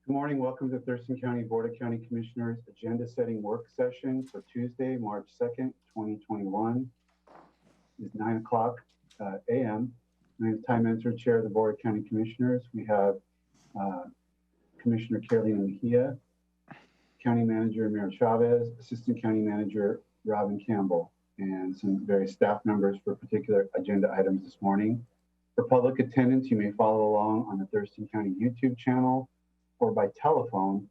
Good morning. Welcome to Thurston County Board of County Commissioners agenda setting work session for Tuesday, March 2nd, 2021. It's 9 o'clock a.m. My name is Ty Mentor, Chair of the Board of County Commissioners. We have Commissioner Carolina Mejia, County Manager Mayor Chavez, Assistant County Manager Robin Campbell, and some various staff members for particular agenda items this morning. For public attendance, you may follow along on the Thurston County YouTube channel or by telephone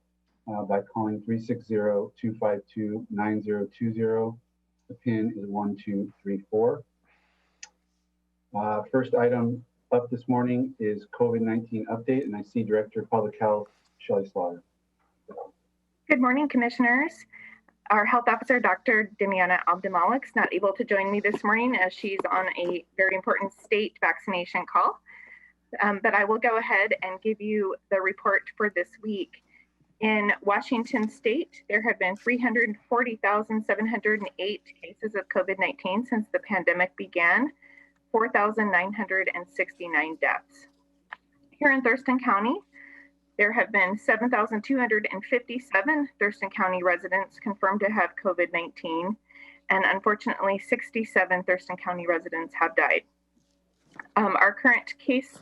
by calling 360-252-9020. The PIN is 1234. First item up this morning is COVID-19 update, and I see Director of Public Health, Shelley Slaughter. Good morning, Commissioners. Our Health Officer, Dr. Demiana Abdemalik, is not able to join me this morning as she's on a very important state vaccination call. But I will go ahead and give you the report for this week. In Washington State, there have been 340,708 cases of COVID-19 since the pandemic began, 4,969 deaths. Here in Thurston County, there have been 7,257 Thurston County residents confirmed to have COVID-19, and unfortunately, 67 Thurston County residents have died. Our current cases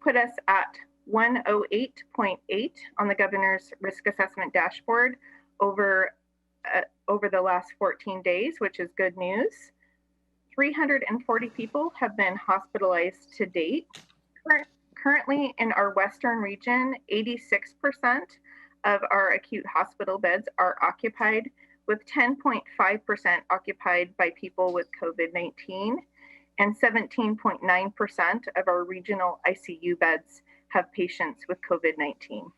put us at 108.8 on the governor's risk assessment dashboard over the last 14 days, which is good news. 340 people have been hospitalized to date. Currently in our Western region, 86% of our acute hospital beds are occupied, with 10.5% occupied by people with COVID-19, and 17.9% of our regional ICU beds have patients with COVID-19.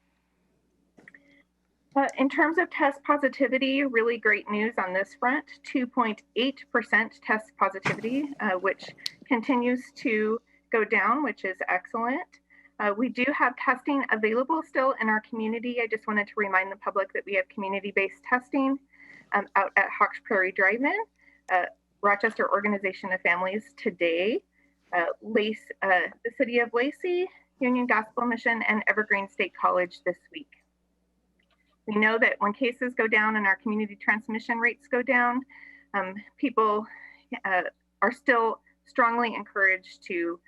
In terms of test positivity, really great news on this front, 2.8% test positivity, which continues to go down, which is excellent. We do have testing available still in our community. I just wanted to remind the public that we have community-based testing out at Hawks Prairie Drive-In, Rochester Organization of Families today, the City of Lacey, Union Gospel Mission, and Evergreen State College this week. We know that when cases go down and our community transmission rates go down, people are still strongly encouraged to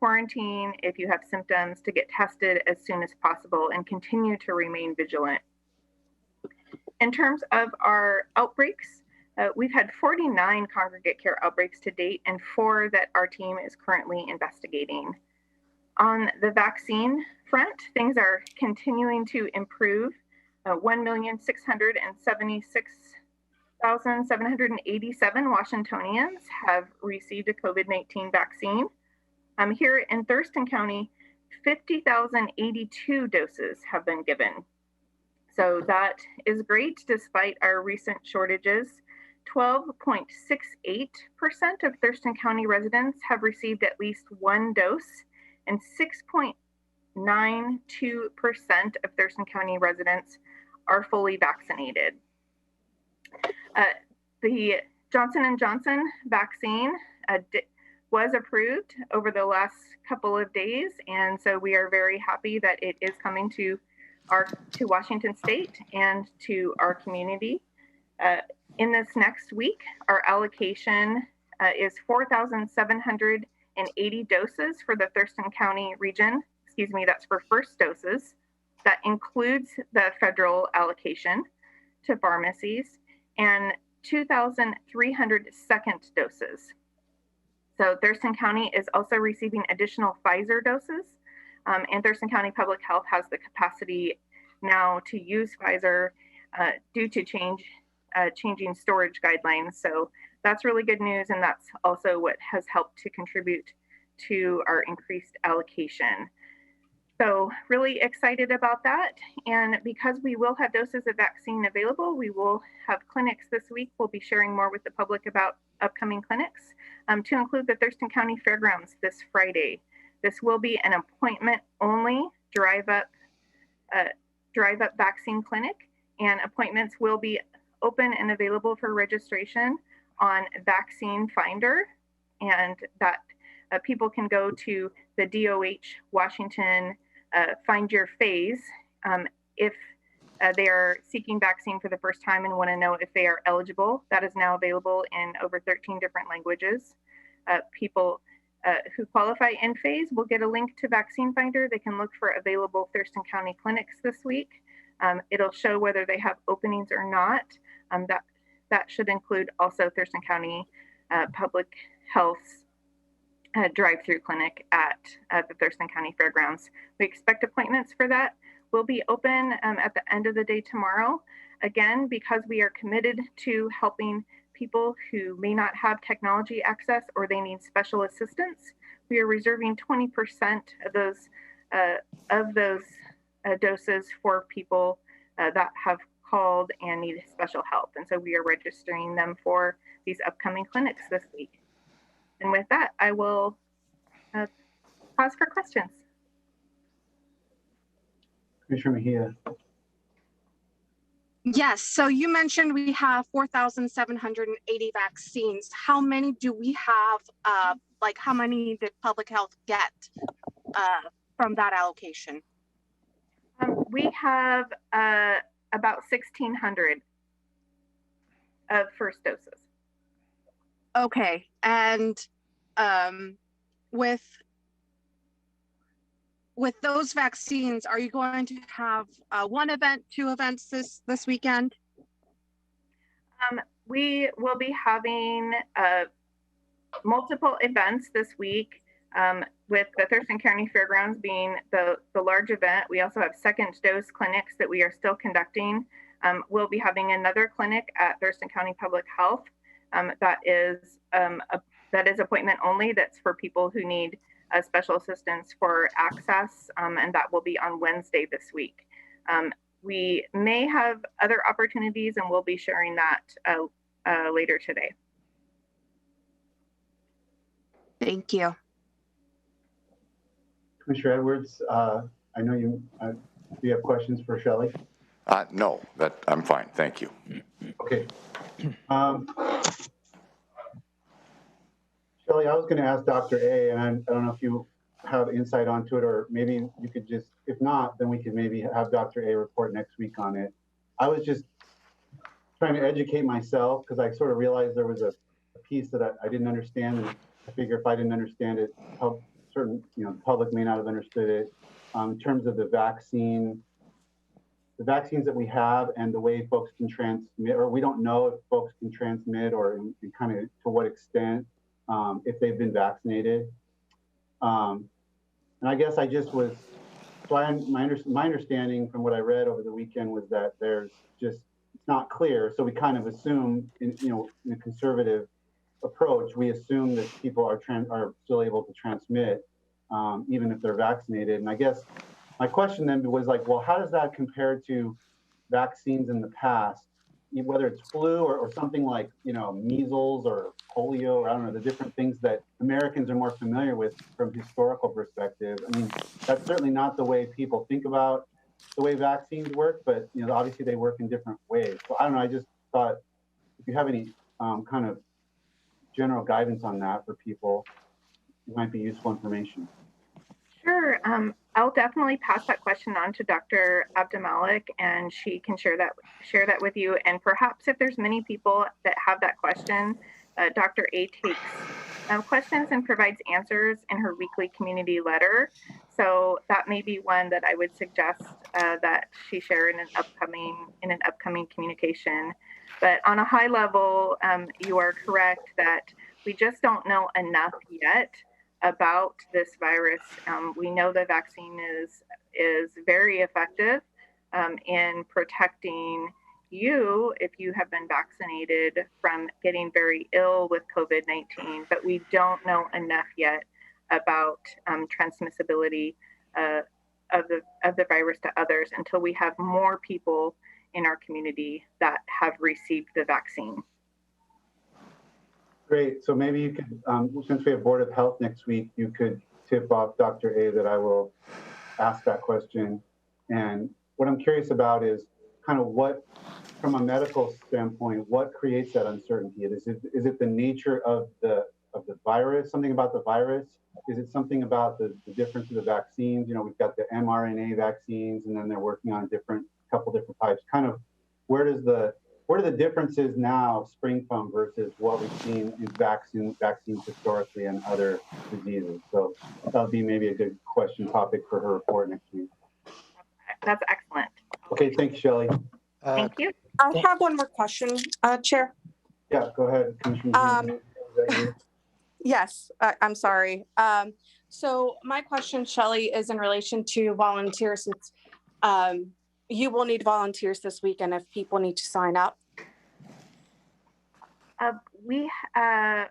quarantine if you have symptoms, to get tested as soon as possible, and continue to remain vigilant. In terms of our outbreaks, we've had 49 congregate care outbreaks to date and 4 that our team is currently investigating. On the vaccine front, things are continuing to improve. 1,676,787 Washingtonians have received a COVID-19 vaccine. Here in Thurston County, 50,082 doses have been given. So that is great despite our recent shortages. 12.68% of Thurston County residents have received at least one dose, and 6.92% of Thurston County residents are fully vaccinated. The Johnson & Johnson vaccine was approved over the last couple of days, and so we are very happy that it is coming to Washington State and to our community. In this next week, our allocation is 4,780 doses for the Thurston County region. Excuse me, that's for first doses. That includes the federal allocation to pharmacies, and 2,300 second doses. So Thurston County is also receiving additional Pfizer doses, and Thurston County Public Health has the capacity now to use Pfizer due to changing storage guidelines. So that's really good news, and that's also what has helped to contribute to our increased allocation. So really excited about that. And because we will have doses of vaccine available, we will have clinics this week. We'll be sharing more with the public about upcoming clinics, to include the Thurston County Fairgrounds this Friday. This will be an appointment-only drive-up vaccine clinic, and appointments will be open and available for registration on Vaccine Finder, and that people can go to the DOH Washington find your phase. If they are seeking vaccine for the first time and want to know if they are eligible, that is now available in over 13 different languages. People who qualify in phase will get a link to Vaccine Finder. They can look for available Thurston County clinics this week. It'll show whether they have openings or not. That should include also Thurston County Public Health's drive-through clinic at the Thurston County Fairgrounds. We expect appointments for that will be open at the end of the day tomorrow. Again, because we are committed to helping people who may not have technology access or they need special assistance, we are reserving 20% of those doses for people that have called and need special help. And so we are registering them for these upcoming clinics this week. And with that, I will pause for questions. Commissioner Mejia. Yes, so you mentioned we have 4,780 vaccines. How many do we have, like how many did public health get from that allocation? We have about 1,600 of first doses. Okay, and with those vaccines, are you going to have one event, two events this weekend? We will be having multiple events this week, with the Thurston County Fairgrounds being the large event. We also have second dose clinics that we are still conducting. We'll be having another clinic at Thurston County Public Health that is appointment only. That's for people who need special assistance for access, and that will be on Wednesday this week. We may have other opportunities, and we'll be sharing that later today. Thank you. Commissioner Edwards, I know do you have questions for Shelley? No, I'm fine. Thank you. Okay. Shelley, I was going to ask Dr. A, and I don't know if you have insight onto it, or maybe you could just, if not, then we could maybe have Dr. A report next week on it. I was just trying to educate myself because I sort of realized there was a piece that I didn't understand, and I figure if I didn't understand it, the public may not have understood it in terms of the vaccines that we have and the way folks can transmit, or we don't know if folks can transmit or in kind of to what extent if they've been vaccinated. And I guess I just was, so my understanding from what I read over the weekend was that there's just, it's not clear. So we kind of assume in a conservative approach, we assume that people are still able to transmit even if they're vaccinated. And I guess my question then was like, well, how does that compare to vaccines in the past, whether it's flu or something like, measles or polio, or I don't know, the different things that Americans are more familiar with from historical perspective. I mean, that's certainly not the way people think about the way vaccines work, but, obviously they work in different ways. So I don't know, I just thought if you have any kind of general guidance on that for people, it might be useful information. Sure. I'll definitely pass that question on to Dr. Abdamalik, and she can share that with you. And perhaps if there's many people that have that question, Dr. A takes questions and provides answers in her weekly community letter. So that may be one that I would suggest that she share in an upcoming communication. But on a high level, you are correct that we just don't know enough yet about this virus. We know the vaccine is very effective in protecting you if you have been vaccinated from getting very ill with COVID-19, but we don't know enough yet about transmissibility of the virus to others until we have more people in our community that have received the vaccine. Great. So maybe you could, since we have Board of Health next week, you could tip off Dr. A that I will ask that question. And what I'm curious about is kind of what, from a medical standpoint, what creates that uncertainty? Is it the nature of the the virus, something about the virus. Is it something about the difference of the vaccines? You know, we've got the mRNA vaccines, and then they're working on couple different types. Kind of where do the differences now spring from versus what we've seen in vaccines historically and other diseases? So that'll be maybe a good question topic for her report next week. That's excellent. Okay, thanks, Shelley. Thank you. I have one more question, Chair. Yeah, go ahead, Commissioner. Is that you? Yes, I'm sorry. So my question, Shelley, is in relation to volunteers. It's, you will need volunteers this weekend if people need to sign up. We have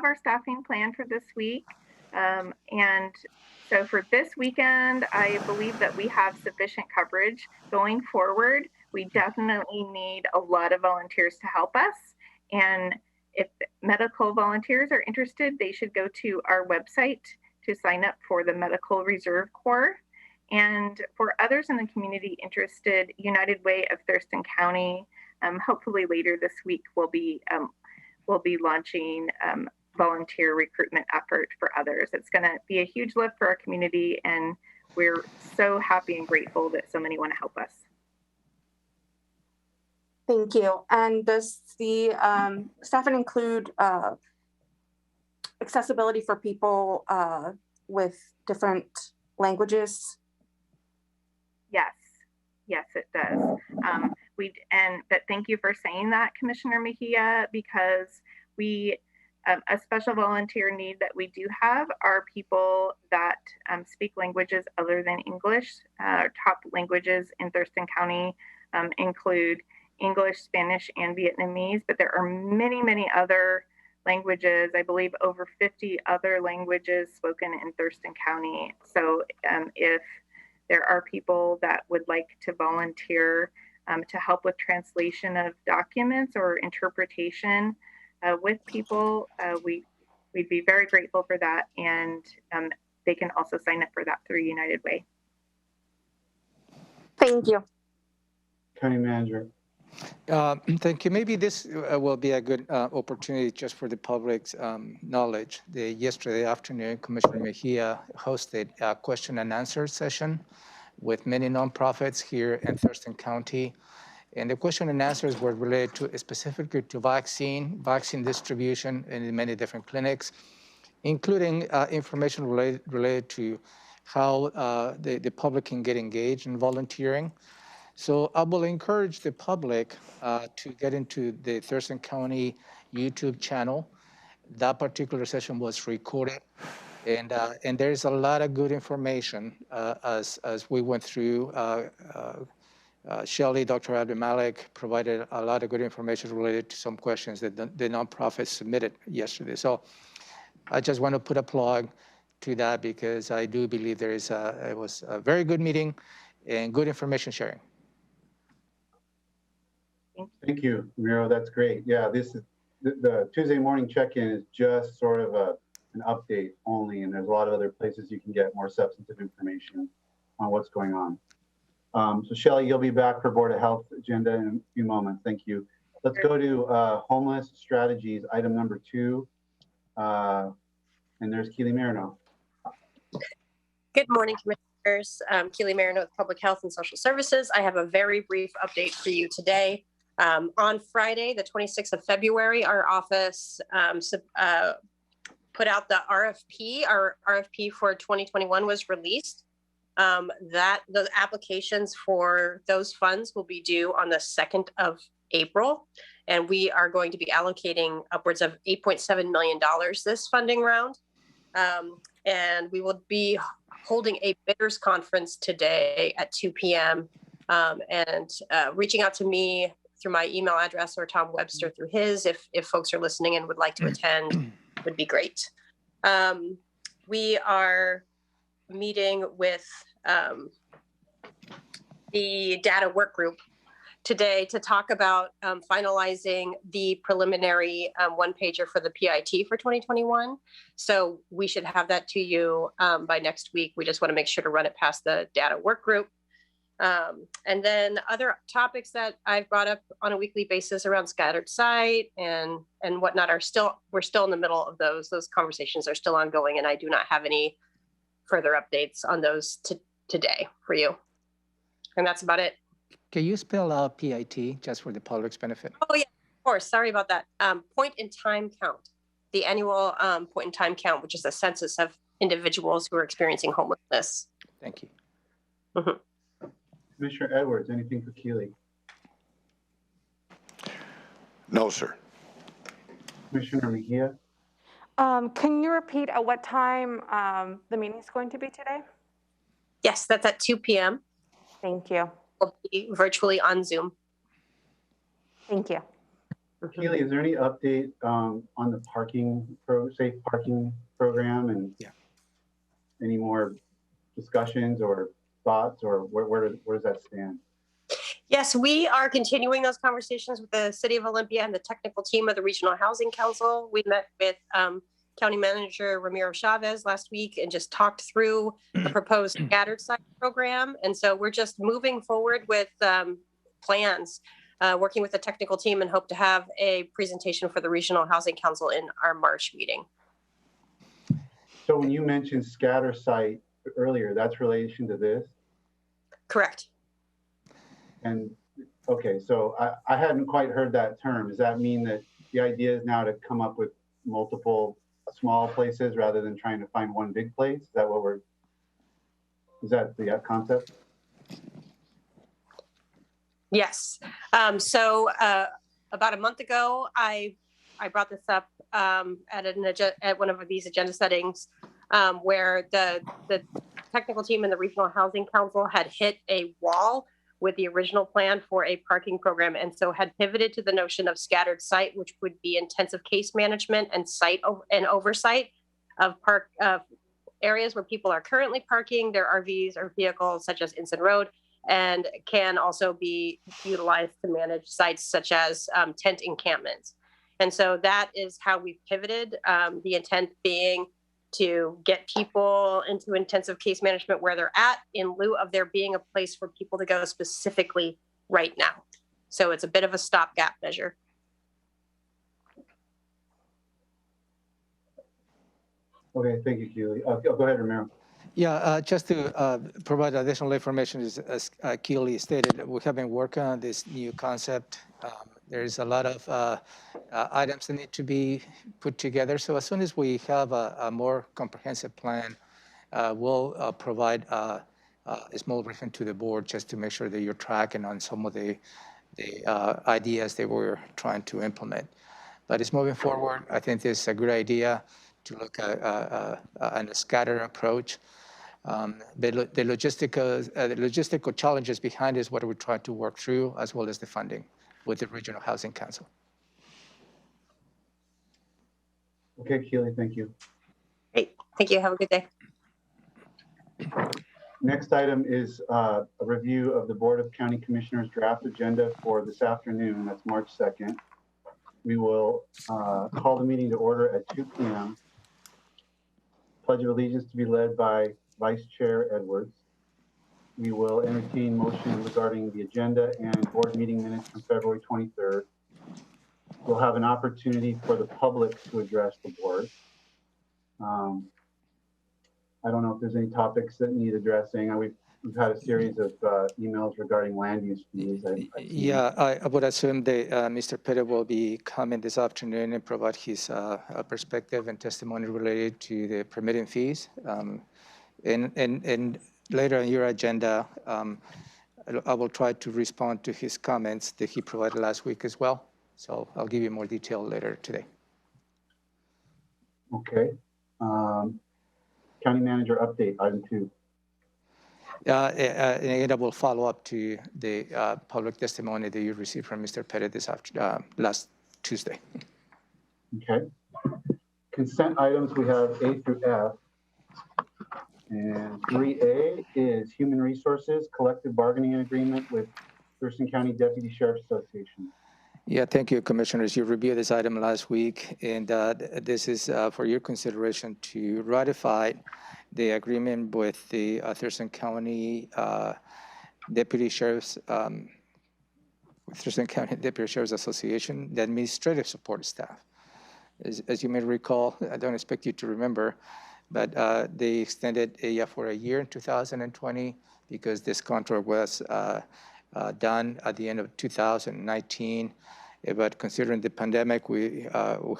our staffing plan for this week. And so for this weekend, I believe that we have sufficient coverage. Going forward, we definitely need a lot of volunteers to help us. And if medical volunteers are interested, they should go to our website to sign up for the Medical Reserve Corps. And for others in the community interested, United Way of Thurston County, hopefully later this week, we'll be launching volunteer recruitment effort for others. It's going to be a huge lift for our community, and we're so happy and grateful that so many want to help us. Thank you. And does the staffing include accessibility for people with different languages? Yes, it does. But thank you for saying that, Commissioner Mejia, because a special volunteer need that we do have are people that speak languages other than English. Top languages in Thurston County include English, Spanish, and Vietnamese, but there are many, many other languages, I believe over 50 other languages spoken in Thurston County. So if there are people that would like to volunteer to help with translation of documents or interpretation with people, we'd be very grateful for that. And they can also sign up for that through United Way. Thank you. County Manager. Thank you. Maybe this will be a good opportunity just for the public's knowledge. Yesterday afternoon, Commissioner Mejia hosted a question and answer session with many nonprofits here in Thurston County. And the question and answers were related to specifically to vaccine distribution in many different clinics, including information related to how the public can get engaged in volunteering. So I will encourage the public to get into the Thurston County YouTube channel. That particular session was recorded, and there's a lot of good information as we went through. Shelley, Dr. Abdul-Malik provided a lot of good information related to some questions that the nonprofits submitted yesterday. So I just want to put a plug to that because I do believe it was a very good meeting and good information sharing. Thank you, Miro. That's great. Yeah, this is the Tuesday morning check-in is just sort of an update only, and there's a lot of other places you can get more substantive information on what's going on. So Shelley, you'll be back for Board of Health agenda in a few moments. Thank you. Let's go to homeless strategies, item number 2. And there's Keely Marino. Good morning, Commissioners. Keely Marino with Public Health and Social Services. I have a very brief update for you today. On Friday, the 26th of February, our office put out the RFP. Our RFP for 2021 was released. The applications for those funds will be due on the 2nd of April. And we are going to be allocating upwards of $8.7 million this funding round. And we will be holding a bidders conference today at 2 p.m. And reaching out to me through my email address or Tom Webster through his, if folks are listening and would like to attend, would be great. We are meeting with the data work group today to talk about finalizing the preliminary one-pager for the PIT for 2021. So we should have that to you by next week. We just want to make sure to run it past the data work group. And then other topics that I've brought up on a weekly basis around scattered site and whatnot we're still in the middle of those. Those conversations are still ongoing, and I do not have any further updates on those today for you. And that's about it. Can you spell out PIT just for the public's benefit? Oh yeah, of course. Sorry about that. Point in time count, the annual point in time count, which is a census of individuals who are experiencing homelessness. Thank you. Mm-hmm. Commissioner Edwards, anything for Keely? No, sir. Commissioner Mejia? Can you repeat at what time the meeting is going to be today? Yes, that's at 2 p.m. Thank you. We'll be virtually on Zoom. Thank you. Keely, is there any update on the safe parking program, and any more discussions or thoughts, or where does that stand? Yes, we are continuing those conversations with the City of Olympia and the technical team of the Regional Housing Council. We met with County Manager Ramiro Chavez last week and just talked through the proposed scattered site program. And so we're just moving forward with plans, working with the technical team, and hope to have a presentation for the Regional Housing Council in our March meeting. So when you mentioned scatter site earlier, that's relation to this? Correct. And okay, so I hadn't quite heard that term. Does that mean that the idea is now to come up with multiple small places rather than trying to find one big place? Is that the concept? Yes. So about a month ago, I brought this up at one of these agenda settings where the technical team and the Regional Housing Council had hit a wall with the original plan for a parking program, and so had pivoted to the notion of scattered site, which would be intensive case management and oversight of areas where people are currently parking their RVs or vehicles, such as Ensign Road, and can also be utilized to manage sites such as tent encampments. And so that is how we've pivoted, the intent being to get people into intensive case management where they're at, in lieu of there being a place for people to go specifically right now. So it's a bit of a stopgap measure. Okay, thank you, Keely. Go ahead, Ramiro. Yeah, just to provide additional information, as Keely stated, we have been working on this new concept. There's a lot of items that need to be put together. So as soon as we have a more comprehensive plan, we'll provide a small briefing to the board just to make sure that you're tracking on some of the ideas that we're trying to implement. But it's moving forward. I think this is a good idea to look at a scattered approach. The logistical challenges behind is what we're trying to work through, as well as the funding with the Regional Housing Council. Okay, Keely, thank you. Great, thank you. Have a good day. Next item is a review of the Board of County Commissioners draft agenda for this afternoon. That's March 2nd. We will call the meeting to order at 2 p.m. Pledge of Allegiance to be led by Vice Chair Edwards. We will entertain motion regarding the agenda and board meeting minutes from February 23rd. We'll have an opportunity for the public to address the board. I don't know if there's any topics that need addressing. We've had a series of emails regarding land use fees. Yeah, I would assume that Mr. Pettit will be coming this afternoon and provide his perspective and testimony related to the permitting fees. And later on your agenda, I will try to respond to his comments that he provided last week as well. So I'll give you more detail later today. Okay. County Manager update, item 2. And I will follow up to the public testimony that you received from Mr. Pettit last Tuesday. Okay. Consent items, we have A through F. And 3A is Human Resources Collective Bargaining Agreement with Thurston County Deputy Sheriff's Association. Yeah, thank you, Commissioners. You reviewed this item last week, and this is for your consideration to ratify the agreement with the Thurston County Deputy Sheriff's, Thurston County Deputy Sheriff's Association, the administrative support staff. As you may recall, I don't expect you to remember, but they extended for a year in 2020 because this contract was done at the end of 2019. But considering the pandemic, we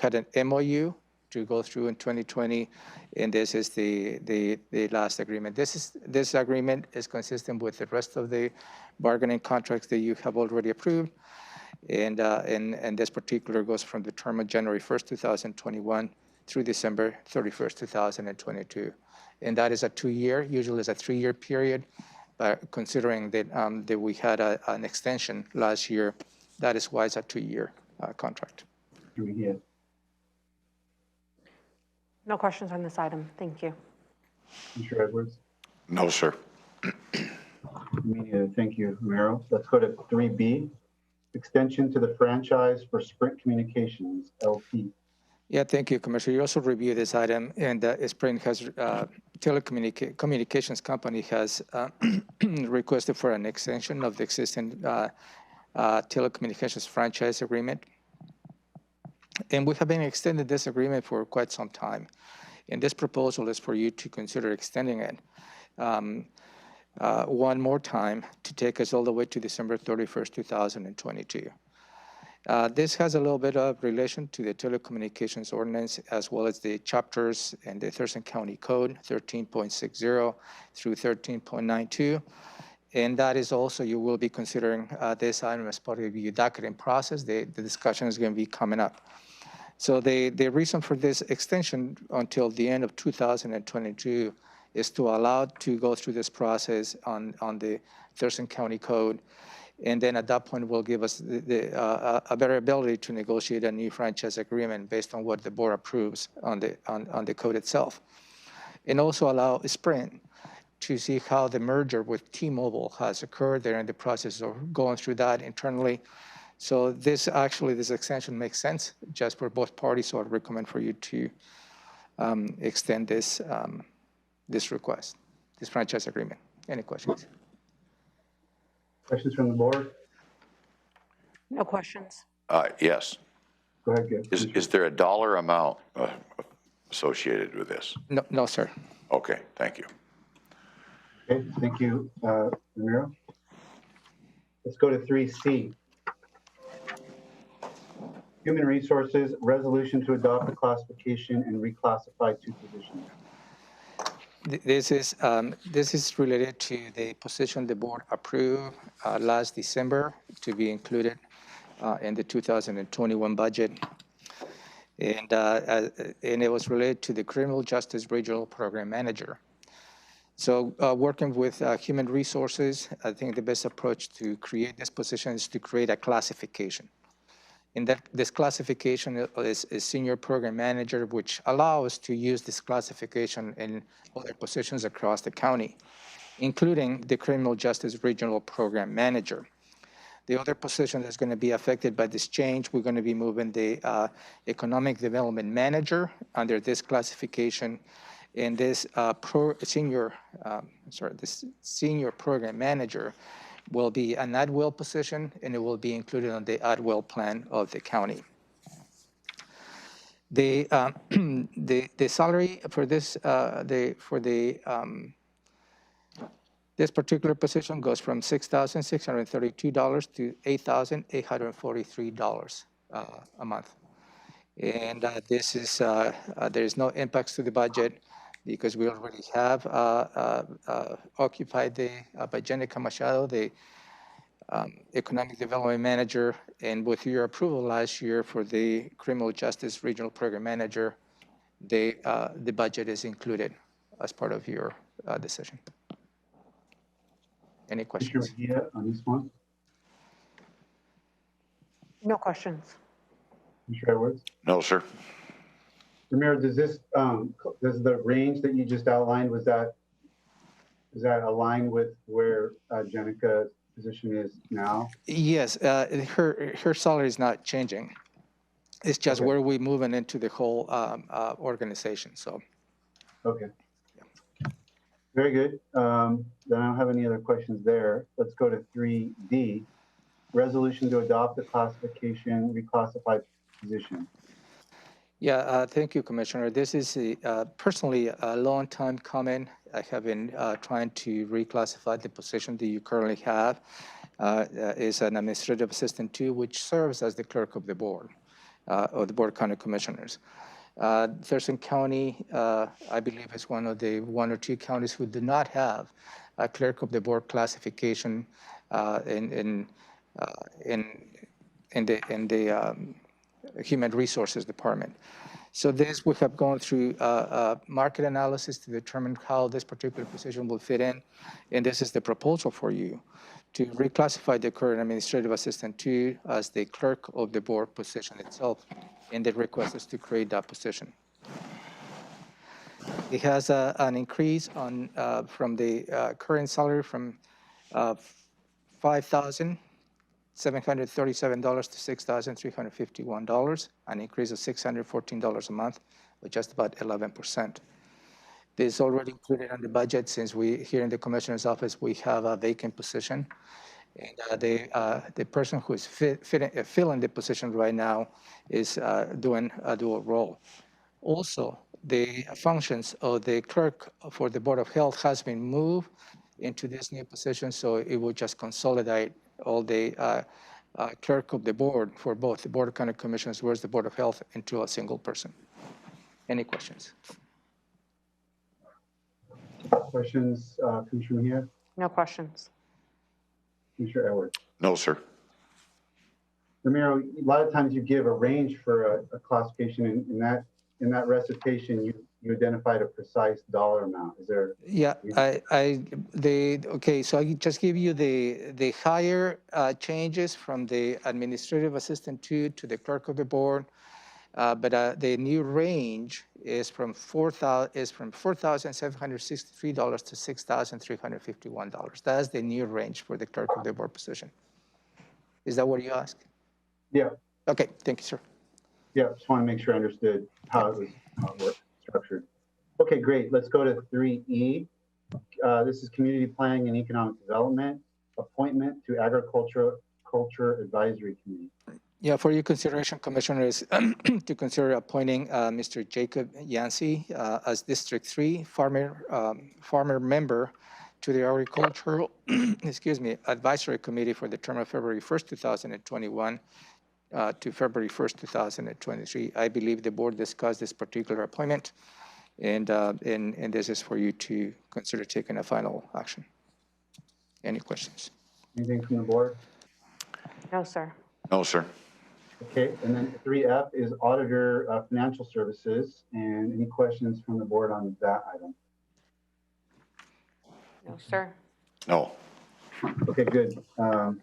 had an MOU to go through in 2020, and this is the last agreement. This agreement is consistent with the rest of the bargaining contracts that you have already approved, and this particular goes from the term of January 1st, 2021 through December 31st, 2022. And that is a 2-year, usually it's a 3-year period, but considering that, that we had an extension last year, that is why it's a 2-year contract. No questions on this item. Thank you. Commissioner Edwards? No, sir. Thank you, Romero. Let's go to 3B, extension to the franchise for Sprint Communications, LP. Yeah, thank you, Commissioner. You also reviewed this item, and Sprint has, telecommunications company has requested for an extension of the existing telecommunications franchise agreement. And we have been extending this agreement for quite some time. And this proposal is for you to consider extending it one more time to take us all the way to December 31st, 2022. This has a little bit of relation to the telecommunications ordinance, as well as the chapters and the Thurston County Code 13.60 through 13.92. And that is also, you will be considering this item as part of your docketing process. The discussion is going to be coming up. So the reason for this extension until the end of 2022 is to allow to go through this process on the Thurston County Code. And then at that point, will give us a better ability to negotiate a new franchise agreement based on what the board approves on the code itself. And also allow Sprint to see how the merger with T-Mobile has occurred. They're in the process of going through that internally. So this extension makes sense just for both parties. So I'd recommend for you to extend this request, this franchise agreement. Any questions? Questions from the board? No questions. Yes. Go ahead, Gib. Is there a dollar amount associated with this? No, sir. Okay, thank you. Okay, thank you, Ramiro. Let's go to 3C. Human Resources, resolution to adopt a classification and reclassify 2 positions. This is related to the position the board approved last December to be included in the 2021 budget. And it was related to the Criminal Justice Regional Program Manager. So working with Human Resources, I think the best approach to create this position is to create a classification. And this classification is Senior Program Manager, which allows to use this classification in other positions across the county, including the Criminal Justice Regional Program Manager. The other position that's going to be affected by this change, we're going to be moving the Economic Development Manager under this classification, and this Senior Program Manager will be an at-will position, and it will be included on the at-will plan of the county. The salary for this this particular position goes from $6,632 to $8,843 a month, and this is there is no impacts to the budget because we already have occupied by Jenica Machado, the Economic Development Manager, and with your approval last year for the Criminal Justice Regional Program Manager, the budget is included as part of your decision. Any questions? Commissioner on this one? No questions. Commissioner Edwards? No, sir. Ramiro, does the range that you just outlined, does that align with where Jenica's position is now? Yes, her salary is not changing. It's just where we're moving into the whole organization. So. Okay. Very good. Then I don't have any other questions there. Let's go to 3D. Resolution to adopt the classification reclassified position. Yeah, thank you, Commissioner. This is personally a long time coming. I have been trying to reclassify the position that you currently have is an administrative assistant 2, which serves as the clerk of the board, of the Board of County Commissioners. Thurston County, I believe, is one of the 1 or 2 counties who do not have a clerk of the board classification in the Human Resources Department. So this, we have gone through market analysis to determine how this particular position will fit in, and this is the proposal for you to reclassify the current administrative assistant 2 as the clerk of the board position itself, and the request is to create that position. It has an increase on from the current salary from $5,737 to $6,351, an increase of $614 a month, with just about 11%. This is already included in the budget, since we, here in the Commissioner's office, we have a vacant position. And the person who is filling the position right now is doing a dual role. Also, the functions of the clerk for the Board of Health has been moved into this new position, so it will just consolidate all the clerk of the board for both the Board of County Commissioners as well as the Board of Health into a single person. Any questions? Questions, Commissioner Mejia? No questions. Commissioner Edwards? No, sir. Ramiro, a lot of times you give a range for a classification. In that recitation, you identified a precise dollar amount. Is there? Yeah, okay, so I just give you the higher changes from the administrative assistant 2 to the clerk of the board, but the new range is from $4,763 to $6,351. That's the new range for the clerk of the board position. Is that what you asked? Yeah. Okay, thank you, sir. Yeah, just want to make sure I understood how it was structured. Okay, great. Let's go to 3E. This is Community Planning and Economic Development, appointment to Agriculture Advisory Committee. Yeah, for your consideration, Commissioners, to consider appointing Mr. Jacob Yancey as District 3 farmer member to the Agricultural Advisory Committee for the term of February 1st, 2021 to February 1st, 2023. I believe the board discussed this particular appointment, and this is for you to consider taking a final action. Any questions? Anything from the board? No, sir. No, sir. Okay, and then 3F is Auditor Financial Services, and any questions from the board on that item? No, sir. No. Okay, good. Then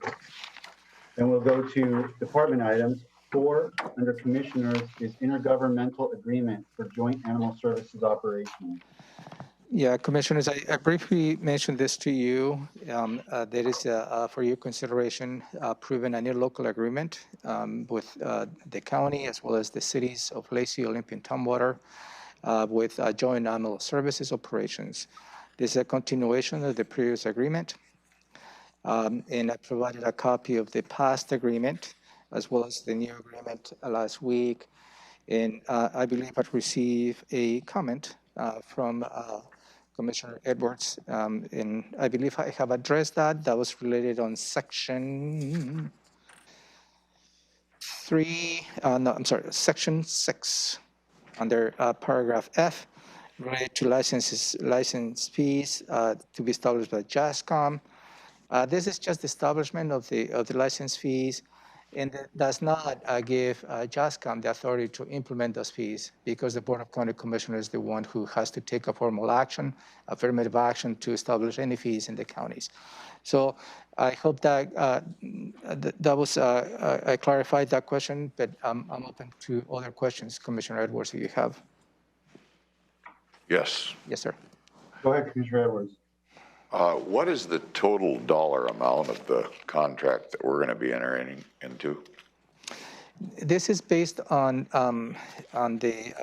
we'll go to department items. 4 under Commissioners is Intergovernmental Agreement for Joint Animal Services Operations. Yeah, Commissioners, I briefly mentioned this to you. There is, for your consideration, approving a new local agreement with the county as well as the cities of Lacey, Olympia, and Tumwater with joint animal services operations. This is a continuation of the previous agreement. And I provided a copy of the past agreement as well as the new agreement last week. And I believe I received a comment from Commissioner Edwards, and I believe I have addressed that. That was related on section 6, under paragraph F, related to license fees to be established by JASCOM. This is just establishment of the license fees, and it does not give JASCOM the authority to implement those fees, because the Board of County Commissioners is the one who has to take a formal action, affirmative action, to establish any fees in the counties. So I hope that I clarified that question, but I'm open to other questions, Commissioner Edwards, if you have. Yes. Yes, sir. Go ahead, Commissioner Edwards. What is the total dollar amount of the contract that we're going to be entering into? This is based on the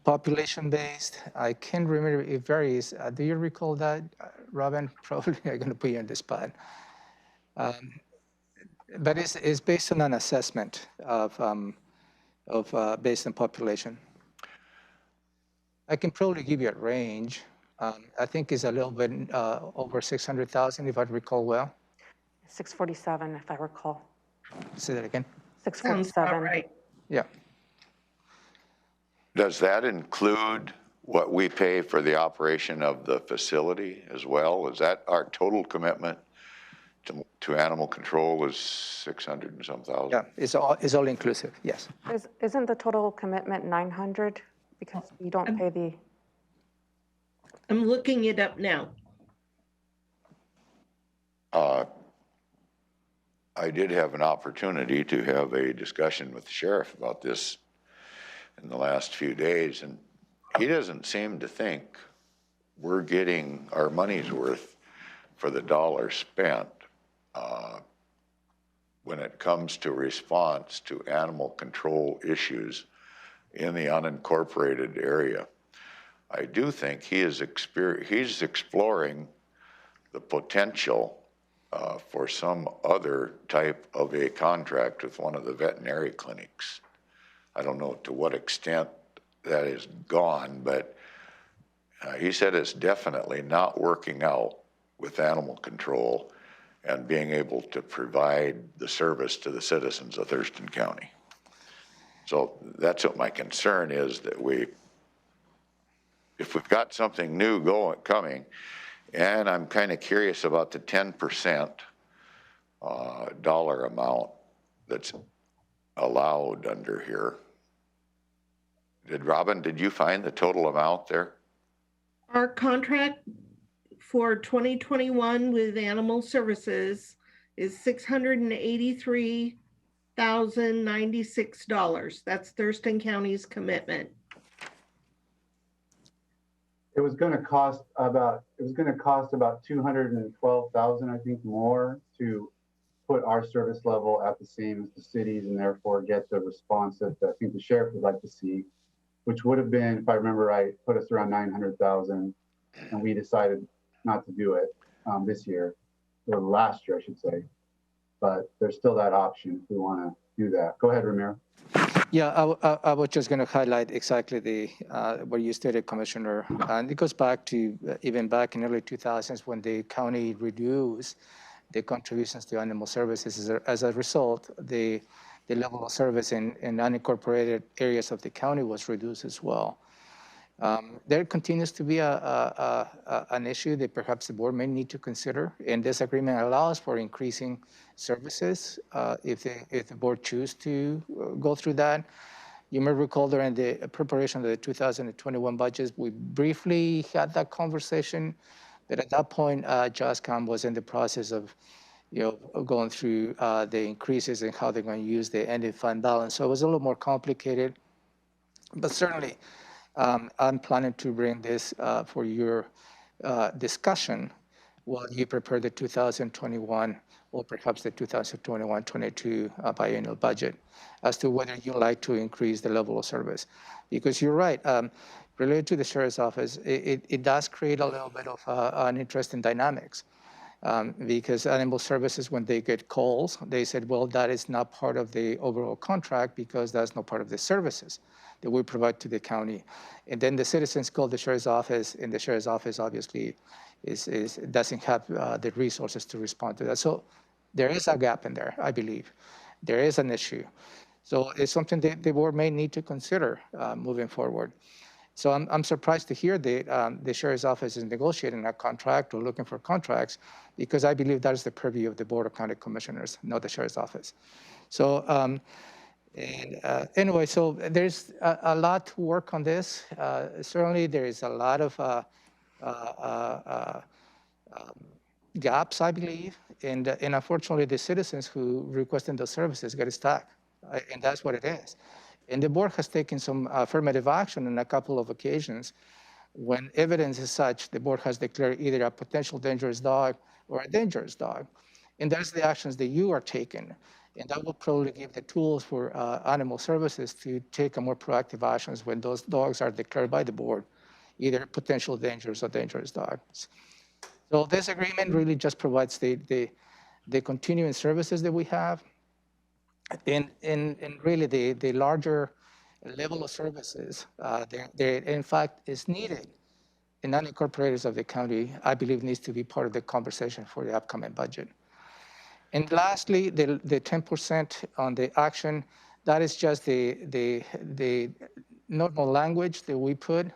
population-based. I can't remember, it varies. Do you recall that, Robin? Probably I'm going to put you on the spot. But it's based on an assessment of based on population. I can probably give you a range. I think it's a little bit over 600,000, if I recall well. 647, if I recall. Say that again. Sounds about 647. right. Yeah. Does that include what we pay for the operation of the facility as well? Is that our total commitment to animal control is 600 and some thousand? Yeah, it's all inclusive, yes. Isn't the total commitment 900? Because you don't pay the, I'm looking it up now. I did have an opportunity to have a discussion with the sheriff about this in the last few days, and he doesn't seem to think we're getting our money's worth for the dollar spent when it comes to response to animal control issues in the unincorporated area. I do think he's exploring the potential for some other type of a contract with one of the veterinary clinics. I don't know to what extent that is gone, but he said it's definitely not working out with animal control and being able to provide the service to the citizens of Thurston County. So that's what my concern is, that if we've got something new coming, and I'm kind of curious about the 10% dollar amount that's allowed under here. Robin, did you find the total amount there? Our contract for 2021 with Animal Services is $683,096. That's Thurston County's commitment. It was going to cost about 212,000, I think, more to put our service level at the same as the cities, and therefore get the response that I think the sheriff would like to see, which would have been, if I remember right, put us around 900,000, and we decided not to do it this year, or last year, I should say. But there's still that option if we want to do that. Go ahead, Ramiro. Yeah, I was just going to highlight exactly what you stated, Commissioner. And it goes back to even back in early 2000s when the county reduced the contributions to animal services. As a result, the level of service in unincorporated areas of the county was reduced as well. There continues to be an issue that perhaps the board may need to consider, and this agreement allows for increasing services if the board choose to go through that. You may recall during the preparation of the 2021 budgets, we briefly had that conversation, but at that point, JOSCOM was in the process of going through the increases and how they're going to use the ending fund balance. So it was a little more complicated, but certainly, I'm planning to bring this for your discussion while you prepare the 2021 or perhaps the 2021-22 biennial budget as to whether you'd like to increase the level of service. Because you're right, related to the sheriff's office, it does create a little bit of an interesting dynamics. Because animal services, when they get calls, they said, well, that is not part of the overall contract because that's not part of the services that we provide to the county. And then the citizens call the sheriff's office, and the sheriff's office obviously doesn't have the resources to respond to that. So there is a gap in there, I believe. There is an issue. So it's something that the board may need to consider moving forward. So I'm surprised to hear that the sheriff's office is negotiating a contract or looking for contracts, because I believe that is the purview of the Board of County Commissioners, not the sheriff's office. So anyway, so there's a lot to work on this. Certainly there is a lot of gaps, I believe, and unfortunately the citizens who requested those services get stuck, and that's what it is. And the board has taken some affirmative action on a couple of occasions. When evidence is such, the board has declared either a potential dangerous dog or a dangerous dog. And that's the actions that you are taking. And that will probably give the tools for animal services to take a more proactive actions when those dogs are declared by the board, either potential dangers or dangerous dogs. So this agreement really just provides the continuing services that we have, and really the larger level of services there in fact is needed in unincorporated of the county, I believe needs to be part of the conversation for the upcoming budget. And lastly, the 10% on the action, that is just the normal language that we put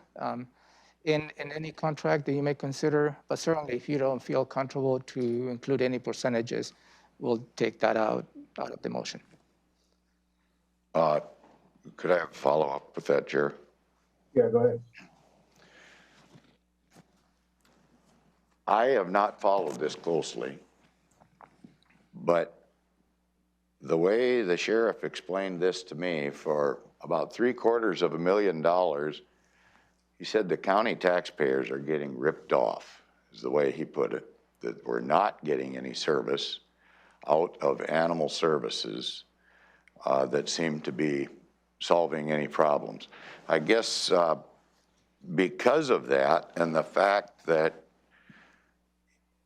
in any contract that you may consider, but certainly if you don't feel comfortable to include any percentages, we'll take that out of the motion. Could I have a follow-up with that, Chair? Yeah, go ahead. I have not followed this closely, but the way the sheriff explained this to me, for about $750,000, he said the county taxpayers are getting ripped off, is the way he put it, that we're not getting any service out of animal services that seem to be solving any problems. I guess because of that and the fact that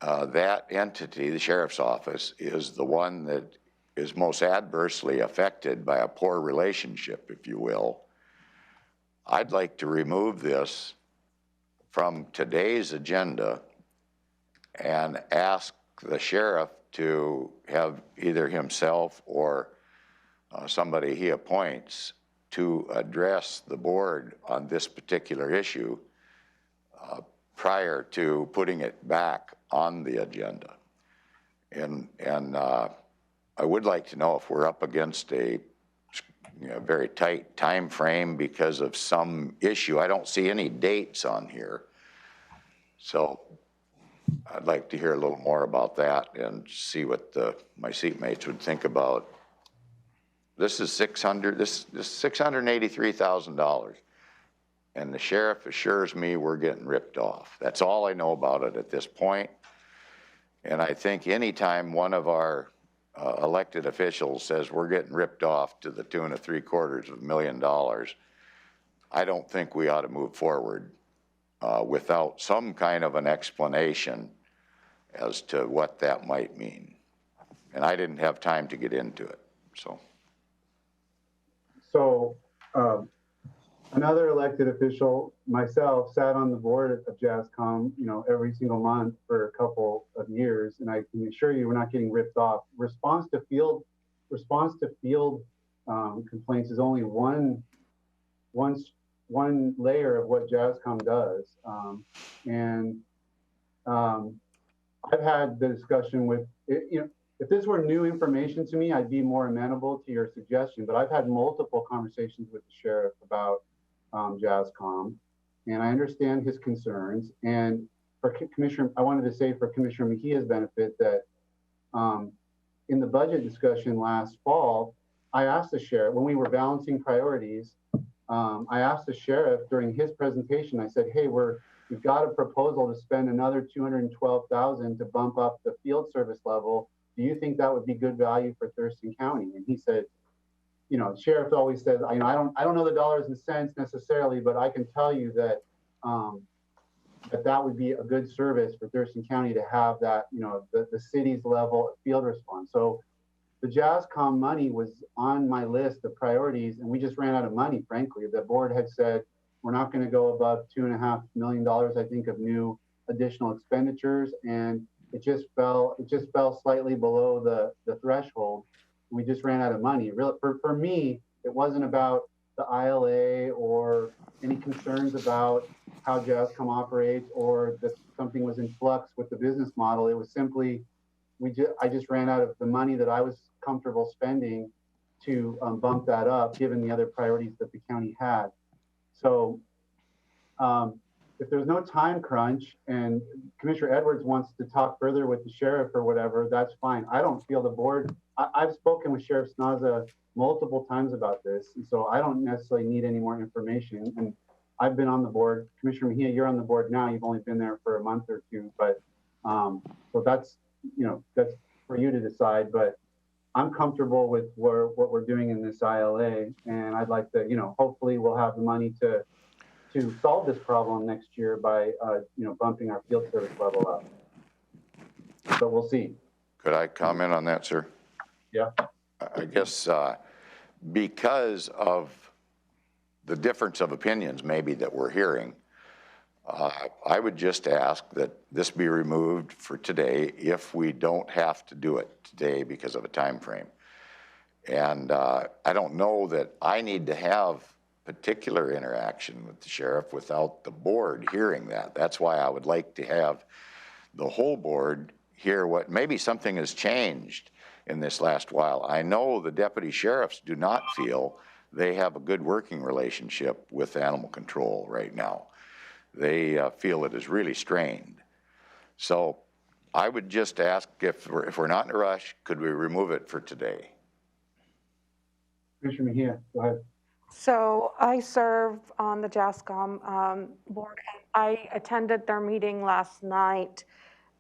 that entity, the sheriff's office, is the one that is most adversely affected by a poor relationship, if you will, I'd like to remove this from today's agenda and ask the sheriff to have either himself or somebody he appoints to address the board on this particular issue prior to putting it back on the agenda. And I would like to know if we're up against a very tight time frame because of some issue. I don't see any dates on here. So I'd like to hear a little more about that and see what my seatmates would think about. This is $683,000. And the sheriff assures me we're getting ripped off. That's all I know about it at this point. And I think anytime one of our elected officials says we're getting ripped off to the tune of $750,000, I don't think we ought to move forward without some kind of an explanation as to what that might mean. And I didn't have time to get into it, so. Another elected official, myself, sat on the board of JASCOM, every single month for a couple of years, and I can assure you we're not getting ripped off. Response to field complaints is only one layer of what JASCOM does, I've had the discussion with if this were new information to me, I'd be more amenable to your suggestion. But I've had multiple conversations with the sheriff about JASCOM, and I understand his concerns. And for Commissioner, I wanted to say for Commissioner Mejia's benefit that in the budget discussion last fall, I asked the sheriff, when we were balancing priorities, I asked the sheriff during his presentation, I said, hey, we've got a proposal to spend another $212,000 to bump up the field service level. Do you think that would be good value for Thurston County? And he said, sheriff always says, I don't know the dollars and cents necessarily, but I can tell you that that would be a good service for Thurston County to have that, the city's level of field response. So the JASCOM money was on my list of priorities, and we just ran out of money, frankly. The board had said, we're not going to go above $2.5 million, I think, of new additional expenditures. And it just fell slightly below the threshold. We just ran out of money. Really, for me, it wasn't about the ILA or any concerns about how JASCOM operates or that something was in flux with the business model. It was simply, I just ran out of the money that I was comfortable spending to bump that up, given the other priorities that the county had. So if there's no time crunch and Commissioner Edwards wants to talk further with the sheriff or whatever, that's fine. I don't feel the board, I've spoken with Sheriff Snaza multiple times about this, and so I don't necessarily need any more information. And I've been on the board. Commissioner Mejia, you're on the board now. You've only been there for a month or two, but so that's for you to decide, but I'm comfortable with what we're doing in this ILA, and I'd like to, hopefully we'll have the money to solve this problem next year by, bumping our field service level up. But we'll see. Could I comment on that, sir? Yeah. I guess because of the difference of opinions maybe that we're hearing, I would just ask that this be removed for today if we don't have to do it today because of a time frame. And I don't know that I need to have particular interaction with the sheriff without the board hearing that. That's why I would like to have the whole board hear what, maybe something has changed in this last while. I know the deputy sheriffs do not feel they have a good working relationship with animal control right now. They feel it is really strained. So I would just ask if we're not in a rush, could we remove it for today? Commissioner Mejia, go ahead. So I serve on the JASCOM board, and I attended their meeting last night.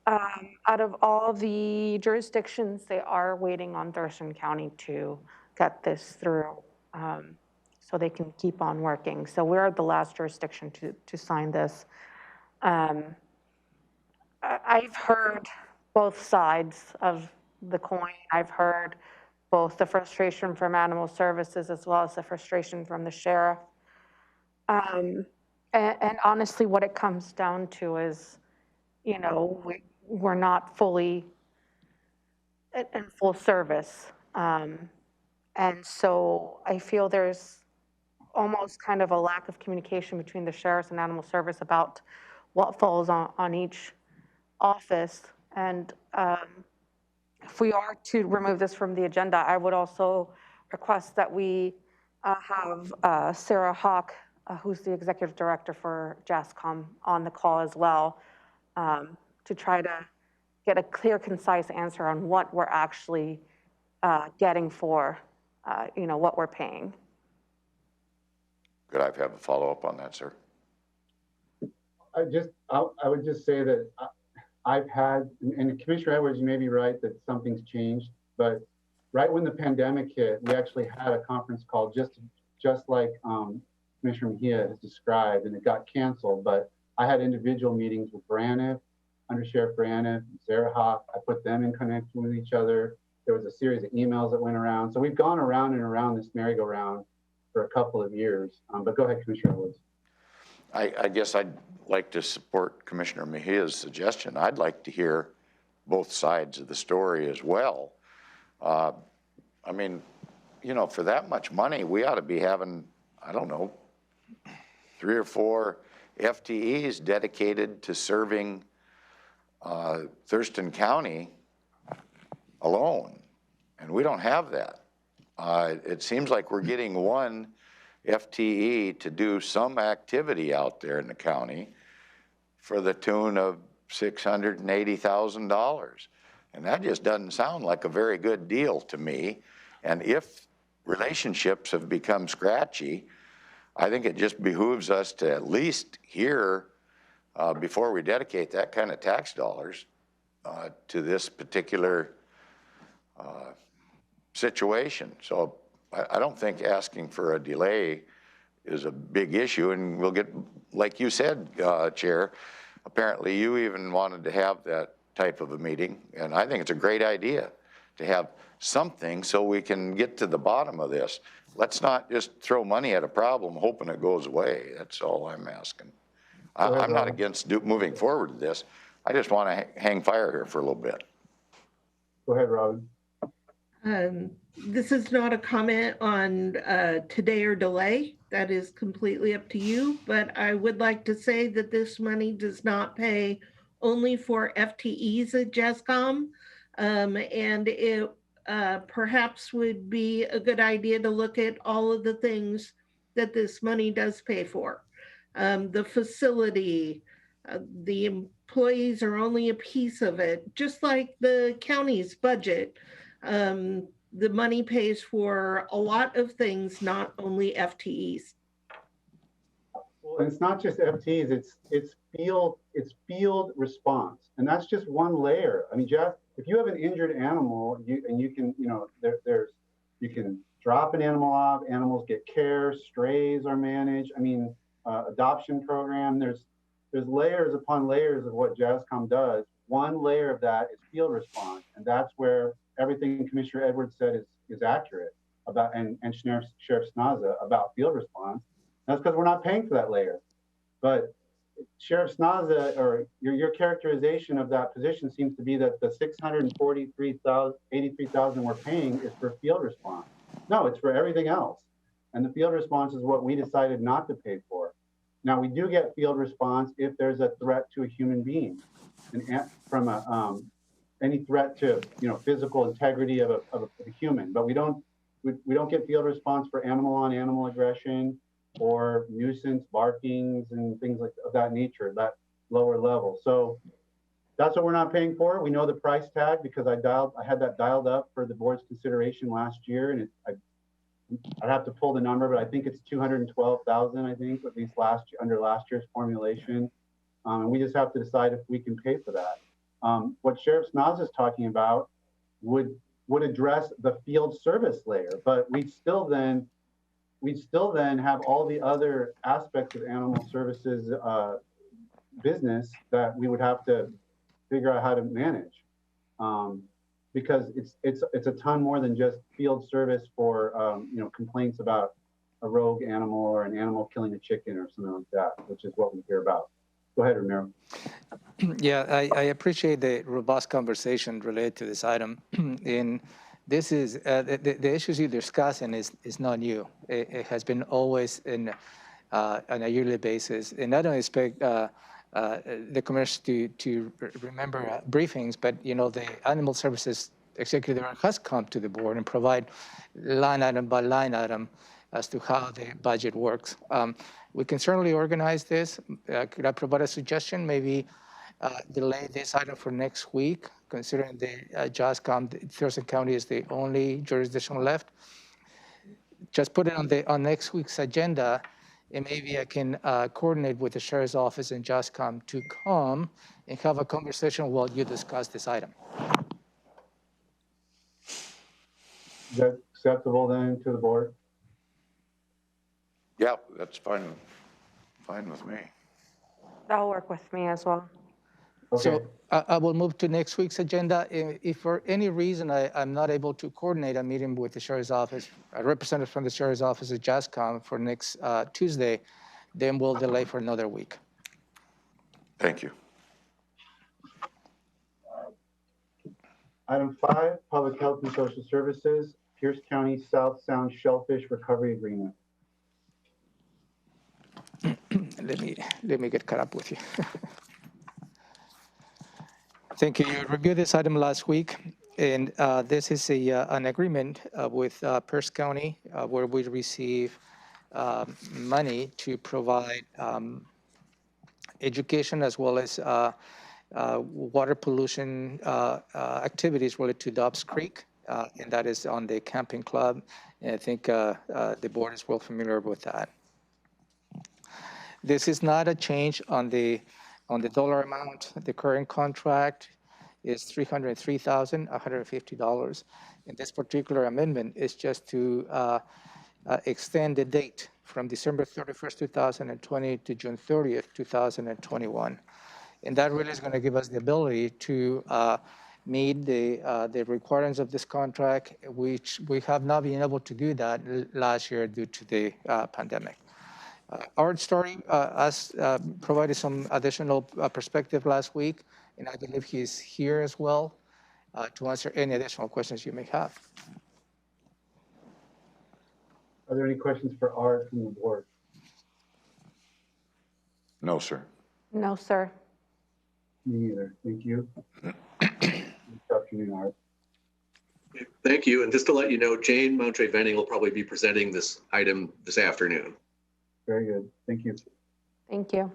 Out of all the jurisdictions, they are waiting on Thurston County to get this through so they can keep on working. So we're the last jurisdiction to sign this. I've heard both sides of the coin. I've heard both the frustration from animal services as well as the frustration from the sheriff. And honestly, what it comes down to is, we're not fully in full service. And so I feel there's almost kind of a lack of communication between the sheriffs and animal service about what falls on each office. And if we are to remove this from the agenda, I would also request that we have Sarah Hawk, who's the executive director for JASCOM, on the call as well, to try to get a clear, concise answer on what we're actually getting for, what we're paying. Could I have a follow-up on that, sir? I would just say that I've had, and Commissioner Edwards, you may be right that something's changed, but right when the pandemic hit, we actually had a conference call just like Commissioner Mejia has described, and it got canceled. But I had individual meetings with Braniff, Under Sheriff Braniff, Sarah Hawk. I put them in connection with each other. There was a series of emails that went around. So we've gone around and around this merry-go-round for a couple of years. But go ahead, Commissioner Edwards. I guess I'd like to support Commissioner Mejia's suggestion. I'd like to hear both sides of the story as well. I mean, for that much money, we ought to be having, I don't know, 3 or 4 FTEs dedicated to serving Thurston County alone. And we don't have that. It seems like we're getting 1 FTE to do some activity out there in the county for the tune of $680,000. And that just doesn't sound like a very good deal to me. And if relationships have become scratchy, I think it just behooves us to at least hear, before we dedicate that kind of tax dollars to this particular situation. So I don't think asking for a delay is a big issue, and we'll get, like you said, Chair, apparently you even wanted to have that type of a meeting, and I think it's a great idea to have something so we can get to the bottom of this. Let's not just throw money at a problem hoping it goes away. That's all I'm asking. I'm not against moving forward with this. I just want to hang fire here for a little bit. Go ahead, Robin. This is not a comment on today or delay. That is completely up to you. But I would like to say that this money does not pay only for FTEs at JASCOM. And it perhaps would be a good idea to look at all of the things that this money does pay for. The facility, the employees are only a piece of it, just like the county's budget. The money pays for a lot of things, not only FTEs. And it's not just FTs, it's field response. And that's just one layer. I mean, Jeff, if you have an injured animal, you can, you can drop an animal off, animals get care, strays are managed. I mean, adoption program, there's layers upon layers of what JASCOM does. One layer of that is field response. And that's where everything Commissioner Edwards said is accurate about, and Sheriff Snaza about field response. That's because we're not paying for that layer. But Sheriff Snaza, or your characterization of that position seems to be that the $683,000 we're paying is for field response. No, it's for everything else. And the field response is what we decided not to pay for. Now, we do get field response if there's a threat to a human being, and from any threat to physical integrity of a human. But we don't get field response for animal-on-animal aggression, or nuisance barkings and things of that nature, that lower level. So that's what we're not paying for. We know the price tag because I had that dialed up for the board's consideration last year, and I'd have to pull the number, but I think it's 212,000. I think at least under last year's formulation, and we just have to decide if we can pay for that. What Sheriff Snaza is talking about would address the field service layer, but we'd still then have all the other aspects of animal services business that we would have to figure out how to manage, because it's a ton more than just field service for complaints about a rogue animal or an animal killing a chicken or something like that, which is what we hear about. Go ahead, Ramiro. Yeah, I appreciate the robust conversation related to this item. And this is the issues you're discussing is not new. It has been always on a yearly basis, and I don't expect the commissioner to remember briefings, but the Animal Services Executive has come to the board and provide line item by line item as to how the budget works. We can certainly organize this. Could I provide a suggestion? Maybe delay this item for next week, considering the JASCOM, Thurston County is the only jurisdiction left. Just put it on next week's agenda, and maybe I can coordinate with the Sheriff's Office and JASCOM to come and have a conversation while you discuss this item. Is that acceptable then to the board? Yeah, that's fine with me. That'll work with me as well. Okay. So I will move to next week's agenda. If for any reason I'm not able to coordinate a meeting with the Sheriff's Office, a representative from the Sheriff's Office at JASCOM for next Tuesday, then we'll delay for another week. Thank you. Item 5, Public Health and Social Services, Pierce County South Sound Shellfish Recovery Agreement. Let me get caught up with you. Thank you. You reviewed this item last week, and this is an agreement with Pierce County where we receive money to provide education as well as water pollution activities related to Dobbs Creek, and that is on the camping club. And I think the board is well familiar with that. This is not a change on the dollar amount. The current contract is $303,150. And this particular amendment is just to extend the date from December 31st, 2020 to June 30th, 2021. And that really is going to give us the ability to meet the requirements of this contract, which we have not been able to do that last year due to the pandemic. Art Story provided some additional perspective last week, and I believe he's here as well to answer any additional questions you may have. Are there any questions for Art from the board? No, sir. No, sir. Me either. Thank you. Good afternoon, Art. Thank you. And just to let you know, Jane Montre-Venning will probably be presenting this item this afternoon. Very good. Thank you. Thank you.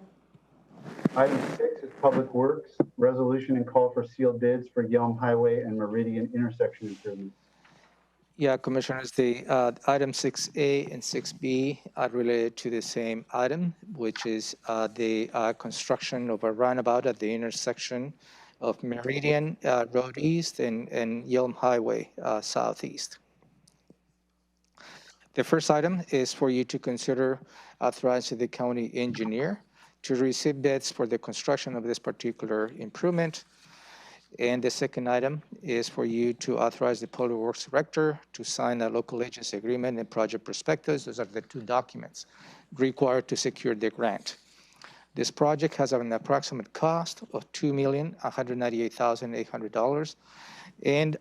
Item 6 is Public Works, resolution and call for sealed bids for Yelm Highway and Meridian intersection improvements. Yeah, Commissioners, the item 6A and 6B are related to the same item, which is the construction of a roundabout at the intersection of Meridian Road East and Yelm Highway Southeast. The first item is for you to consider authorizing the county engineer to receive bids for the construction of this particular improvement. And the second item is for you to authorize the Public Works Director to sign a local agency agreement and project prospectus. Those are the two documents required to secure the grant. This project has an approximate cost of $2,198,800. And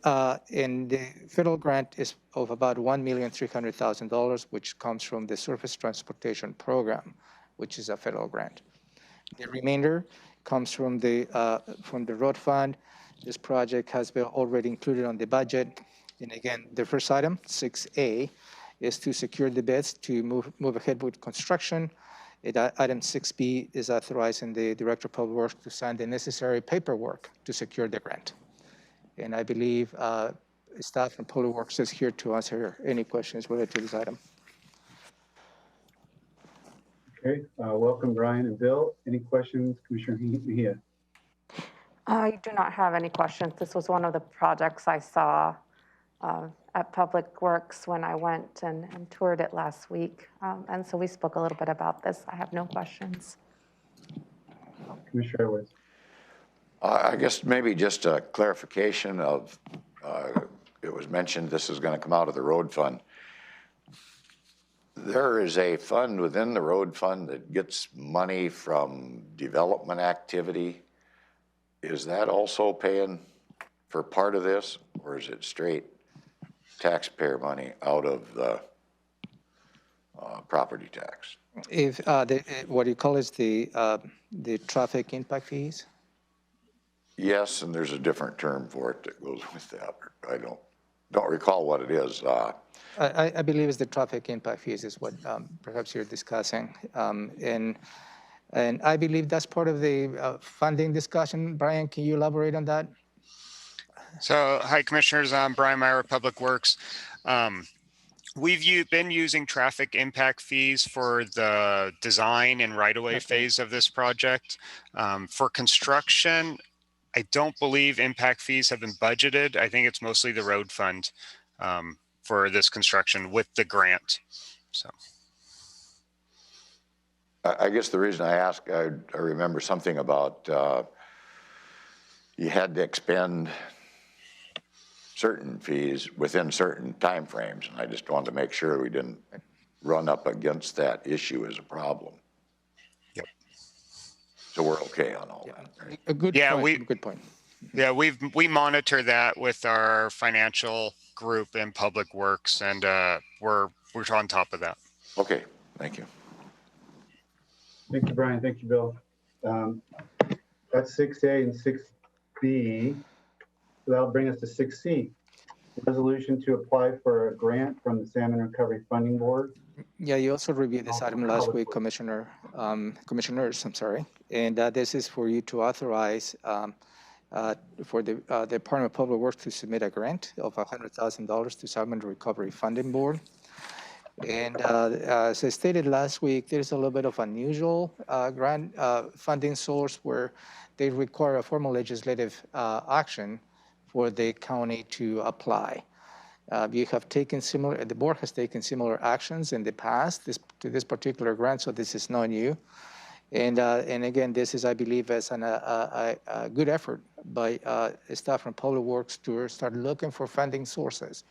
the federal grant is of about $1,300,000, which comes from the Surface Transportation Program, which is a federal grant. The remainder comes from the road fund. This project has been already included on the budget. And again, the first item, 6A, is to secure the bids to move ahead with construction. Item 6B is authorizing the Director of Public Works to sign the necessary paperwork to secure the grant. And I believe staff from Public Works is here to answer any questions related to this item. Okay, welcome Brian and Bill. Any questions, Commissioner Mejia? I do not have any questions. This was one of the projects I saw at Public Works when I went and toured it last week. And so we spoke a little bit about this. I have no questions. Commissioner Edwards. I guess maybe just a clarification of, it was mentioned this is going to come out of the road fund. There is a fund within the road fund that gets money from development activity. Is that also paying for part of this, or is it straight taxpayer money out of the property tax? If what you call is the traffic impact fees? Yes, and there's a different term for it that goes with that. I don't recall what it is. I believe it's the traffic impact fees is what perhaps you're discussing. And I believe that's part of the funding discussion. Brian, can you elaborate on that? So, hi, Commissioners. I'm Brian Meyer, Public Works. We've been using traffic impact fees for the design and right-of-way phase of this project. For construction, I don't believe impact fees have been budgeted. I think it's mostly the road fund for this construction with the grant. So. I guess the reason I ask, I remember something about you had to expend certain fees within certain timeframes, and I just wanted to make sure we didn't run up against that issue as a problem. Yep. So we're okay on all that, right? A good point. Good point. Yeah, we monitor that with our financial group in Public Works, and we're on top of that. Okay, thank you. Thank you, Brian. Thank you, Bill. That's 6A and 6B. So that'll bring us to 6C. Resolution to apply for a grant from the Salmon Recovery Funding Board. Yeah, you also reviewed this item last week, commissioners, I'm sorry. And this is for you to authorize for the Department of Public Works to submit a grant of $100,000 to Salmon Recovery Funding Board. And as I stated last week, there's a little bit of unusual grant funding source where they require a formal legislative action for the county to apply. The board has taken similar actions in the past to this particular grant, so this is not new. And again, this is, I believe, as a good effort by staff from Public Works to start looking for funding sources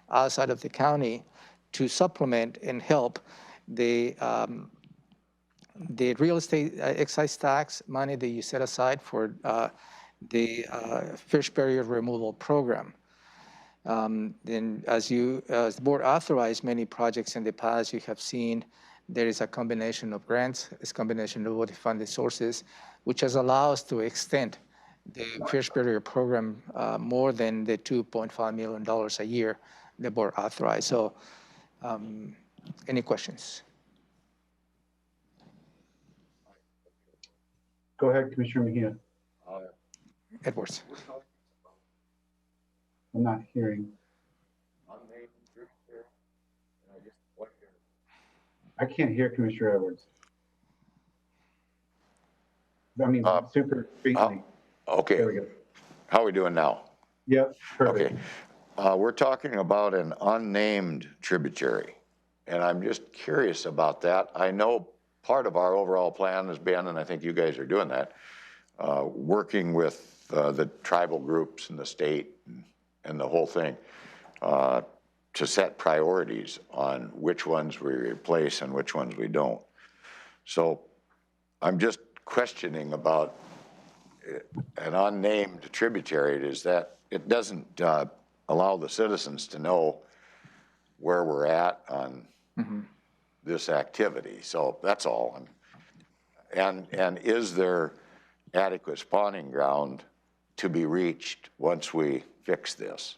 outside of the county to supplement and help the real estate excise tax money that you set aside for the fish barrier removal program. Then as the board authorized many projects in the past, you have seen there is a combination of grants, it's a combination of funding sources, which has allowed us to extend the fish barrier program more than the $2.5 million a year the board authorized. So any questions? Go ahead, Commissioner Mejia. Edwards. I'm not hearing. I can't hear Commissioner Edwards. I mean, super faintly. Okay. There we go. How are we doing now? Yep, perfect. Okay. We're talking about an unnamed tributary, and I'm just curious about that. I know part of our overall plan has been, and I think you guys are doing that, working with the tribal groups in the state and the whole thing to set priorities on which ones we replace and which ones we don't. So I'm just questioning about an unnamed tributary is that it doesn't allow the citizens to know where we're at on this activity. So that's all. And is there adequate spawning ground to be reached once we fix this?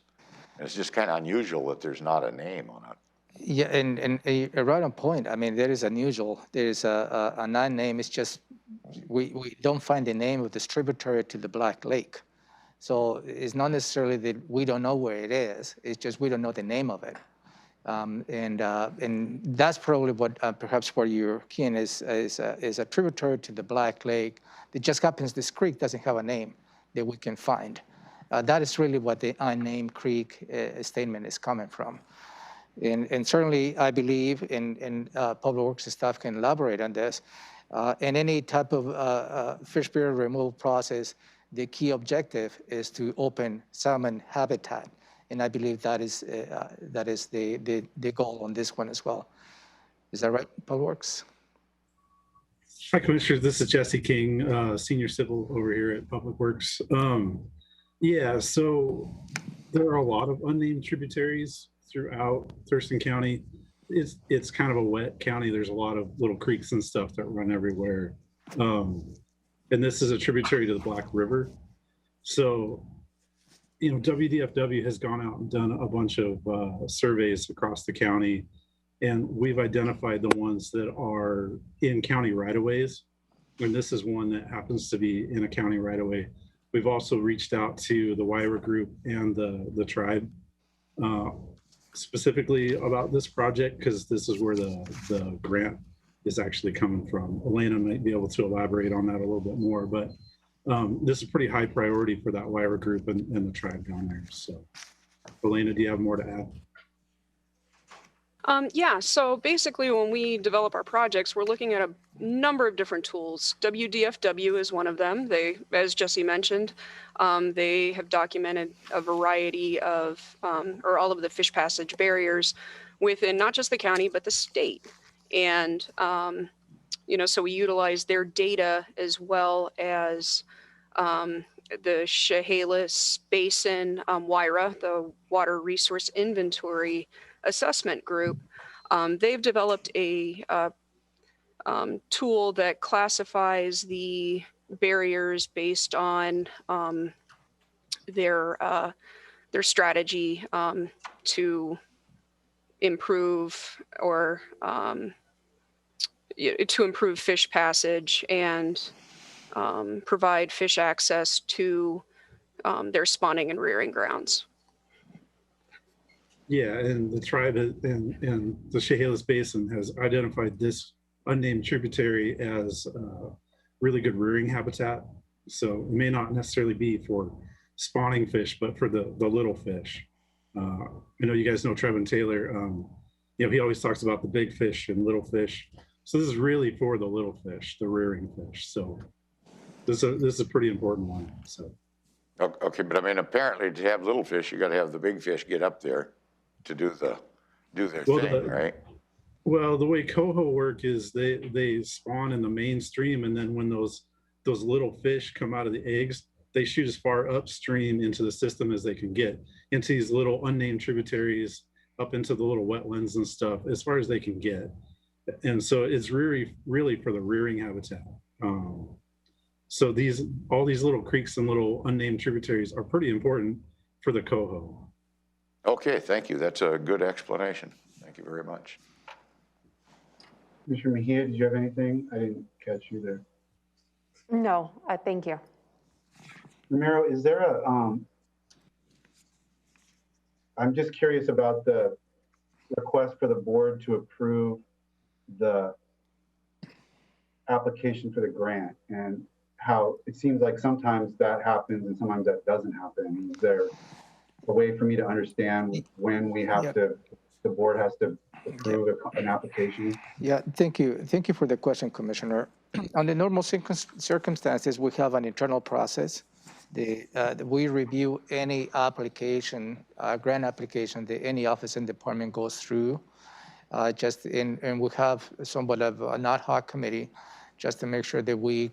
And it's just kind of unusual that there's not a name on it. Yeah, and right on point. I mean, there is unusual. There is a non-name. It's just we don't find the name of this tributary to the Black Lake. So it's not necessarily that we don't know where it is. It's just we don't know the name of it. And that's probably what perhaps where you're keen is a tributary to the Black Lake. It just happens this creek doesn't have a name that we can find. That is really what the Unnamed Creek statement is coming from. And certainly I believe, and Public Works staff can elaborate on this, in any type of fish barrier removal process, the key objective is to open salmon habitat. And I believe that is the goal on this one as well. Is that right, Public Works? Hi, Commissioners. This is Jesse King, Senior Civil over here at Public Works. Yeah, so there are a lot of unnamed tributaries throughout Thurston County. It's kind of a wet county. There's a lot of little creeks and stuff that run everywhere. And this is a tributary to the Black River. So, you know, WDFW has gone out and done a bunch of surveys across the county, and we've identified the ones that are in county right-of-ways. And this is one that happens to be in a county right-of-way. We've also reached out to the Wyra group and the tribe specifically about this project, because this is where the grant is actually coming from. Elena might be able to elaborate on that a little bit more, but this is pretty high priority for that Wyra group and the tribe down there. So Elena, do you have more to add? Yeah, so basically when we develop our projects, we're looking at a number of different tools. WDFW is one of them. They, as Jesse mentioned, they have documented a variety of, or all of the fish passage barriers within not just the county, but the state. And, you know, so we utilize their data as well as the Chehalis Basin, WIRA, the Water Resource Inventory Assessment Group. They've developed a tool that classifies the barriers based on their strategy to improve or to improve fish passage and provide fish access to their spawning and rearing grounds. Yeah, and the tribe and the Chehalis Basin has identified this unnamed tributary as really good rearing habitat. So it may not necessarily be for spawning fish, but for the little fish. I know you guys know Trevin Taylor. You know, he always talks about the big fish and little fish. So this is really for the little fish, the rearing fish. So this is a pretty important one. So. Okay, but I mean, apparently to have little fish, you got to have the big fish get up there to do their thing, right? Well, the way coho work is they spawn in the mainstream, and then when those little fish come out of the eggs, they shoot as far upstream into the system as they can get, into these little unnamed tributaries, up into the little wetlands and stuff, as far as they can get. And so it's really for the rearing habitat. So all these little creeks and little unnamed tributaries are pretty important for the coho. Okay, thank you. That's a good explanation. Thank you very much. Commissioner Mejia, did you have anything? I didn't catch you there. No, I thank you. Ramiro, is there I'm just curious about the request for the board to approve the application for the grant and how it seems like sometimes that happens and sometimes that doesn't happen. Is there a way for me to understand when we have to, the board has to approve an application? Yeah, thank you. Thank you for the question, Commissioner. Under normal circumstances, we have an internal process. We review any application, grant application that any office and department goes through. And we have somewhat of an ad hoc committee just to make sure that we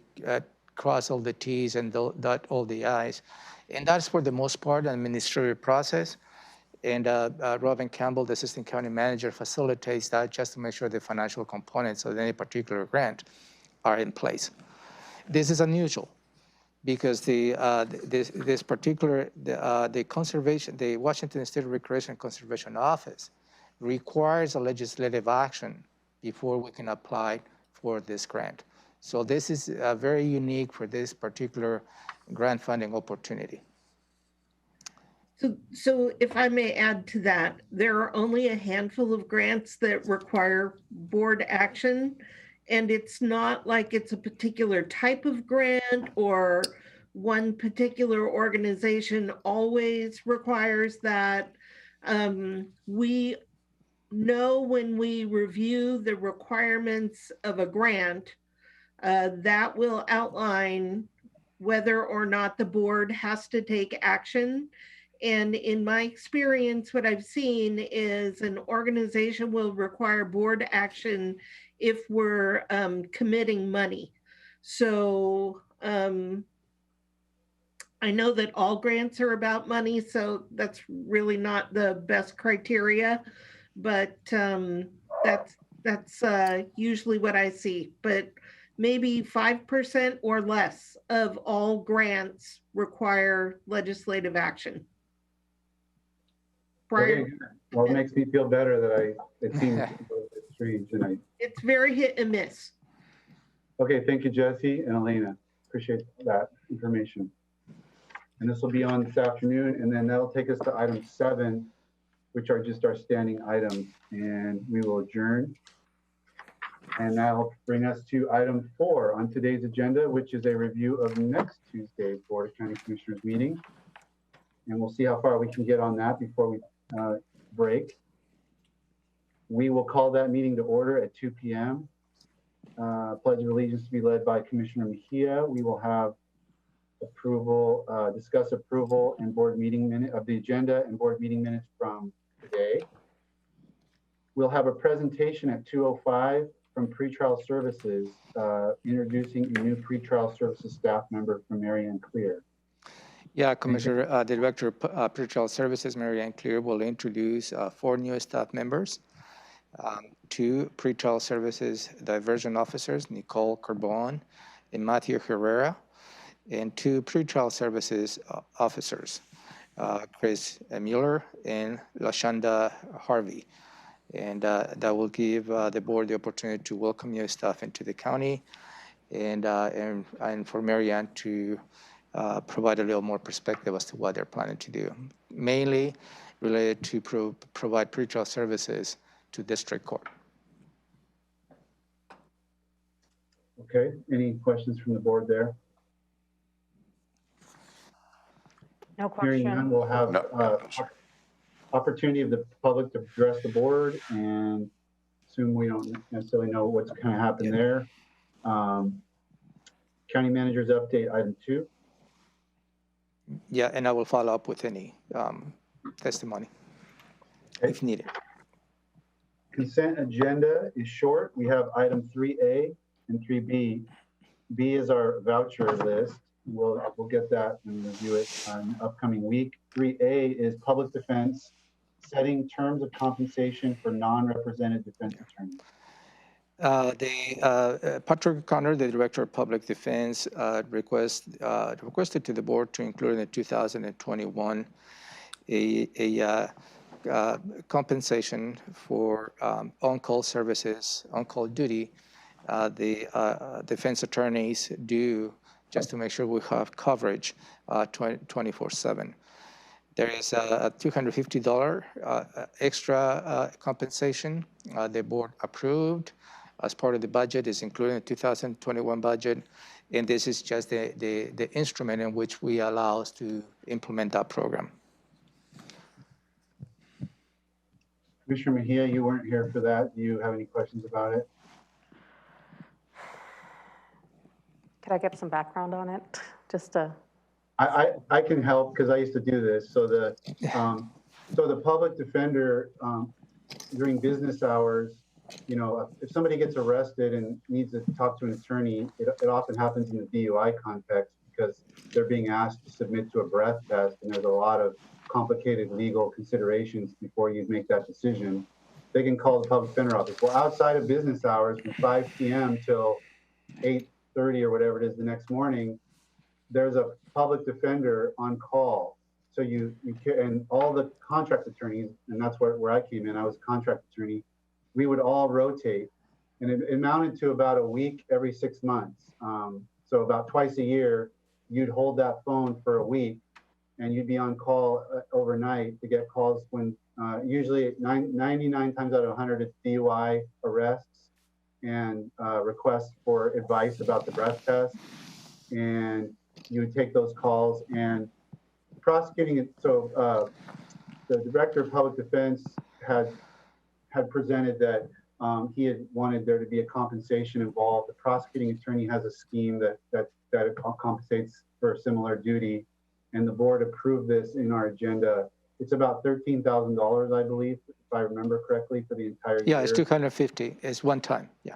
cross all the T's and dot all the I's. And that's for the most part an administrative process. And Robin Campbell, the Assistant County Manager, facilitates that just to make sure the financial components of any particular grant are in place. This is unusual because the Washington State Recreation and Conservation Office requires a legislative action before we can apply for this grant. So this is very unique for this particular grant funding opportunity. So if I may add to that, there are only a handful of grants that require board action. And it's not like it's a particular type of grant or one particular organization always requires that. We know when we review the requirements of a grant, that will outline whether or not the board has to take action. And in my experience, what I've seen is an organization will require board action if we're committing money. So I know that all grants are about money, so that's really not the best criteria, but that's usually what I see. But maybe 5% or less of all grants require legislative action. Okay. Well, it makes me feel better that it seems a little bit strange tonight. It's very hit and miss. Okay, thank you, Jesse and Elena. Appreciate that information. And this will be on this afternoon, and then that'll take us to item 7, which are just our standing items, and we will adjourn. And that'll bring us to item 4 on today's agenda, which is a review of next Tuesday's Board of County Commissioners meeting. And we'll see how far we can get on that before we break. We will call that meeting to order at 2 p.m. Pledge of Allegiance to be led by Commissioner Mejia. We will have discuss approval and board meeting minute of the agenda and board meeting minutes from today. We'll have a presentation at 2:05 from Pretrial Services, introducing a new Pretrial Services staff member from Marianne Clear. Yeah, Commissioner, the Director of Pretrial Services, Marianne Clear, will introduce 4 new staff members, 2 Pretrial Services Diversion Officers, Nicole Carbon and Matthew Herrera, and 2 Pretrial Services Officers, Chris Mueller and LaShonda Harvey. And that will give the board the opportunity to welcome new staff into the county and for Marianne to provide a little more perspective as to what they're planning to do, mainly related to provide pretrial services to district court. Okay, any questions from the board there? No question. Hearing none, we'll have opportunity of the public to address the board, and assume we don't necessarily know what's going to happen there. County Manager's update, item 2. Yeah, and I will follow up with any testimony if needed. Consent agenda is short. We have item 3A and 3B. B is our voucher list. We'll get that and review it in the upcoming week. 3A is public defense, setting terms of compensation for non-represented defense attorneys. Patrick O'Connor, the Director of Public Defense, requested to the board to include in the 2021 a compensation for on-call services, on-call duty. The defense attorneys do just to make sure we have coverage 24/7. There is a $250 extra compensation the board approved as part of the budget. Is included in the 2021 budget. And this is just the instrument in which we allow us to implement that program. Commissioner Mejia, you weren't here for that. Do you have any questions about it? Could I get some background on it? Just to. I can help because I used to do this. So the public defender during business hours, you know, if somebody gets arrested and needs to talk to an attorney, it often happens in the DUI context because they're being asked to submit to a breath test, and there's a lot of complicated legal considerations before you make that decision. They can call the public defender office. Well, outside of business hours from 5 p.m. till 8:30 or whatever it is the next morning, there's a public defender on call. So and all the contract attorneys, and that's where I came in, I was a contract attorney, we would all rotate. And it amounted to about a week every 6 months. So about twice a year, you'd hold that phone for a week and you'd be on call overnight to get calls when usually 99 times out of 100, it's DUI arrests and requests for advice about the breath test. And you would take those calls and prosecuting it. So the director of public defense had presented that he had wanted there to be a compensation involved. The prosecuting attorney has a scheme that compensates for a similar duty, and the board approved this in our agenda. It's about $13,000, I believe, if I remember correctly, for the entire year. Yeah, it's 250. It's one time. Yeah.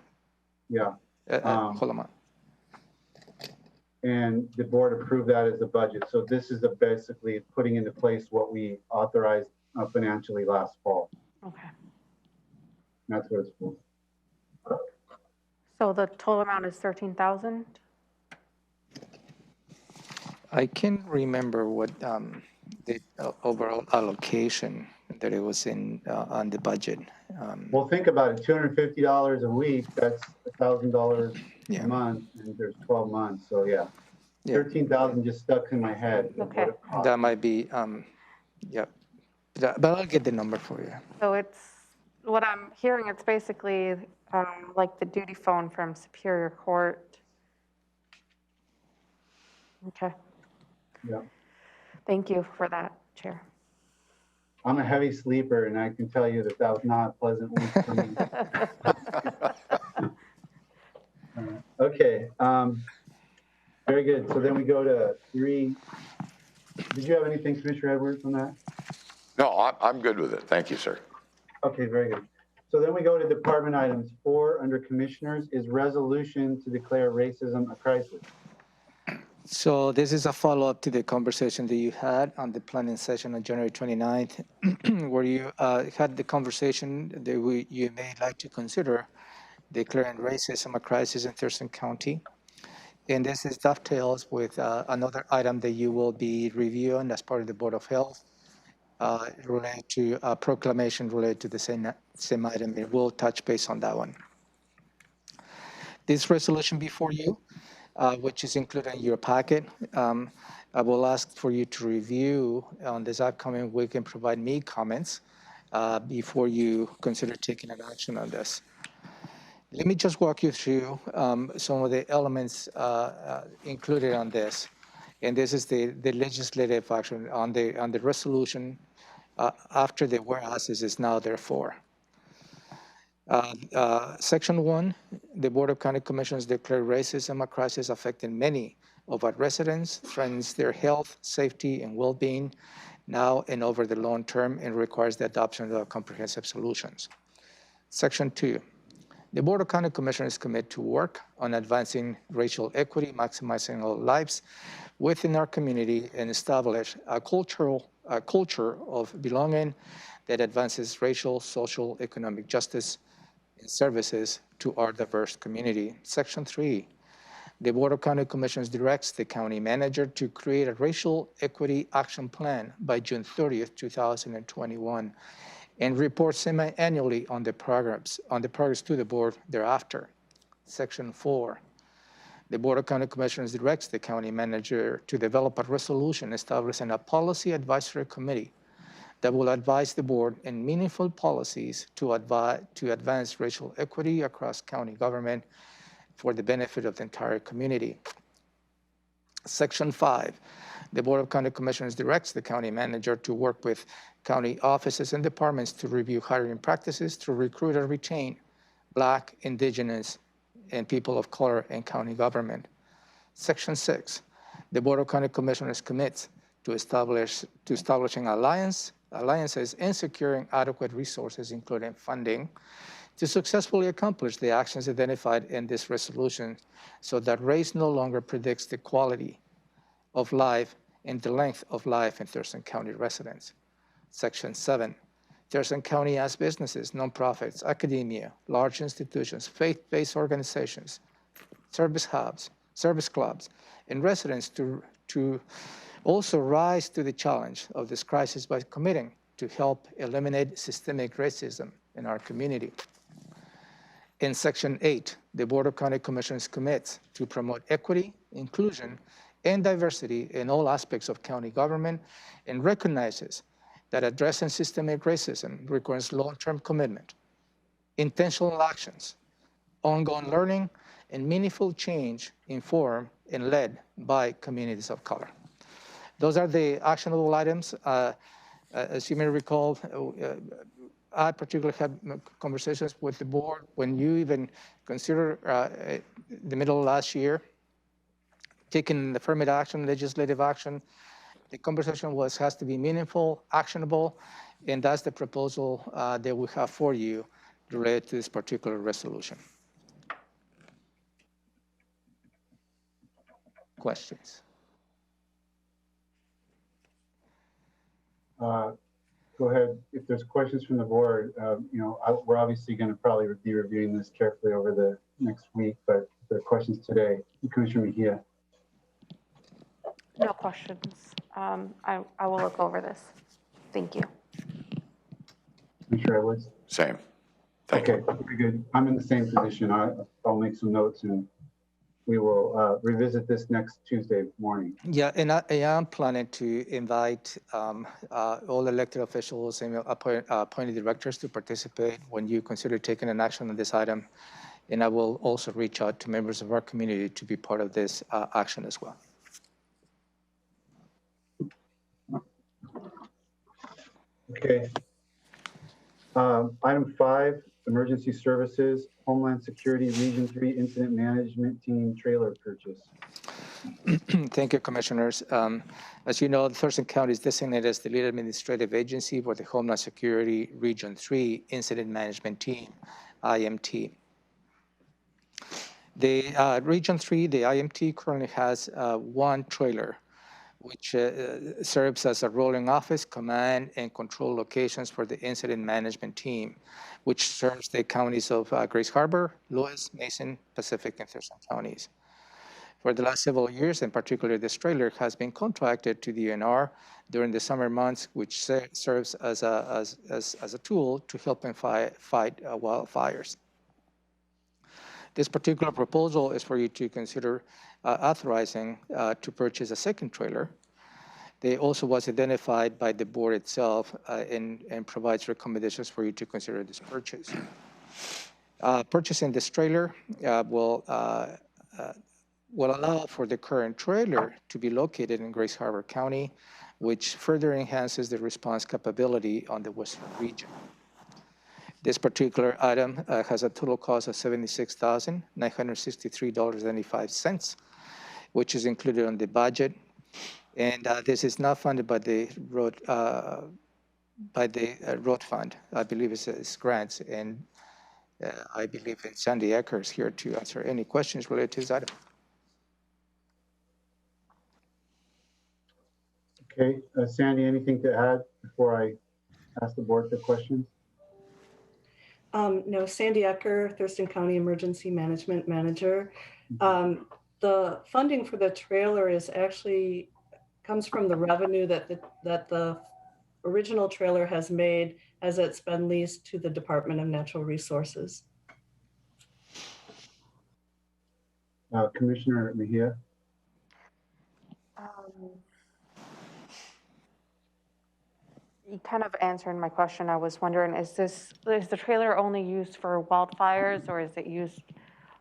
Yeah. Hold on. And the board approved that as a budget. So this is basically putting into place what we authorized financially last fall. Okay. That's what it's for. So the total amount is 13,000? I can't remember what the overall allocation that it was in on the budget. Well, think about it, $250 a week, that's $1,000 a month, and there's 12 months, so yeah. 13,000 just stuck in my head. Okay. That might be, yeah. But I'll get the number for you. So it's, what I'm hearing, it's basically like the duty phone from Superior Court. Okay. Yeah. Thank you for that, Chair. I'm a heavy sleeper, and I can tell you that was not a pleasant week for me. Okay. Very good. So then we go to 3. Did you have anything, Commissioner Edwards, on that? No, I'm good with it. Thank you, sir. Okay, very good. So then we go to department items. 4 under commissioners is resolution to declare racism a crisis. So this is a follow-up to the conversation that you had on the planning session on January 29th, where you had the conversation that you may like to consider declaring racism a crisis in Thurston County. And this is dovetails with another item that you will be reviewing as part of the Board of Health related to a proclamation related to the same item. And we'll touch base on that one. This resolution before you, which is included in your packet, I will ask for you to review on this upcoming week and provide me comments before you consider taking an action on this. Let me just walk you through some of the elements included on this. And this is the legislative action on the resolution after the whereas is now therefore. Section 1, the Board of County Commissioners declare racism a crisis affecting many of our residents, threatens their health, safety, and well-being now and over the long term, and requires the adoption of comprehensive solutions. Section 2, the Board of County Commissioners commit to work on advancing racial equity, maximizing all lives within our community, and establish a culture of belonging that advances racial, social, economic justice and services to our diverse community. Section 3, the Board of County Commissioners directs the county manager to create a racial equity action plan by June 30th, 2021, and report semi-annually on the progress to the board thereafter. Section 4, The Board of County Commissioners directs the county manager to develop a resolution establishing a policy advisory committee that will advise the board in meaningful policies to advance racial equity across county government for the benefit of the entire community. Section 5, the Board of County Commissioners directs the county manager to work with county offices and departments to review hiring practices to recruit and retain Black, Indigenous, and people of color in county government. Section 6, the Board of County Commissioners commits to establishing alliances and securing adequate resources, including funding, to successfully accomplish the actions identified in this resolution so that race no longer predicts the quality of life and the length of life in Thurston County residents. Section 7, Thurston County asks businesses, nonprofits, academia, large institutions, faith-based organizations, service hubs, service clubs, and residents to also rise to the challenge of this crisis by committing to help eliminate systemic racism in our community. In Section 8, the Board of County Commissioners commits to promote equity, inclusion, and diversity in all aspects of county government and recognizes that addressing systemic racism requires long-term commitment, intentional actions, ongoing learning, and meaningful change informed and led by communities of color. Those are the actionable items. As you may recall, I particularly had conversations with the board when you even consider the middle of last year, taking affirmative action, legislative action. The conversation has to be meaningful, actionable, and that's the proposal that we have for you related to this particular resolution. Questions? Go ahead. If there's questions from the board, we're obviously going to probably be reviewing this carefully over the next week, but if there are questions today, Commissioner Mejia. No questions. I will look over this. Thank you. Commissioner Edwards? Same. Thank you. Very good. I'm in the same position. I'll make some notes and we will revisit this next Tuesday morning. Yeah, and I am planning to invite all elected officials and appointed directors to participate when you consider taking an action on this item. And I will also reach out to members of our community to be part of this action as well. Okay. Item 5, Emergency Services, Homeland Security Region 3 Incident Management Team Trailer Purchase. Thank you, Commissioners. As you know, Thurston County is designated as the lead administrative agency for the Homeland Security Region 3 Incident Management Team, IMT. The Region 3, the IMT, currently has one trailer, which serves as a rolling office, command, and control locations for the incident management team, which serves the counties of Grace Harbor, Lewis, Mason, Pacific, and Thurston counties. For the last several years, in particular, this trailer has been contracted to the UNR during the summer months, which serves as a tool to help them fight wildfires. This particular proposal is for you to consider authorizing to purchase a second trailer. They also was identified by the board itself and provides recommendations for you to consider this purchase. Purchasing this trailer will allow for the current trailer to be located in Grace Harbor County, which further enhances the response capability on the Western region. This particular item has a total cost of $76,963.95, which is included on the budget. And this is not funded by the road fund. I believe it's grants. And I believe that Sandy Ecker is here to answer any questions related to this item. Okay, Sandy, anything to add before I ask the board for questions? No, Sandy Ecker, Thurston County Emergency Management Manager. The funding for the trailer comes from the revenue that the original trailer has made as it's been leased to the Department of Natural Resources. Commissioner Mejia? You kind of answered my question. I was wondering, is the trailer only used for wildfires or is it used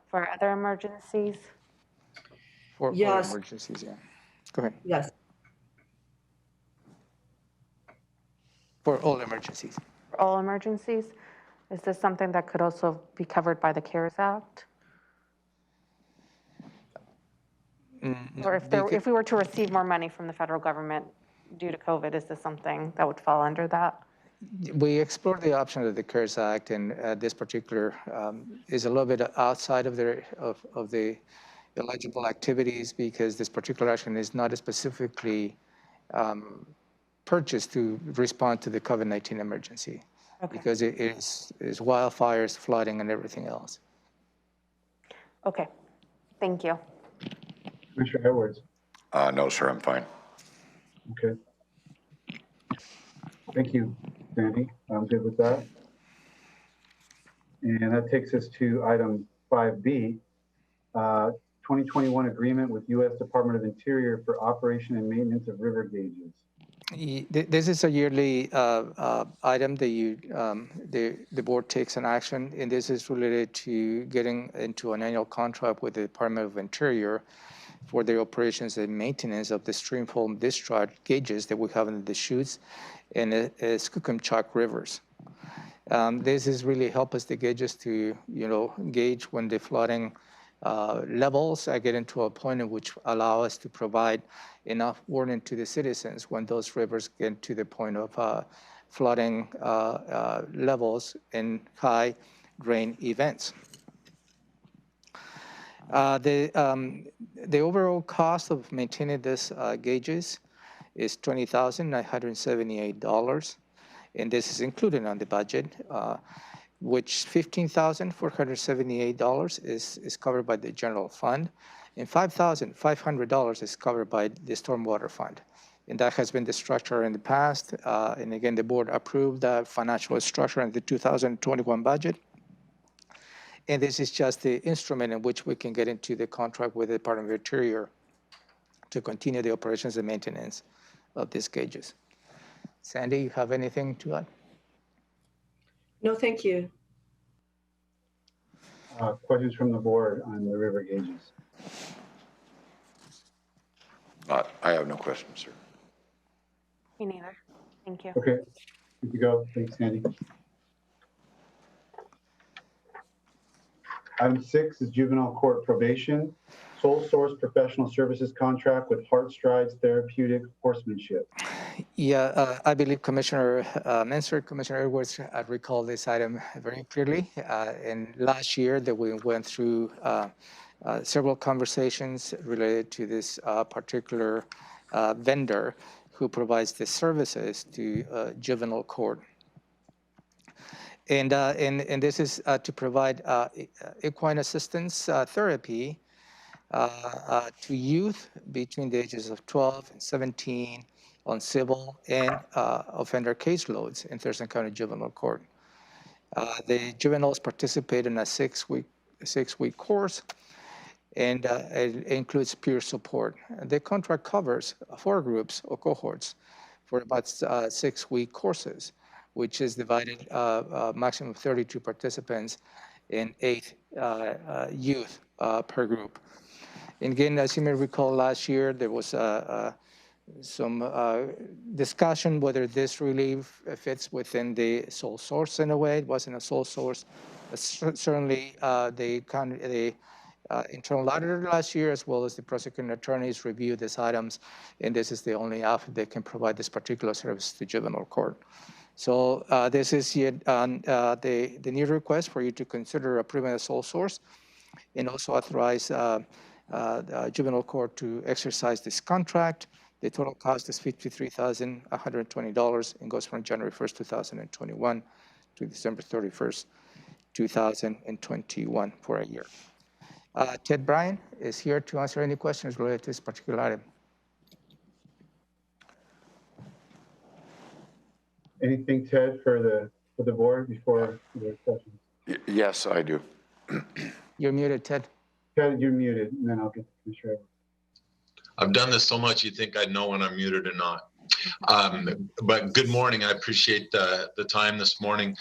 for other emergencies? For Yes. emergencies, yeah. Go ahead. Yes. For all emergencies. For all emergencies? Is this something that could also be covered by the CARES Act? Or if we were to receive more money from the federal government due to COVID, is this something that would fall under that? We explored the option of the CARES Act, and this particular is a little bit outside of the eligible activities because this particular action is not specifically purchased to respond to the COVID-19 emergency. Okay. Because it is wildfires, flooding, and everything else. Okay, thank you. Commissioner Edwards? No, sir, I'm fine. Okay. Thank you, Sandy. I'm good with that. And that takes us to item 5B, 2021 agreement with U.S. Department of Interior for operation and maintenance of river gauges. This is a yearly item that the board takes an action, and this is related to getting into an annual contract with the Department of Interior for the operations and maintenance of the streamflow discharge gauges that we have in the chutes and Skookumchuck rivers. This is really help us the gauges to gauge when the flooding levels are getting to a point in which allow us to provide enough warning to the citizens when those rivers get to the point of flooding levels in high rain events. The overall cost of maintaining these gauges is $20,978, and this is included on the budget, which $15,478 is covered by the general fund, and $5,500 is covered by the stormwater fund. And that has been the structure in the past. And again, the board approved the financial structure in the 2021 budget. And this is just the instrument in which we can get into the contract with the Department of Interior to continue the operations and maintenance of these gauges. Sandy, you have anything to add? No, thank you. Questions from the board on the river gauges? I have no questions, sir. Me neither. Thank you. Okay, good to go. Thanks, Sandy. Item 6 is juvenile court probation, sole source professional services contract with Heart Strides Therapeutic Horsemanship. Yeah, I believe Commissioner Menser, Commissioner Edwards recall this item very clearly. And last year that we went through several conversations related to this particular vendor who provides the services to juvenile court. And this is to provide equine assistance therapy to youth between the ages of 12 and 17 on civil and offender caseloads in Thurston County Juvenile Court. The juveniles participate in a six-week course, and it includes peer support. The contract covers 4 groups or cohorts for about 6-week courses, which is divided maximum of 32 participants and 8 youth per group. And again, as you may recall, last year there was some discussion whether this really fits within the sole source in a way. It wasn't a sole source. Certainly, the internal auditor last year, as well as the prosecuting attorneys, reviewed these items, and this is the only outfit that can provide this particular service to juvenile court. So this is yet the new request for you to consider approving a sole source, and also authorize juvenile court to exercise this contract. The total cost is $53,120 and goes from January 1st, 2021 to December 31st, 2021 for a year. Ted Bryan is here to answer any questions related to this particular item. Anything, Ted, for the board before the questions? Yes, I do. You're muted, Ted. Ted, you're muted, and then I'll get to Commissioner Edwards. I've done this so much, you think I'd know when I'm muted or not. But good morning. I appreciate the time this morning.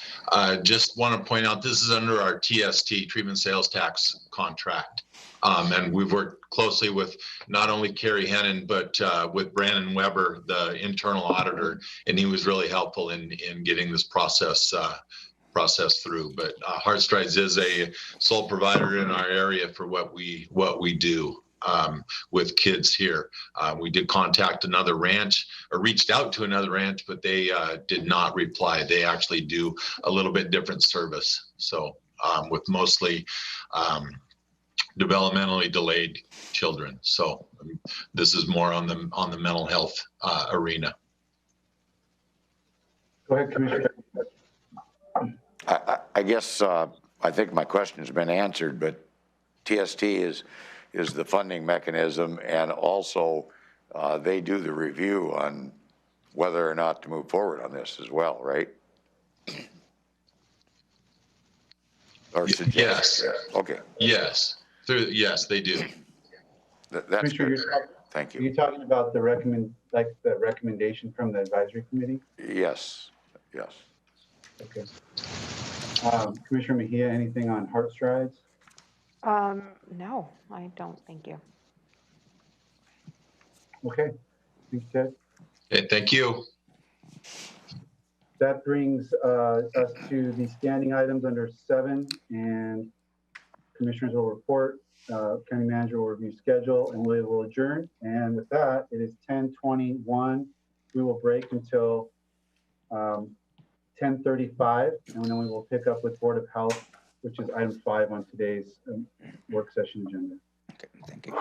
Just want to point out this is under our TST, Treatment Sales Tax contract. And we've worked closely with not only Carrie Hennon, but with Brandon Weber, the internal auditor, and he was really helpful in getting this process through. But Heartstrides is a sole provider in our area for what we do. With kids here. We did contact another ranch or reached out to another ranch, but they did not reply. They actually do a little bit different service. So with mostly developmentally delayed children. So this is more on the mental health arena. Go ahead, Commissioner. I guess I think my question's been answered, but TST is the funding mechanism, and also they do the review on whether or not to move forward on this as well, right? Or suggest? Yes. Okay. Yes. Yes, they do. That's good. Thank you. Are you talking about the recommendation from the advisory committee? Yes. Yes. Okay. Commissioner Mejia, anything on Heartstrides? No, I don't. Thank you. Okay. Thanks, Ted. Okay, thank you. That brings us to the standing items under 7, and commissioners will report, county manager will review schedule, and we will adjourn. And with that, it is 10:21. We will break until 10:35, and then we will pick up with Board of Health, which is item 5 on today's work session agenda. Okay, thank you.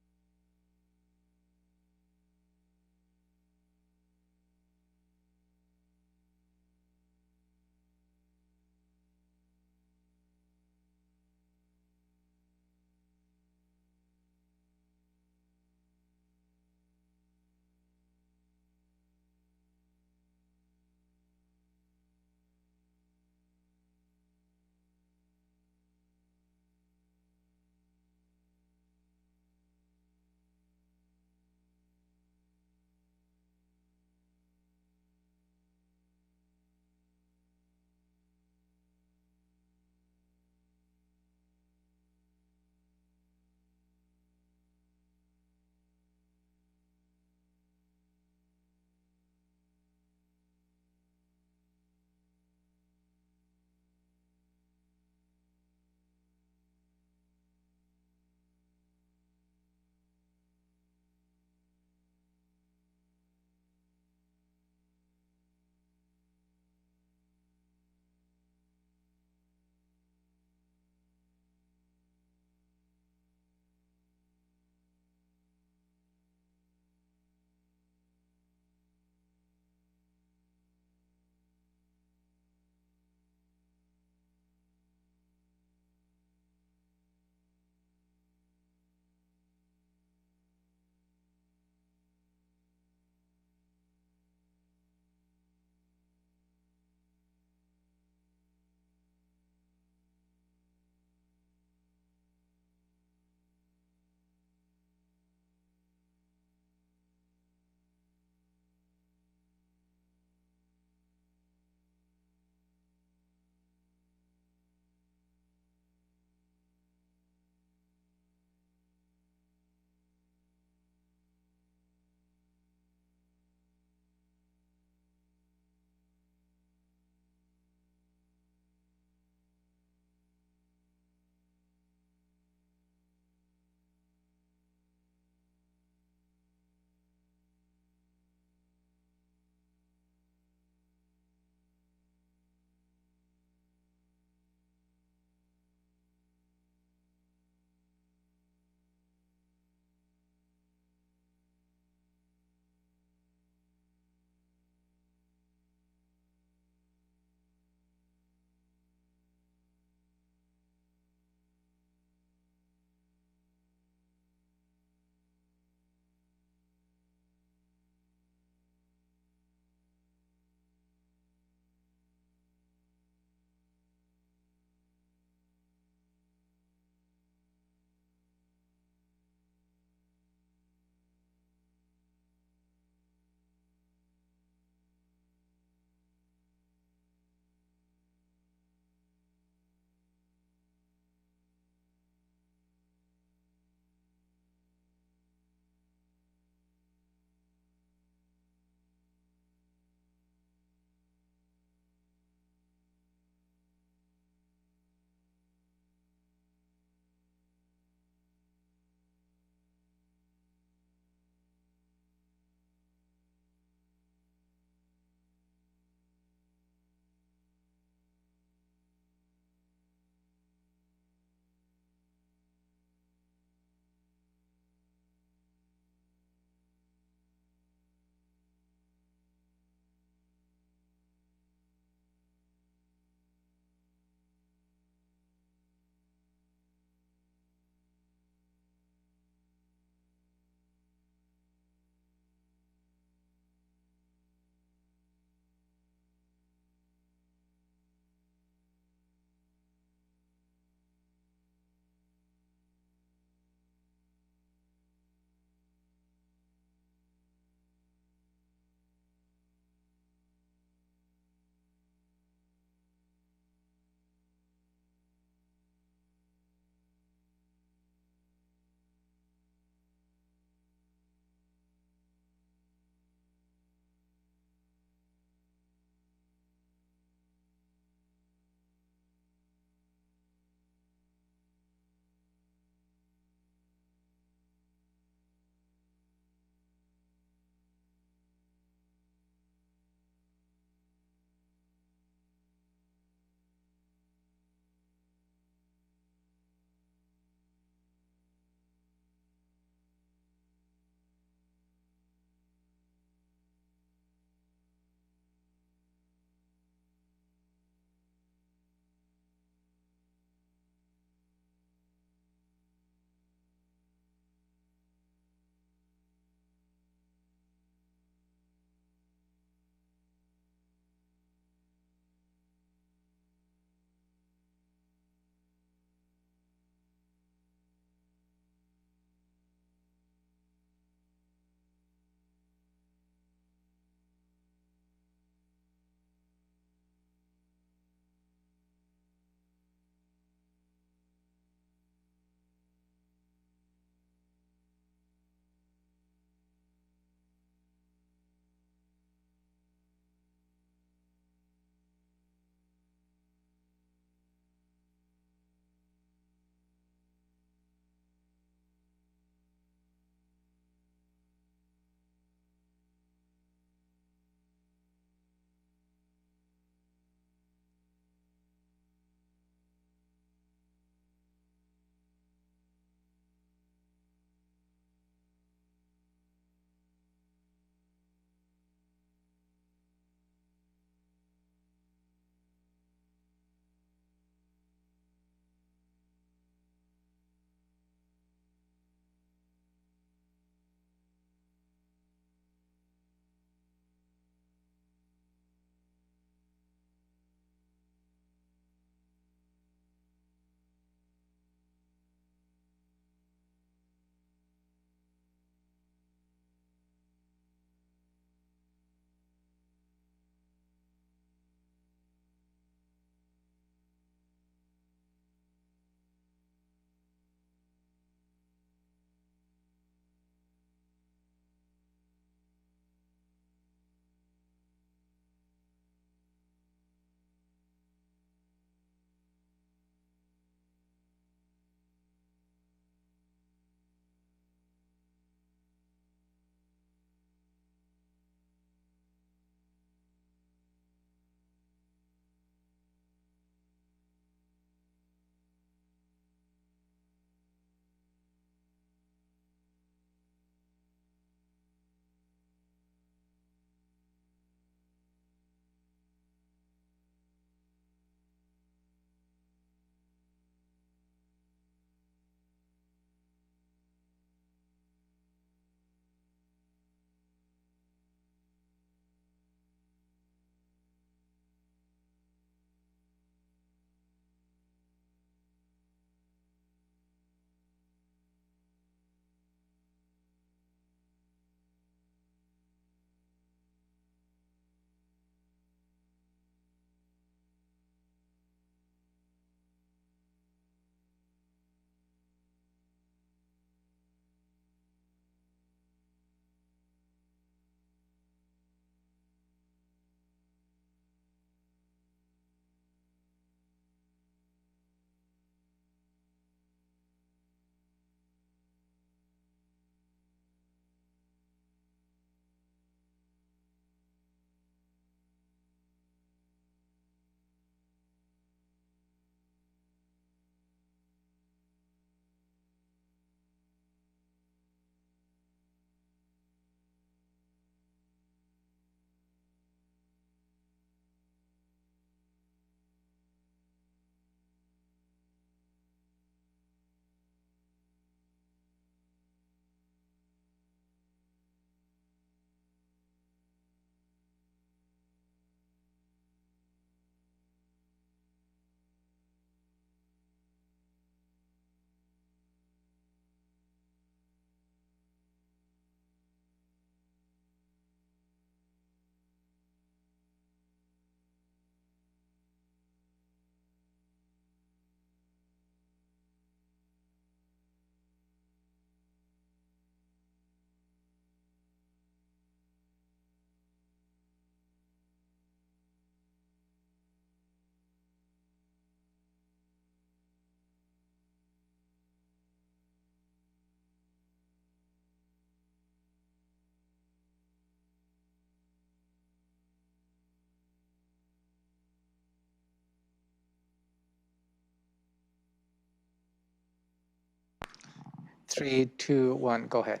3, 2, 1, go ahead.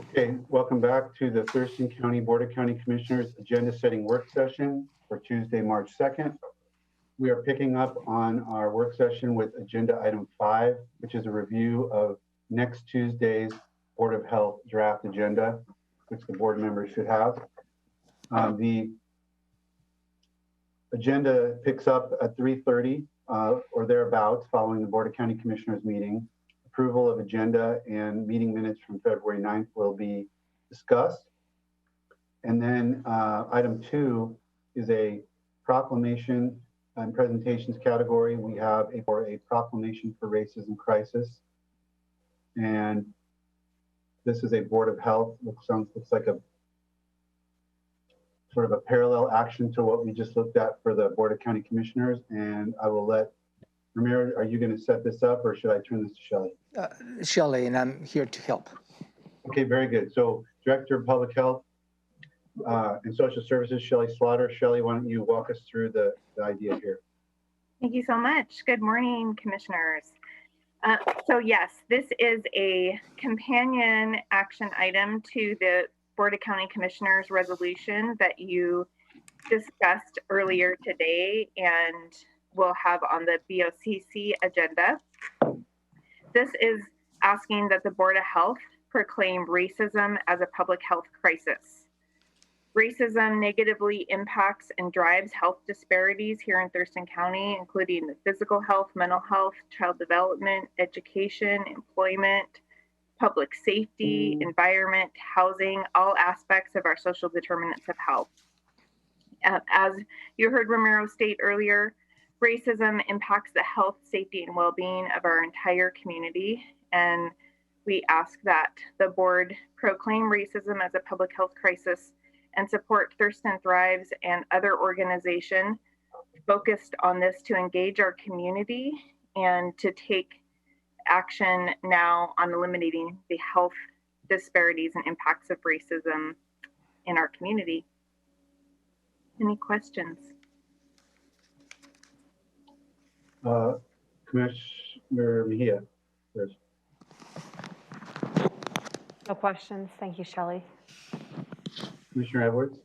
Okay, welcome back to the Thurston County Board of County Commissioners agenda setting work session for Tuesday, March 2nd. We are picking up on our work session with agenda item 5, which is a review of next Tuesday's Board of Health draft agenda, which the board members should have. The agenda picks up at 3:30 or thereabouts following the Board of County Commissioners meeting. Approval of agenda and meeting minutes from February 9th will be discussed. And then item 2 is a proclamation and presentations category. We have a proclamation for racism crisis. And this is a Board of Health, looks like a sort of a parallel action to what we just looked at for the Board of County Commissioners. And I will let Ramiro, are you going to set this up or should I turn this to Shelley? Shelley, and I'm here to help. Okay, very good. So Director of Public Health and Social Services, Shelley Slaughter. Shelley, why don't you walk us through the idea here? Thank you so much. Good morning, Commissioners. So yes, this is a companion action item to the Board of County Commissioners resolution that you discussed earlier today and will have on the BoCC agenda. This is asking that the Board of Health proclaim racism as a public health crisis. Racism negatively impacts and drives health disparities here in Thurston County, including the physical health, mental health, child development, education, employment, public safety, environment, housing, all aspects of our social determinants of health. As you heard Ramiro state earlier, racism impacts the health, safety, and well-being of our entire community, and we ask that the board proclaim racism as a public health crisis and support Thurston Thrives and other organizations focused on this to engage our community and to take action now on eliminating the health disparities and impacts of racism in our community. Any questions? Commissioner Mejia first. No questions. Thank you, Shelley. Commissioner Edwards.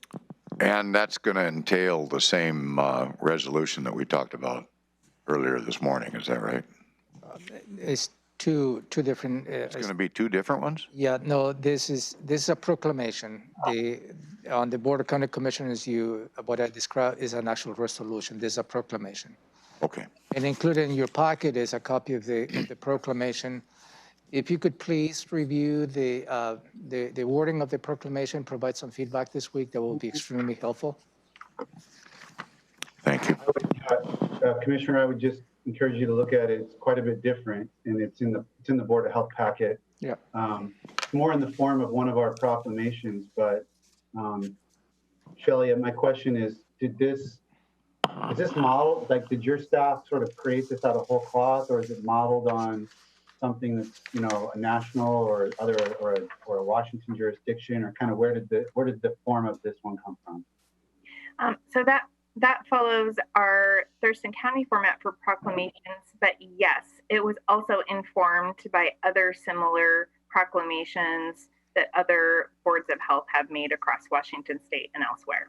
And that's going to entail the same resolution that we talked about earlier this morning. Is that right? It's two different. It's going to be two different ones? Yeah, no, this is a proclamation. On the Board of County Commissioners, what I described is an actual resolution. This is a proclamation. Okay. And included in your packet is a copy of the proclamation. If you could please review the wording of the proclamation, provide some feedback this week, that will be extremely helpful. Thank you. Commissioner, I would just encourage you to look at it. It's quite a bit different, and it's in the Board of Health packet. Yeah. More in the form of one of our proclamations, but Shelley, my question is this modeled, like, did your staff sort of create this out of whole cloth, or is it modeled on something that's, a national or a Washington jurisdiction, or kind of where did the form of this one come from? So that follows our Thurston County format for proclamations, but yes, it was also informed by other similar proclamations that other boards of health have made across Washington state and elsewhere.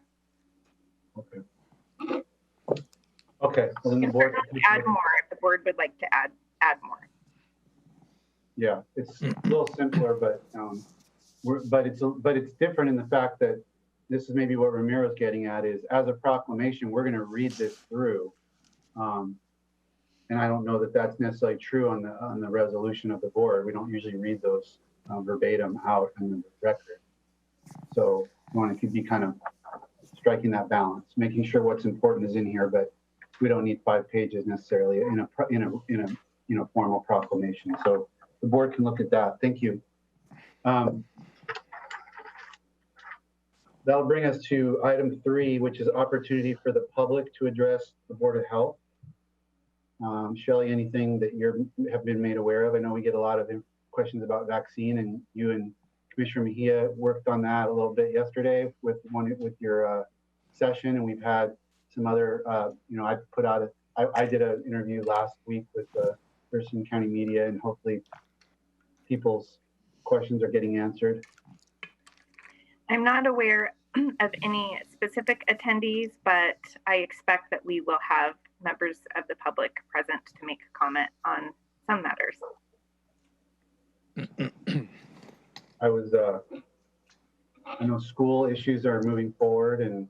Okay. Well, then the board add more if the board would like to add more. Yeah, it's a little simpler, but it's different in the fact that this is maybe what Ramiro's getting at is, as a proclamation, we're going to read this through, and I don't know that that's necessarily true on the resolution of the board. We don't usually read those verbatim out in the record. So we want to be kind of striking that balance, making sure what's important is in here, but we don't need 5 pages necessarily in a formal proclamation. So the board can look at that. Thank you. That'll bring us to item 3, which is opportunity for the public to address the Board of Health. Shelley, anything that have been made aware of? I know we get a lot of questions about vaccine, and you and Commissioner Mejia worked on that a little bit yesterday with your session, and we've had some other, I did an interview last week with the Thurston County media, and hopefully people's questions are getting answered? I'm not aware of any specific attendees, but I expect that we will have members of the public present to make a comment on some matters. I know school issues are moving forward, and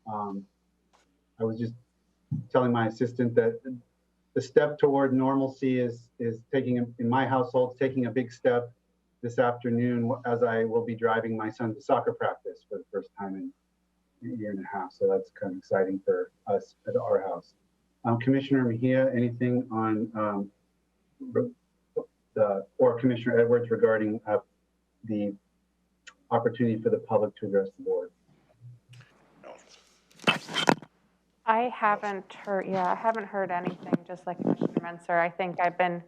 I was just telling my assistant that the step toward normalcy is taking, in my household, taking a big step this afternoon as I will be driving my son to soccer practice for the first time in a year and a half. So that's kind of exciting for us at our house. Commissioner Mejia, anything on or Commissioner Edwards regarding the opportunity for the public to address the board? I haven't heard anything, just like Commissioner Menser. I think I've been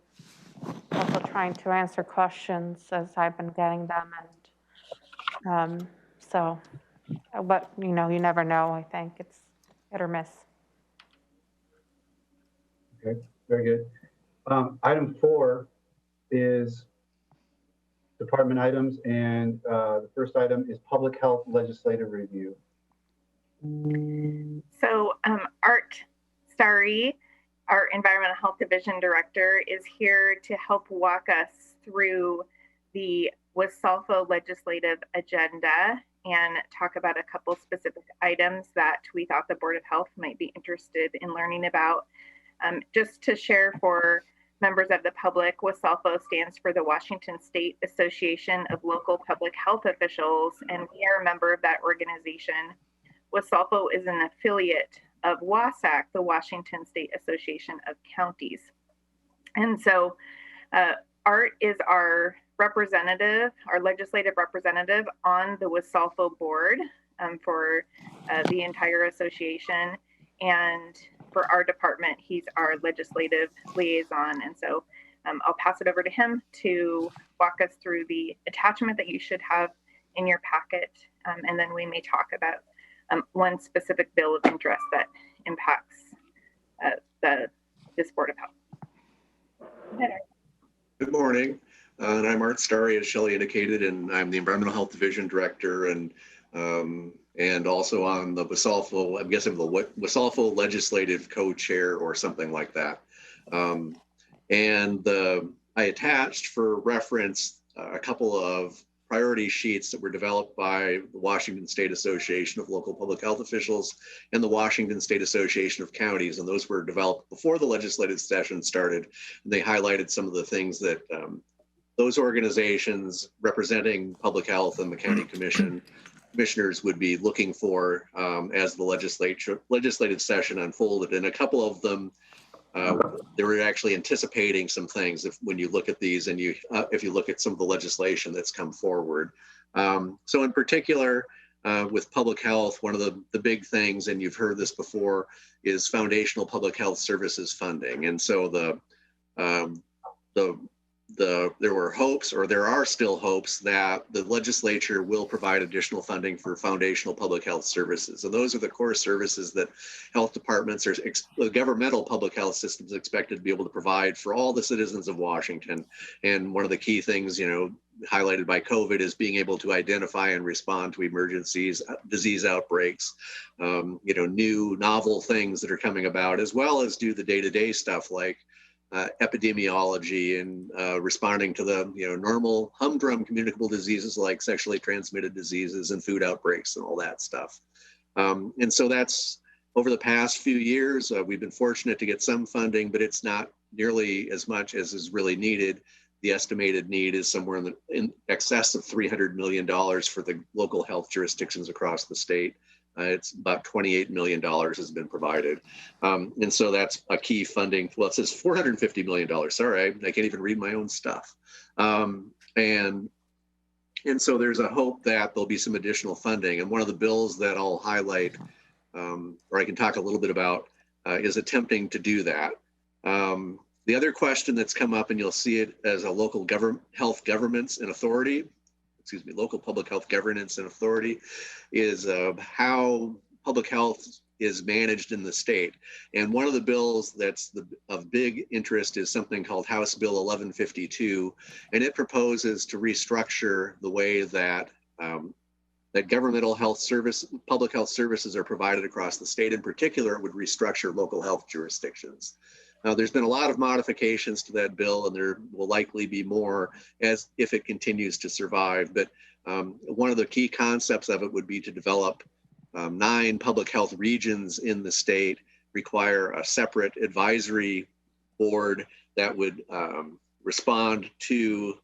also trying to answer questions as I've been getting them. And but you never know. I think it's hit or miss. Okay, very good. Item 4 is department items, and the first item is public health legislative review. So Art Starry, our Environmental Health Division Director, is here to help walk us through the WSALFO legislative agenda and talk about a couple specific items that we thought the Board of Health might be interested in learning about. Just to share for members of the public, WSALFO stands for the Washington State Association of Local Public Health Officials, and we are a member of that organization. WSALFO is an affiliate of WASAC, the Washington State Association of Counties. And so Art is our representative, our legislative representative on the WSALFO board for the entire association. And for our department, he's our legislative liaison. And so I'll pass it over to him to walk us through the attachment that you should have in your packet. And then we may talk about one specific bill of interest that impacts this Board of Health. Good morning. And I'm Art Starry, as Shelley indicated, and I'm the Environmental Health Division Director and also on the WSALFO, I'm guessing the WSALFO Legislative Co-Chair or something like that. I attached for reference a couple of priority sheets that were developed by the Washington State Association of Local Public Health Officials and the Washington State Association of Counties. And those were developed before the legislative session started. And they highlighted some of the things that those organizations representing public health and the county commissioners would be looking for as the legislative session unfolded. And a couple of them, they were actually anticipating some things when you look at these and if you look at some of the legislation that's come forward. So in particular, with public health, one of the big things, and you've heard this before, is foundational public health services funding. And so there were hopes, or there are still hopes, that the legislature will provide additional funding for foundational public health services. And those are the core services that health departments or the governmental public health systems expected to be able to provide for all the citizens of Washington. And one of the key things, highlighted by COVID is being able to identify and respond to emergencies, disease outbreaks, new novel things that are coming about, as well as do the day-to-day stuff like epidemiology and responding to the normal humdrum communicable diseases like sexually transmitted diseases and food outbreaks and all that stuff. And so that's over the past few years, we've been fortunate to get some funding, but it's not nearly as much as is really needed. The estimated need is somewhere in excess of $300 million for the local health jurisdictions across the state. It's about $28 million has been provided. And so that's a key funding. Well, it says $450 million. Sorry, I can't even read my own stuff. And so there's a hope that there'll be some additional funding. And one of the bills that I'll highlight, or I can talk a little bit about, is attempting to do that. The other question that's come up, and you'll see it as a local health governance and authority, local public health governance and authority, is how public health is managed in the state. And one of the bills that's of big interest is something called House Bill 1152, and it proposes to restructure the way that that governmental public health services are provided across the state. In particular, it would restructure local health jurisdictions. Now, there's been a lot of modifications to that bill, and there will likely be more as if it continues to survive. But one of the key concepts of it would be to develop 9 public health regions in the state, require a separate advisory board that would respond to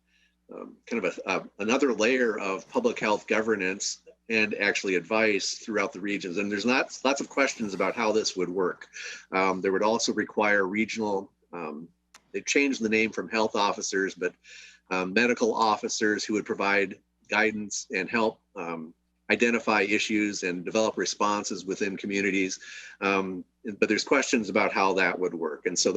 kind of another layer of public health governance and actually advice throughout the regions. And there's lots of questions about how this would work. There would also require regional, they've changed the name from health officers, but medical officers who would provide guidance and help identify issues and develop responses within communities. But there's questions about how that would work. And so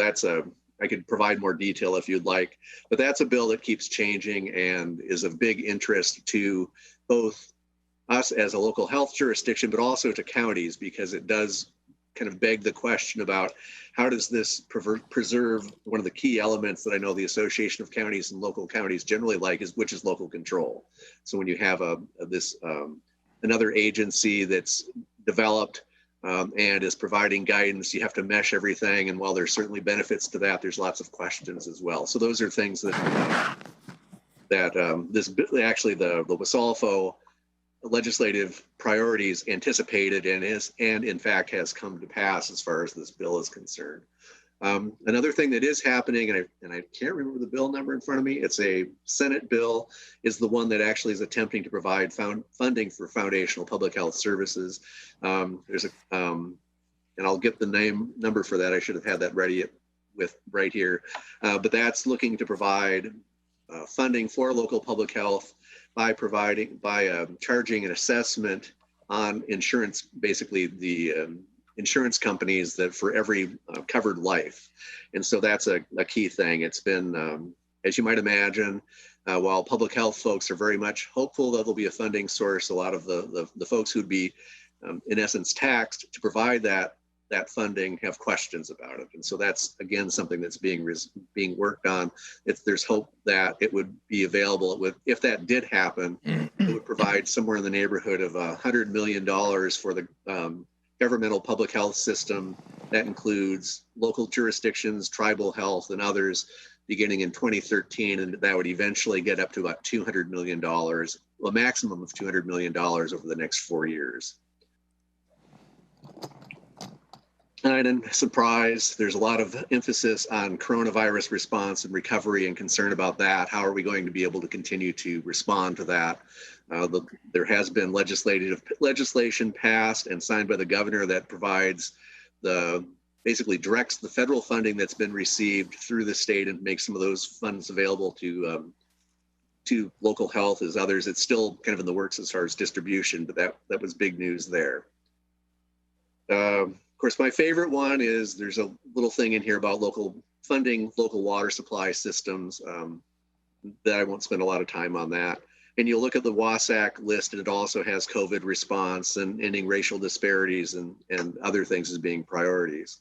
I could provide more detail if you'd like, but that's a bill that keeps changing and is of big interest to both us as a local health jurisdiction, but also to counties, because it does kind of beg the question about how does this preserve one of the key elements that I know the Association of Counties and local counties generally like, which is local control. So when you have another agency that's developed and is providing guidance, you have to mesh everything. And while there's certainly benefits to that, there's lots of questions as well. So those are things that the WSOLFO legislative priorities anticipated and in fact has come to pass as far as this bill is concerned. Another thing that is happening, and I can't remember the bill number in front of me, it's a Senate bill, is the one that actually is attempting to provide funding for foundational public health services. And I'll get the number for that. I should have had that ready right here. But that's looking to provide funding for local public health by charging an assessment on insurance, basically the insurance companies that for every covered life. And so that's a key thing. It's been, as you might imagine, while public health folks are very much hopeful that there'll be a funding source, a lot of the folks who'd be in essence taxed to provide that funding have questions about it. And so that's, again, something that's being worked on. If there's hope that it would be available, if that did happen, it would provide somewhere in the neighborhood of $100 million for the governmental public health system. That includes local jurisdictions, tribal health, and others, beginning in 2013, and that would eventually get up to about $200 million, a maximum of $200 million over the next 4 years. And surprise, there's a lot of emphasis on coronavirus response and recovery and concern about that. How are we going to be able to continue to respond to that? There has been legislation passed and signed by the governor that provides basically directs the federal funding that's been received through the state and makes some of those funds available to local health as others. It's still kind of in the works as far as distribution, but that was big news there. Of course, my favorite one is there's a little thing in here about local water supply systems that I won't spend a lot of time on that. And you'll look at the WASAC list, and it also has COVID response and ending racial disparities and other things as being priorities.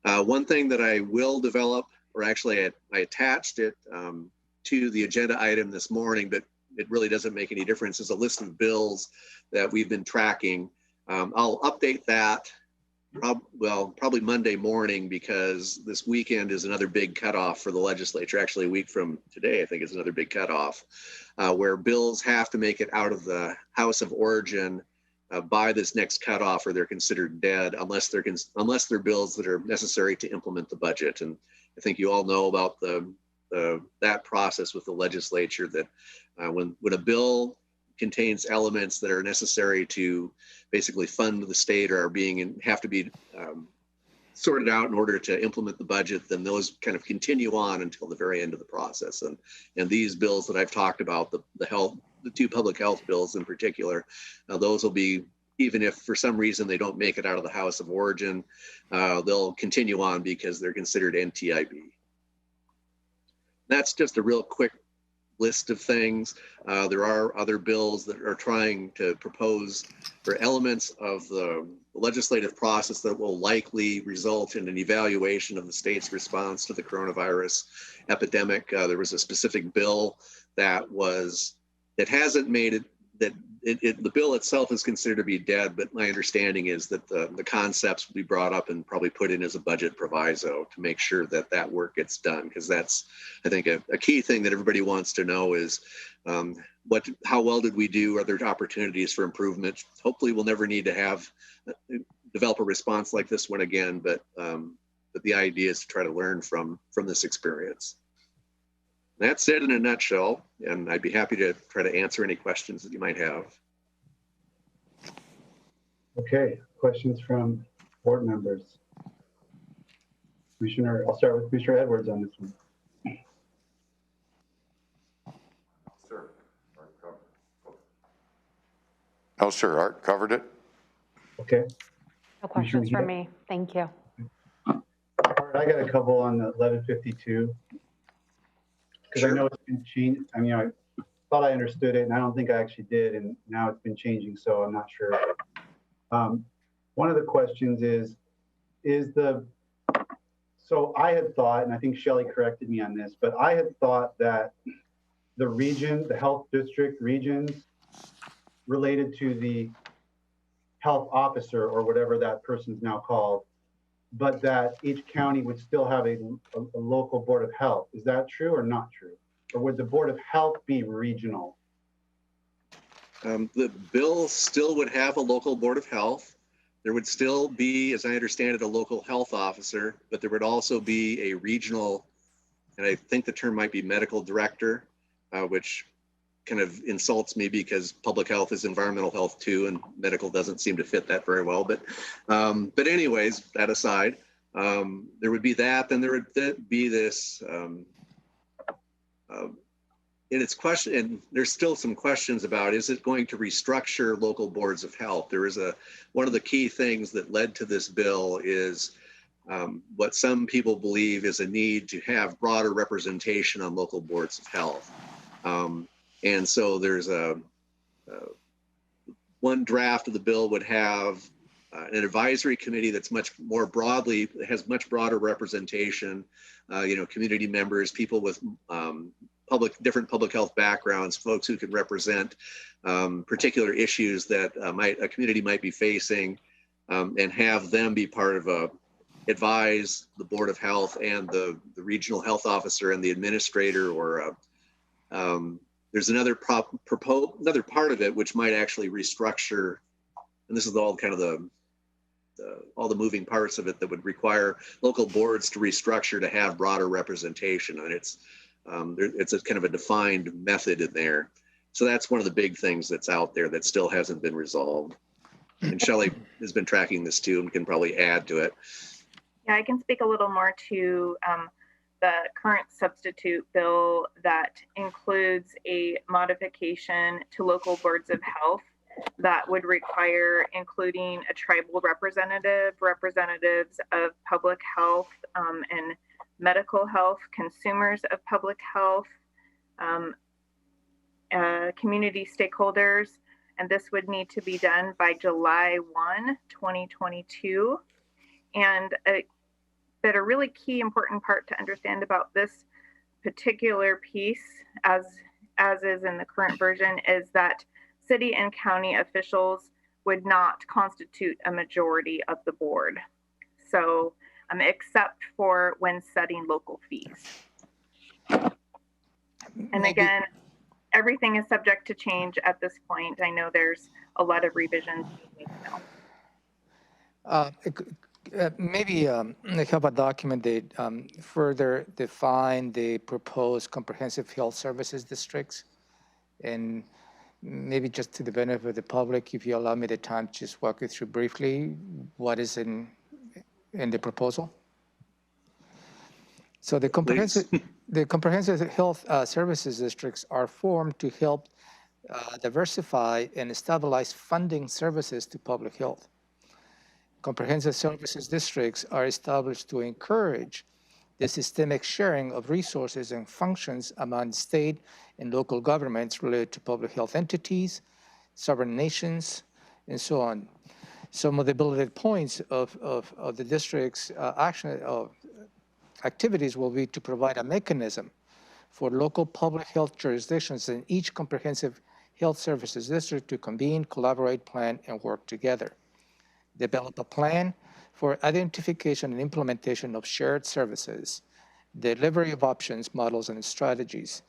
One thing that I will develop, or actually I attached it to the agenda item this morning, but it really doesn't make any difference, is a list of bills that we've been tracking. I'll update that probably Monday morning, because this weekend is another big cutoff for the legislature. Actually, a week from today, I think, is another big cutoff where bills have to make it out of the House of Origin by this next cutoff, or they're considered dead unless they're bills that are necessary to implement the budget. And I think you all know about that process with the legislature, that when a bill contains elements that are necessary to basically fund the state or have to be sorted out in order to implement the budget, then those kind of continue on until the very end of the process. And these bills that I've talked about, the 2 public health bills in particular, those will be, even if for some reason they don't make it out of the House of Origin, they'll continue on because they're considered NTIB. That's just a real quick list of things. There are other bills that are trying to propose or elements of the legislative process that will likely result in an evaluation of the state's response to the coronavirus epidemic. There was a specific bill that hasn't made it, the bill itself is considered to be dead, but my understanding is that the concepts will be brought up and probably put in as a budget proviso to make sure that that work gets done. Because that's, I think, a key thing that everybody wants to know is how well did we do? Are there opportunities for improvement? Hopefully we'll never need to develop a response like this one again, but the idea is to try to learn from this experience. That's it in a nutshell, and I'd be happy to try to answer any questions that you might have. Okay, questions from board members. I'll start with Commissioner Edwards on this one. No, sir, Art covered it. Okay. No questions for me. Thank you. All right, I got a couple on the 1152. Because I know it's been changed. I mean, I thought I understood it, and I don't think I actually did, and now it's been changing, so I'm not sure. One of the questions so I had thought, and I think Shelley corrected me on this, but I had thought that the health district regions related to the health officer or whatever that person's now called, but that each county would still have a local board of health. Is that true or not true? Or would the board of health be regional? The bill still would have a local board of health. There would still be, as I understand it, a local health officer, but there would also be a regional, and I think the term might be medical director, which kind of insults me because public health is environmental health too, and medical doesn't seem to fit that very well. But anyways, that aside, there would be that. Then there would be this, and it's question, and there's still some questions about, is it going to restructure local boards of health? There is one of the key things that led to this bill is what some people believe is a need to have broader representation on local boards of health. And so there's one draft of the bill would have an advisory committee that's has much broader representation, community members, people with different public health backgrounds, folks who can represent particular issues that a community might be facing, and have them be part of advise the Board of Health and the regional health officer and the administrator, or there's another part of it which might actually restructure, and this is all kind of all the moving parts of it that would require local boards to restructure to have broader representation. And it's a kind of a defined method in there. So that's one of the big things that's out there that still hasn't been resolved. And Shelley has been tracking this too and can probably add to it. Yeah, I can speak a little more to the current substitute bill that includes a modification to local boards of health that would require including a tribal representative, representatives of public health and medical health, consumers of public health, community stakeholders, and this would need to be done by July 1, 2022. But a really key important part to understand about this particular piece, as is in the current version, is that city and county officials would not constitute a majority of the board. So, except for when setting local fees. And again, everything is subject to change at this point. I know there's a lot of revisions being made now. Maybe help a document that further define the proposed comprehensive health services districts, and maybe just to the benefit of the public, if you allow me the time to just walk you through briefly what is in the proposal. So the comprehensive health services districts are formed to help diversify and stabilize funding services to public health. Comprehensive services districts are established to encourage the systemic sharing of resources and functions among state and local governments related to public health entities, sovereign nations, and so on. Some of the bulleted points of the district's activities will be to provide a mechanism for local public health jurisdictions in each comprehensive health services district to convene, collaborate, plan, and work together. Develop a plan for identification and implementation of shared services, delivery of options, models, and strategies.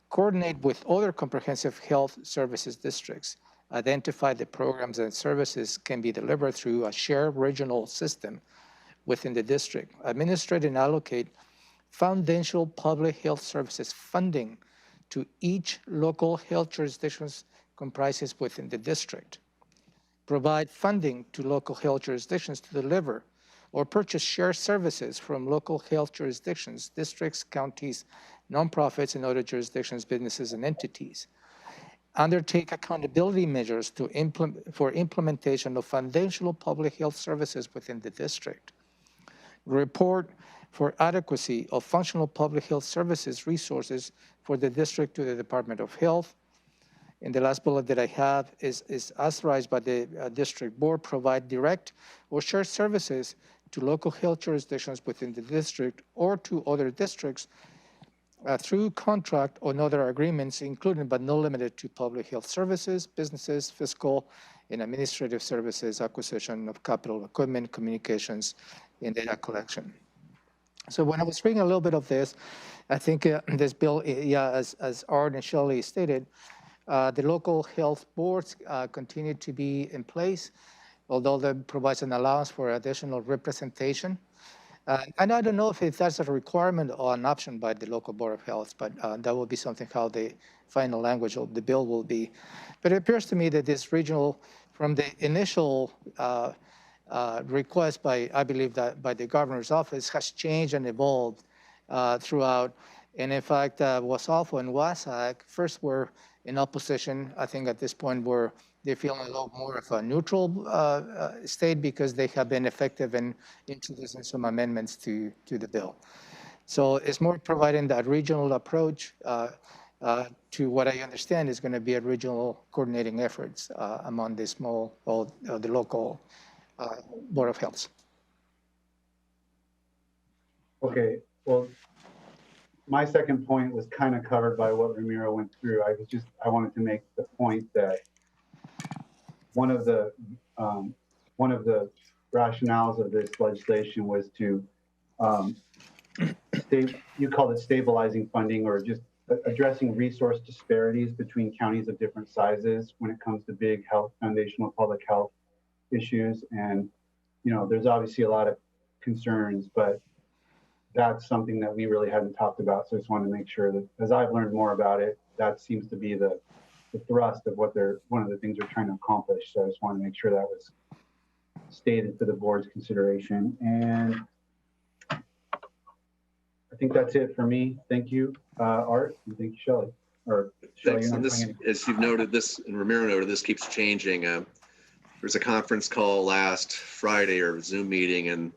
Coordinate with other comprehensive health services districts. Identify the programs and services can be delivered through a shared regional system within the district. Administrate and allocate foundational public health services funding to each local health jurisdictions comprises within the district. Provide funding to local health jurisdictions to deliver or purchase shared services from local health jurisdictions, districts, counties, nonprofits, and other jurisdictions, businesses, and entities. Undertake accountability measures for implementation of foundational public health services within the district. Report for adequacy of functional public health services resources for the district to the Department of Health. And the last bullet that I have is authorized by the district board, provide direct or shared services to local health jurisdictions within the district or to other districts through contract or other agreements, including but not limited to public health services, businesses, fiscal and administrative services, acquisition of capital equipment, communications, and data collection. So when I was reading a little bit of this, I think this bill, as Art and Shelley stated, the local health boards continue to be in place, although that provides an allowance for additional representation. And I don't know if that's a requirement or an option by the local Board of Health, but that will be something how the final language of the bill will be. But it appears to me that this regional, from the initial request by, I believe that by the governor's office, has changed and evolved throughout. And in fact, Wasaufu and Wasac first were in opposition. I think at this point they feel a little more of a neutral state because they have been effective in introducing some amendments to the bill. So it's more providing that regional approach to what I understand is going to be a regional coordinating efforts among the small, or the local Board of Health. Okay, well, my second point was kind of covered by what Ramiro went through. I wanted to make the point that one of the rationales of this legislation was to you called it stabilizing funding, or just addressing resource disparities between counties of different sizes when it comes to big health, foundational public health issues. And there's obviously a lot of concerns, but that's something that we really hadn't talked about. So I just wanted to make sure that as I've learned more about it, that seems to be the thrust of what one of the things they're trying to accomplish. So I just want to make sure that was stated for the board's consideration. And I think that's it for me. Thank you, Art, and thank you, Shelley. Thanks. And this, as you've noted, this, and Ramiro noted, this keeps changing. There's a conference call last Friday, or a Zoom meeting, and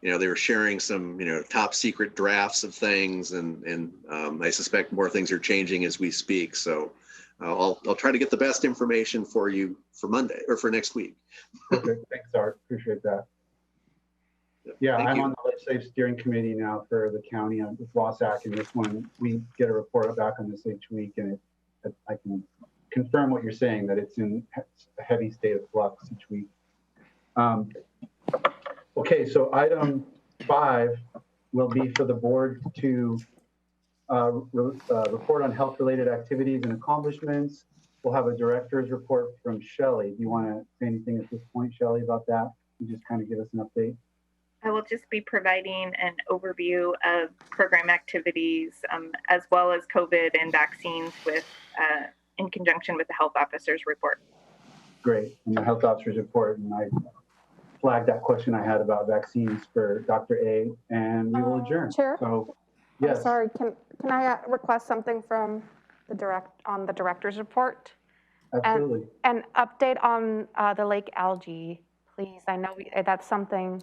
they were sharing some top secret drafts of things, and I suspect more things are changing as we speak. So I'll try to get the best information for you for Monday, or for next week. Okay, thanks, Art. Appreciate that. Yeah, I'm on the legislative steering committee now for the county with Wasac, and this one, we get a report back on this each week, and I can confirm what you're saying, that it's in a heavy state of flux each week. Okay, so item 5 will be for the board to report on health-related activities and accomplishments. We'll have a director's report from Shelley. Do you want to say anything at this point, Shelley, about that? You just kind of give us an update. I will just be providing an overview of program activities as well as COVID and vaccines in conjunction with the health officer's report. Great, and the health officer's report, and I flagged that question I had about vaccines for Dr. A, and we will adjourn. Chair? So, yes. Sorry, can I request something from the director's report? Absolutely. An update on the lake algae, please. I know that's something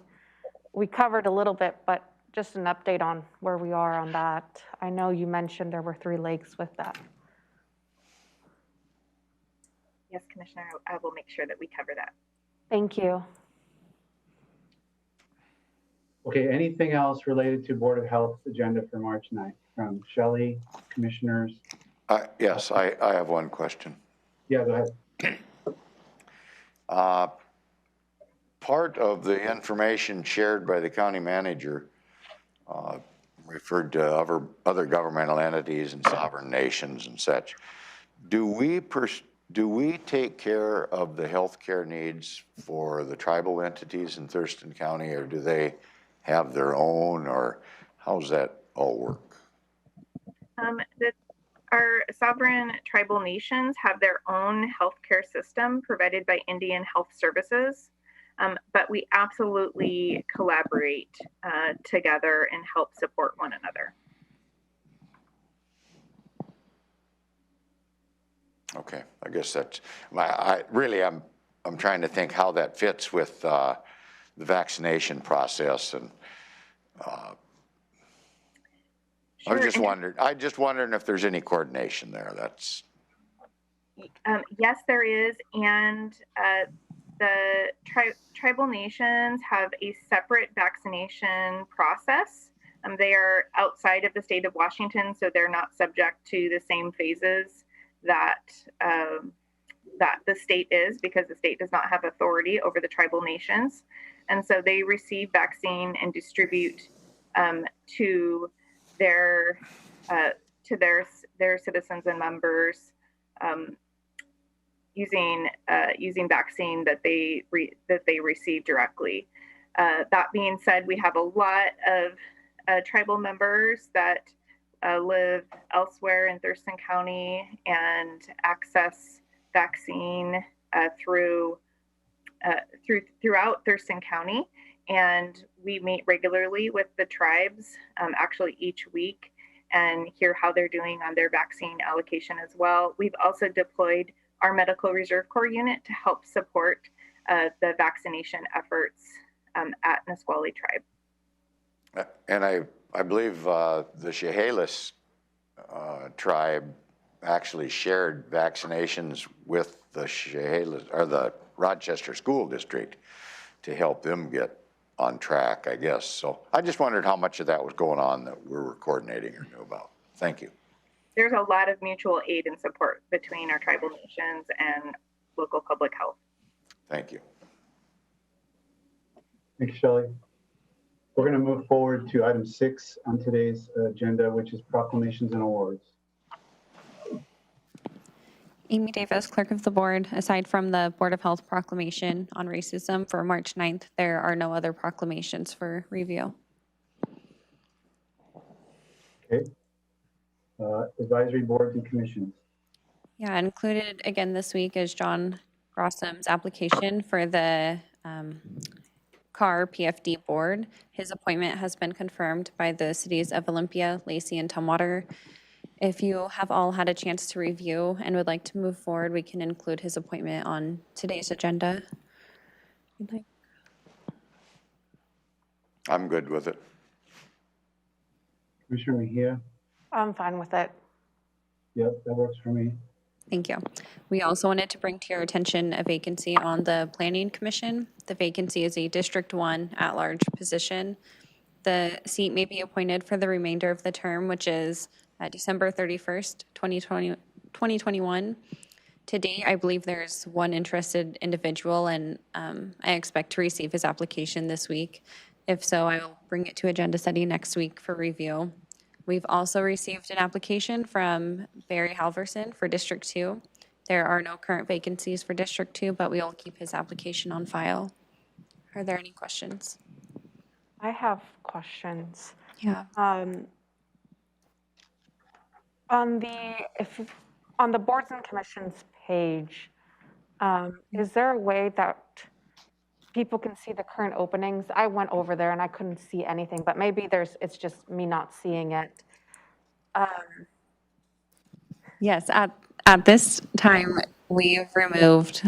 we covered a little bit, but just an update on where we are on that. I know you mentioned there were 3 lakes with that. Yes, Commissioner, I will make sure that we cover that. Thank you. Okay, anything else related to Board of Health agenda for March 9th from Shelley, commissioners? Yes, I have one question. Yeah, go ahead. Part of the information shared by the county manager referred to other governmental entities and sovereign nations and such. Do we take care of the healthcare needs for the tribal entities in Thurston County, or do they have their own, or how does that all work? Our sovereign tribal nations have their own healthcare system provided by Indian Health Services, but we absolutely collaborate together and help support one another. Okay, I guess that's I'm trying to think how that fits with the vaccination process, and Sure. I'm just wondering if there's any coordination there. That's yes, there is, and the tribal nations have a separate vaccination process. They are outside of the state of Washington, so they're not subject to the same phases that that the state is, because the state does not have authority over the tribal nations, and so they receive vaccine and distribute to their citizens and members using vaccine that they receive directly. That being said, we have a lot of tribal members that live elsewhere in Thurston County and access vaccine throughout Thurston County, and we meet regularly with the tribes, actually each week, and hear how they're doing on their vaccine allocation as well. We've also deployed our Medical Reserve Corps unit to help support the vaccination efforts at Nisqually Tribe. And I believe the Chehalis tribe actually shared vaccinations with the Chehalis, or the Rochester School District, to help them get on track, I guess. So I just wondered how much of that was going on that we were coordinating or knew about. Thank you. There's a lot of mutual aid and support between our tribal nations and local public health. Thank you. Thanks, Shelley. We're going to move forward to item 6 on today's agenda, which is proclamations and awards. Amy Davis, Clerk of the Board. Aside from the Board of Health proclamation on racism for March 9th, there are no other proclamations for review. Okay. Advisory boards and commissions. Yeah, included again this week is John Grossom's application for the CAR PFD board. His appointment has been confirmed by the cities of Olympia, Lacey, and Tumwater. If you have all had a chance to review and would like to move forward, we can include his appointment on today's agenda. I'm good with it. Commissioner Mejia? I'm fine with it. Yep, that works for me. Thank you. We also wanted to bring to your attention a vacancy on the Planning Commission. The vacancy is a District 1 at-large position. The seat may be appointed for the remainder of the term, which is December 31st, 2021. To date, I believe there's one interested individual, and I expect to receive his application this week. If so, I will bring it to agenda setting next week for review. We've also received an application from Barry Halverson for District 2. There are no current vacancies for District 2, but we will keep his application on file. Are there any questions? I have questions. Yeah. On the boards and commissions page, is there a way that people can see the current openings? I went over there and I couldn't see anything, but maybe it's just me not seeing it. Yes, at this time, we've removed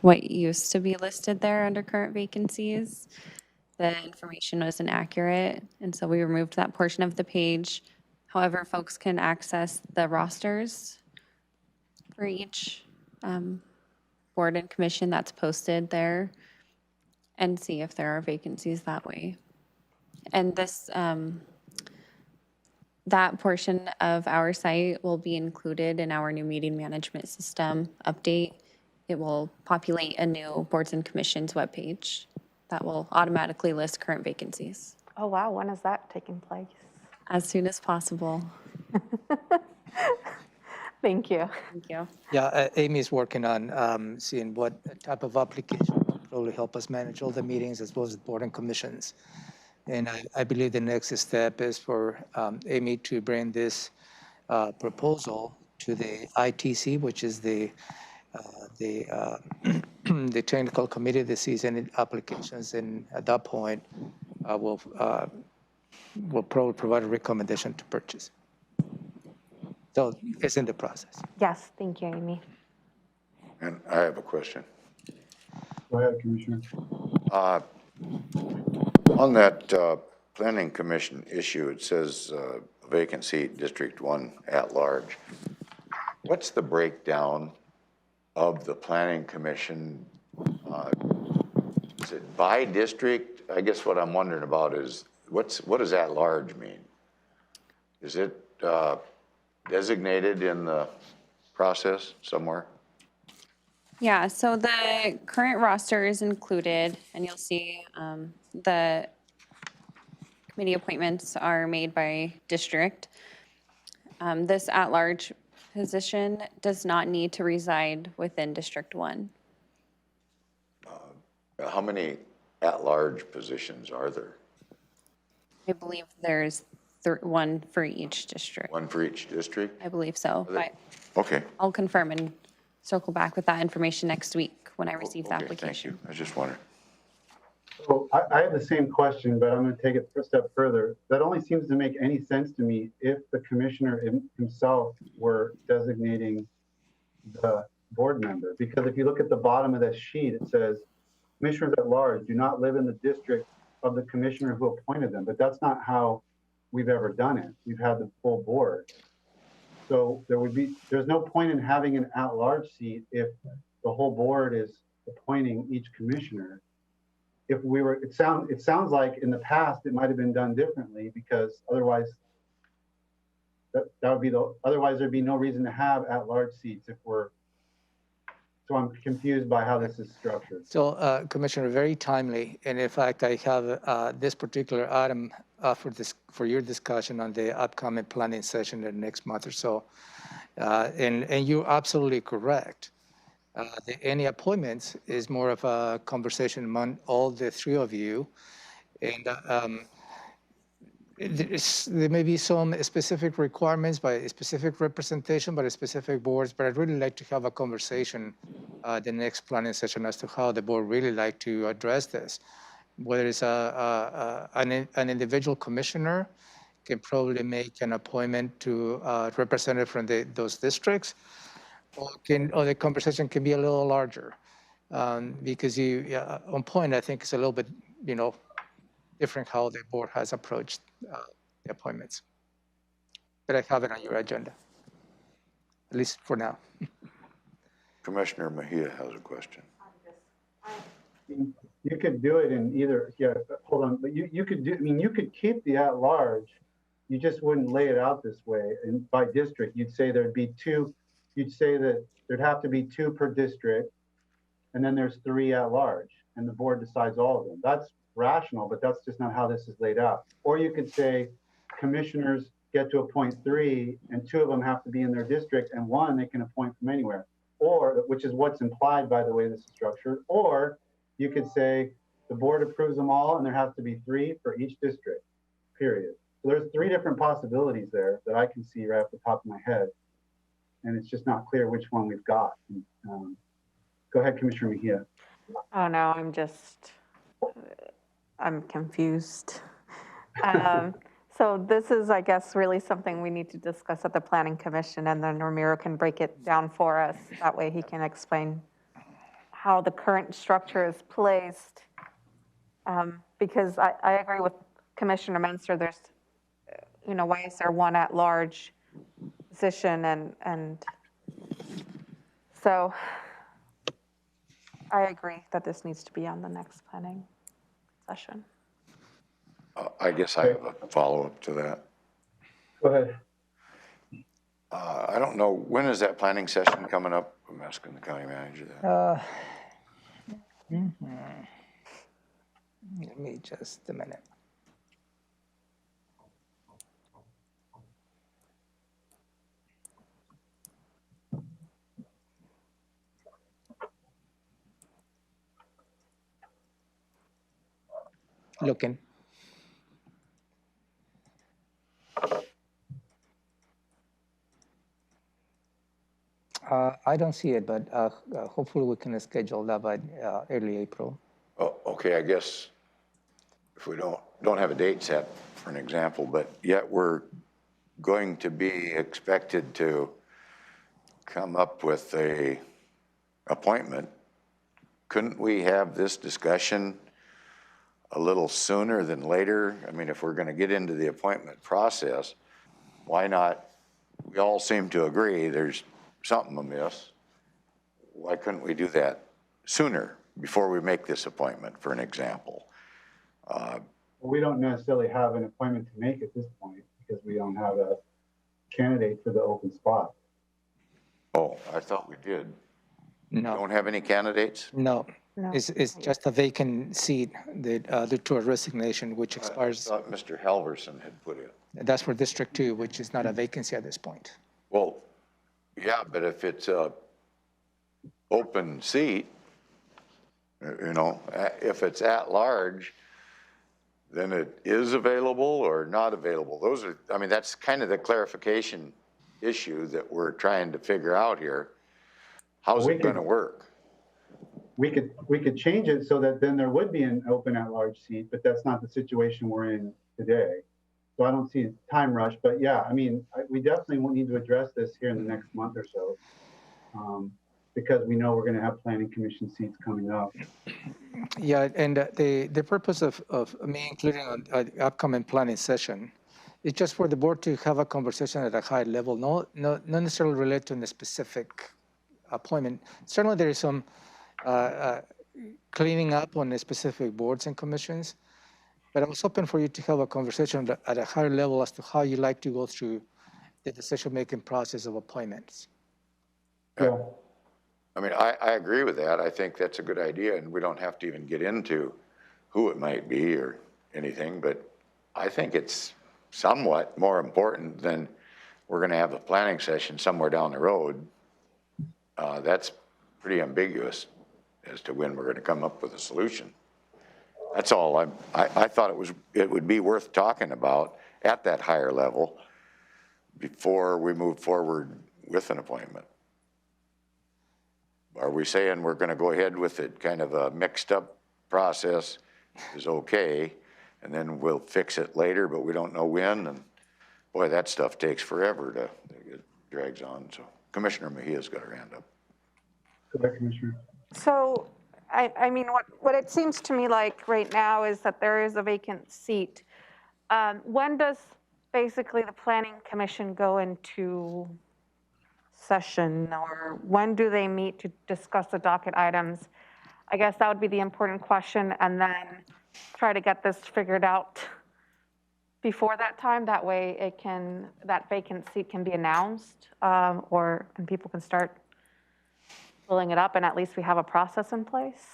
what used to be listed there under current vacancies. The information was inaccurate, and so we removed that portion of the page. However, folks can access the rosters for each board and commission that's posted there and see if there are vacancies that way. And this, that portion of our site will be included in our new meeting management system update. It will populate a new boards and commissions webpage that will automatically list current vacancies. Oh, wow. When is that taking place? As soon as possible. Thank you. Thank you. Yeah, Amy's working on seeing what type of application will probably help us manage all the meetings as well as the board and commissions. And I believe the next step is for Amy to bring this proposal to the ITC, which is the the technical committee that sees any applications, and at that point, we'll probably provide a recommendation to purchase. So it's in the process. Yes, thank you, Amy. And I have a question. Go ahead, Commissioner. On that planning commission issue, it says vacancy District 1 at large. What's the breakdown of the planning commission? Is it by district? I guess what I'm wondering about is what does at large mean? Is it designated in the process somewhere? Yeah, so the current roster is included, and you'll see the committee appointments are made by district. This at-large position does not need to reside within District 1. How many at-large positions are there? I believe there's one for each district. One for each district? I believe so. But Okay. I'll confirm and circle back with that information next week when I receive the Okay, application. thank you. I was just wondering. So I have the same question, but I'm going to take it a step further. That only seems to make any sense to me if the commissioner himself were designating the board member. Because if you look at the bottom of that sheet, it says, commissioners at large do not live in the district of the commissioner who appointed them. But that's not how we've ever done it. We've had the full board. So there's no point in having an at-large seat if the whole board is appointing each commissioner. If we were, it sounds like in the past it might have been done differently, because otherwise otherwise there'd be no reason to have at-large seats if we're. So I'm confused by how this is structured. So Commissioner, very timely, and in fact I have this particular item for your discussion on the upcoming planning session in the next month or so, and you're absolutely correct. Any appointments is more of a conversation among all the three of you. And there may be some specific requirements by a specific representation by the specific boards, but I'd really like to have a conversation the next planning session as to how the board really like to address this. Whether it's an individual commissioner can probably make an appointment to a representative from those districts, or the conversation can be a little larger, because on point, I think it's a little bit, different how the board has approached the appointments. But I have it on your agenda, at least for now. Commissioner Mejia has a question. You could do it in either, hold on, but you could you could keep the at-large, you just wouldn't lay it out this way. And by district, you'd say there'd be two. You'd say that there'd have to be 2 per district, and then there's 3 at large, and the board decides all of them. That's rational, but that's just not how this is laid out. Or you could say commissioners get to appoint 3, and 2 of them have to be in their district, and 1 they can appoint from anywhere. Or, which is what's implied by the way this is structured. Or you could say the board approves them all, and there has to be 3 for each district, period. So there's 3 different possibilities there that I can see right off the top of my head. And it's just not clear which one we've got. Go ahead, Commissioner Mejia. Oh, no, I'm confused. So this is, I guess, really something we need to discuss at the Planning Commission, and then Ramiro can break it down for us. That way he can explain how the current structure is placed. Because I agree with Commissioner Menster, there's, why is there 1 at-large position? And So I agree that this needs to be on the next planning session. I guess I have a follow-up to that. Go ahead. I don't know, when is that planning session coming up? I'm asking the county manager that. Give me just a minute. Looking. I don't see it, but hopefully we can schedule that by early April. Oh, okay, I guess if we don't have a date set, for an example, but yet we're going to be expected to come up with a appointment, couldn't we have this discussion a little sooner than later? I mean, if we're going to get into the appointment process, why not? We all seem to agree there's something amiss. Why couldn't we do that sooner before we make this appointment, for an example? We don't necessarily have an appointment to make at this point because we don't have a candidate for the open spot. Oh, I thought we did. No. Don't have any candidates? No. No. It's just a vacant seat that due to a resignation, which expires. I thought Mr. Halverson had put in. That's for District 2, which is not a vacancy at this point. Well, yeah, but if it's a open seat, you know, if it's at large, then it is available or not available. Those are, I mean, that's kind of the clarification issue that we're trying to figure out here. How's it going to work? We could change it so that then there would be an open at-large seat, but that's not the situation we're in today. So I don't see a time rush, but yeah, I mean, we definitely will need to address this here in the next month or so, because we know we're going to have planning commission seats coming up. Yeah, and the purpose of me including an upcoming planning session is just for the board to have a conversation at a high level, not necessarily related to a specific appointment. Certainly there is some cleaning up on the specific boards and commissions, but I was hoping for you to have a conversation at a higher level as to how you like to go through the decision-making process of appointments. Yeah. I mean, I agree with that. I think that's a good idea, and we don't have to even get into who it might be or anything, but I think it's somewhat more important than we're going to have a planning session somewhere down the road. That's pretty ambiguous as to when we're going to come up with a solution. That's all. I thought it would be worth talking about at that higher level before we move forward with an appointment. Are we saying we're going to go ahead with it, kind of a mixed up process is okay, and then we'll fix it later, but we don't know when, and boy, that stuff takes forever it drags on. So Commissioner Mejia's got her hand up. Go ahead, Commissioner. So, I mean, what it seems to me like right now is that there is a vacant seat. When does basically the Planning Commission go into session, or when do they meet to discuss the docket items? I guess that would be the important question, and then try to get this figured out before that time. That way that vacant seat can be announced, and people can start filling it up, and at least we have a process in place.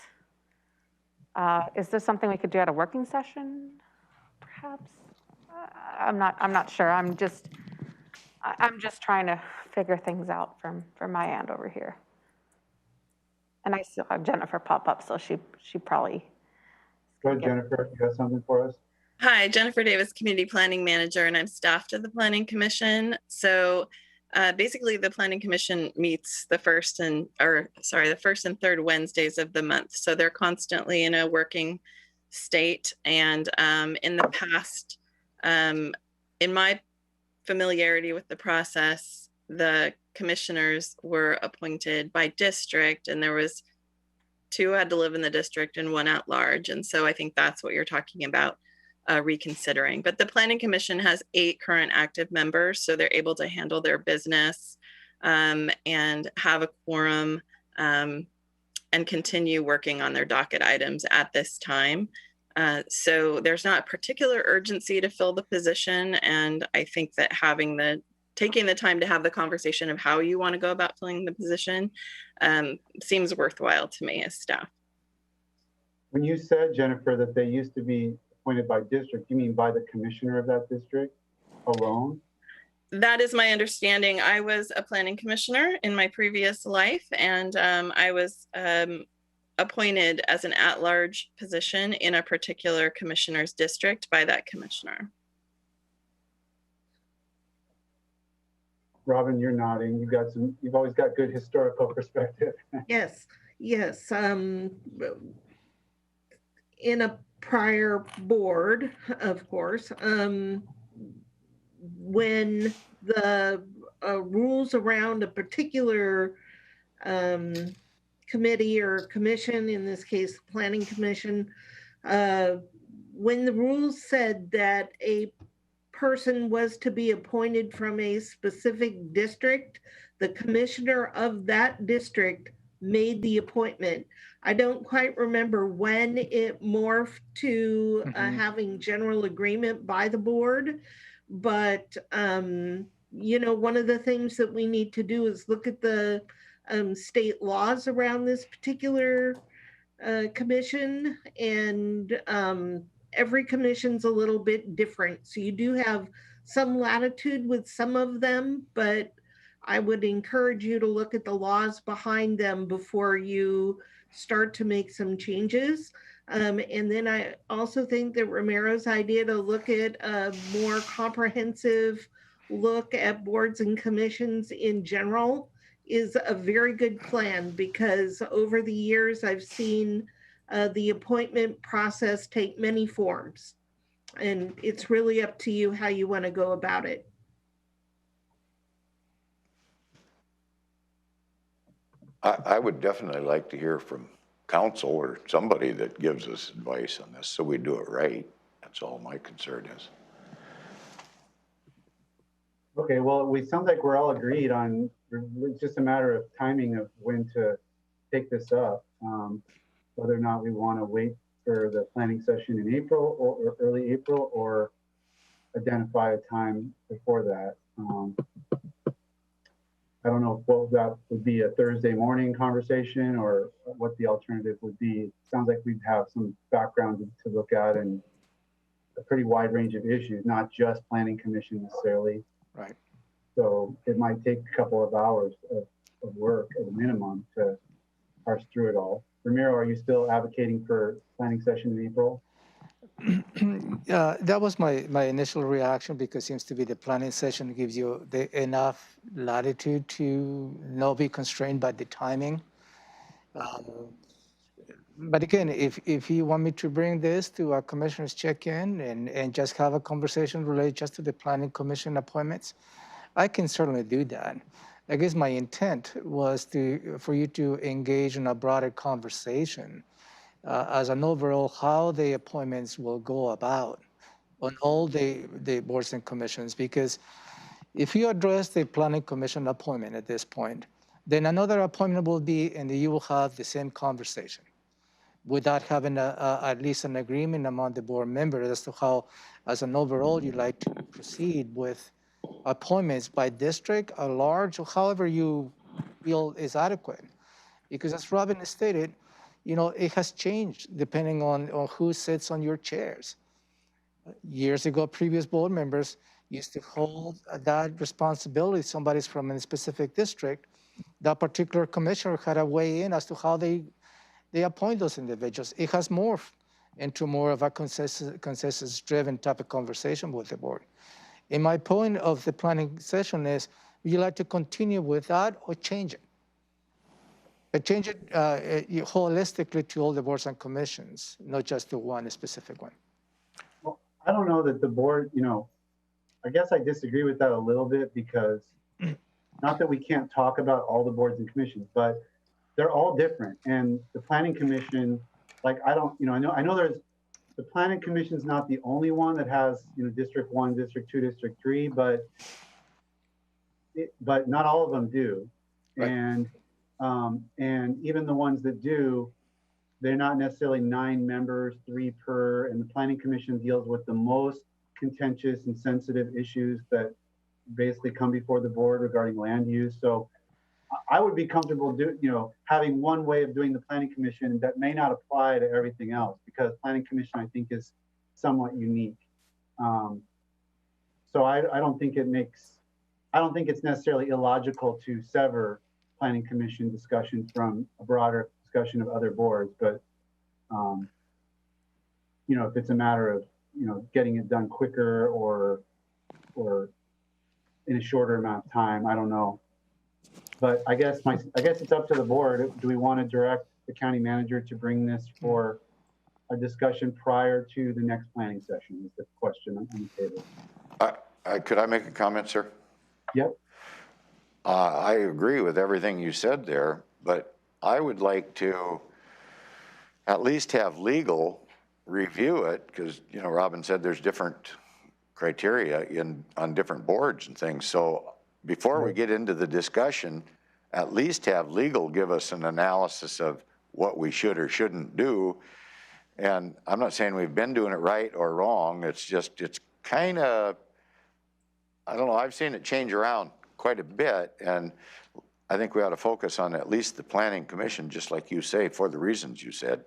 Is this something we could do at a working session, perhaps? I'm not sure. I'm just trying to figure things out from my end over here. And I still have Jennifer pop up, so she probably. Go ahead, Jennifer. You got something for us? Hi, Jennifer Davis, Community Planning Manager, and I'm staff to the Planning Commission. So basically, the Planning Commission meets the first and third Wednesdays of the month. So they're constantly in a working state. And in the past, in my familiarity with the process, the commissioners were appointed by district, and there was 2 had to live in the district and 1 at large. And so I think that's what you're talking about reconsidering. But the Planning Commission has 8 current active members, so they're able to handle their business and have a quorum and continue working on their docket items at this time. So there's not particular urgency to fill the position. And I think that taking the time to have the conversation of how you want to go about filling the position seems worthwhile to me as staff. When you said, Jennifer, that they used to be appointed by district, you mean by the commissioner of that district alone? That is my understanding. I was a planning commissioner in my previous life, and I was appointed as an at-large position in a particular commissioner's district by that commissioner. Robin, you're nodding. You've always got good historical perspective. Yes, yes. In a prior board, of course, when the rules around a particular committee or commission, in this case, the Planning Commission, when the rules said that a person was to be appointed from a specific district, the commissioner of that district made the appointment. I don't quite remember when it morphed to having general agreement by the board, but you know, one of the things that we need to do is look at the state laws around this particular commission, and every commission's a little bit different. So you do have some latitude with some of them, but I would encourage you to look at the laws behind them before you start to make some changes. And then I also think that Romero's idea to look at a more comprehensive look at boards and commissions in general is a very good plan, because over the years I've seen the appointment process take many forms, and it's really up to you how you want to go about it. I would definitely like to hear from council or somebody that gives us advice on this so we do it right. That's all my concern is. Okay, well, it sounds like we're all agreed on, it's just a matter of timing of when to take this up, whether or not we want to wait for the planning session in April or early April, or identify a time before that. I don't know if that would be a Thursday morning conversation or what the alternative would be. It sounds like we'd have some background to look at and a pretty wide range of issues, not just planning commission necessarily. Right. So it might take a couple of hours of work at a minimum to parse through it all. Ramiro, are you still advocating for planning session in April? That was my initial reaction, because it seems to be the planning session gives you enough latitude to not be constrained by the timing. But again, if you want me to bring this to our commissioners check-in and just have a conversation related just to the planning commission appointments, I can certainly do that. I guess my intent was for you to engage in a broader conversation as an overall how the appointments will go about on all the boards and commissions. Because if you address the planning commission appointment at this point, then another appointment will be, and you will have the same conversation without having at least an agreement among the board members as to how, as an overall, you'd like to proceed with appointments by district, at large, or however you feel is adequate. Because as Robin stated, you know, it has changed depending on who sits on your chairs. Years ago, previous board members used to hold that responsibility. Somebody's from a specific district, that particular commissioner had a weigh in as to how they appoint those individuals. It has morphed into more of a consensus-driven type of conversation with the board. And my point of the planning session is, would you like to continue with that or change it? But change it holistically to all the boards and commissions, not just to one specific one. Well, I don't know that the board, you know, I guess I disagree with that a little bit, because not that we can't talk about all the boards and commissions, but they're all different. And the planning commission, like, I know there's, the planning commission is not the only one that has, you know, District 1, District 2, District 3, but but not all of them do. Right. And even the ones that do, they're not necessarily 9 members, 3 per, and the Planning Commission deals with the most contentious and sensitive issues that basically come before the board regarding land use. So I would be comfortable having one way of doing the Planning Commission that may not apply to everything else, because Planning Commission, I think, is somewhat unique. So I don't think it's necessarily illogical to sever Planning Commission discussion from a broader discussion of other boards, but if it's a matter of getting it done quicker or in a shorter amount of time, I don't know. But I guess it's up to the board. Do we want to direct the county manager to bring this for a discussion prior to the next planning session? Is the question on the table. Could I make a comment, sir? Yep. I agree with everything you said there, but I would like to at least have legal review it, because Robin said there's different criteria on different boards and things. So before we get into the discussion, at least have legal give us an analysis of what we should or shouldn't do. And I'm not saying we've been doing it right or wrong. It's kind of, I don't know, I've seen it change around quite a bit, and I think we ought to focus on at least the Planning Commission, just like you say, for the reasons you said.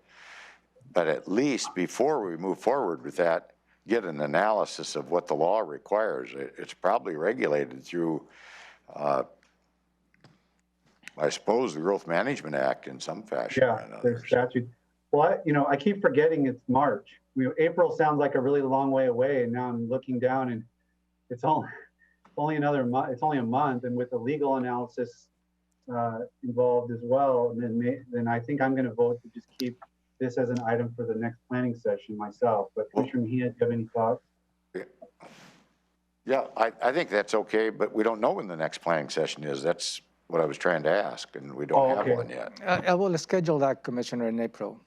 But at least before we move forward with that, get an analysis of what the law requires. It's probably regulated through, I suppose, the Growth Management Act in some fashion. Yeah, there's statute. Well, I keep forgetting it's March. April sounds like a really long way away, and now I'm looking down and it's only another month. It's only a month, and with the legal analysis involved as well, and then I think I'm going to vote to just keep this as an item for the next planning session myself. But Commissioner Mejia, do you have any thoughts? Yeah, I think that's okay, but we don't know when the next planning session is. That's what I was trying to ask, and we don't have one yet. I will schedule that, Commissioner, in April.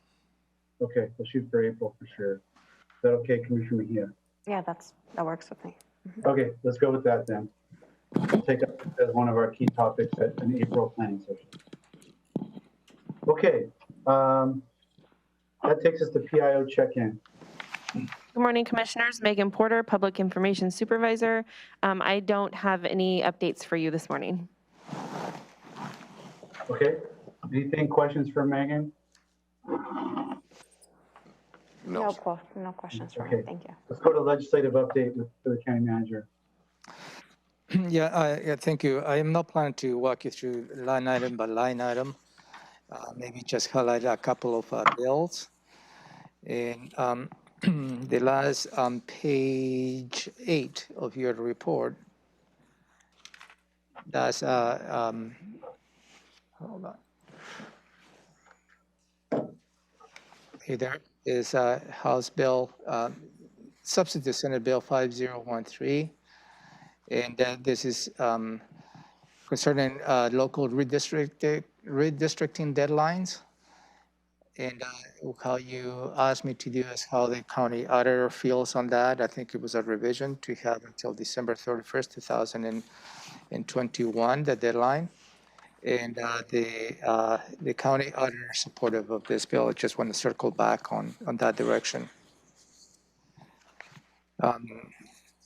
Okay, we'll shoot for April for sure. Is that okay, Commissioner Mejia? Yeah, that works with me. Okay, let's go with that then. We'll take up as one of our key topics at an April planning session. Okay, that takes us to PIO check-in. Good morning, Commissioners. Megan Porter, Public Information Supervisor. I don't have any updates for you this morning. Okay, anything, questions for Megan? No questions for me. Thank you. Let's go to legislative update for the county manager. Yeah, thank you. I am not planning to walk you through line item by line item. Maybe just highlight a couple of bills. And the last page 8 of your report, that's hold on. Hey, there is House Bill, Substitute Senate Bill 5013. And this is concerning local redistricting deadlines. And how you asked me to do is how the county auditor feels on that. I think it was a revision to have until December 31st, 2021, the deadline. And the county auditor is supportive of this bill. I just want to circle back on that direction.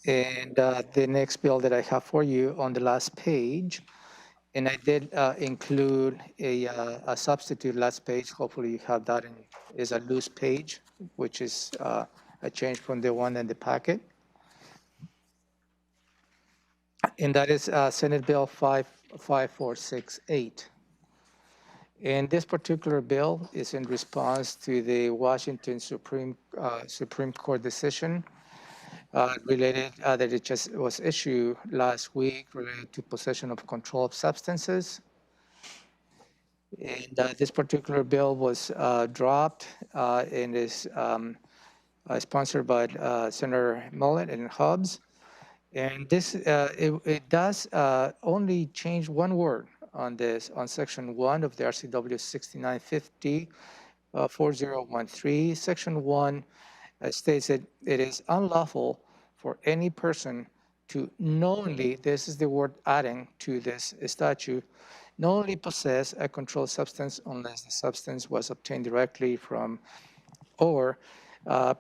And the next bill that I have for you on the last page, and I did include a substitute last page. Hopefully you have that is a loose page, which is a change from the one in the packet. And that is Senate Bill 5468. And this particular bill is in response to the Washington Supreme Court decision related that it just was issued last week related to possession of controlled substances. And this particular bill was dropped and is sponsored by Senator Mullet and Hobbs. And this it does only change one word on this, on section 1 of the RCW 6950 4013. Section 1 states that it is unlawful for any person to knowingly, this is the word adding to this statute, knowingly possess a controlled substance unless the substance was obtained directly from or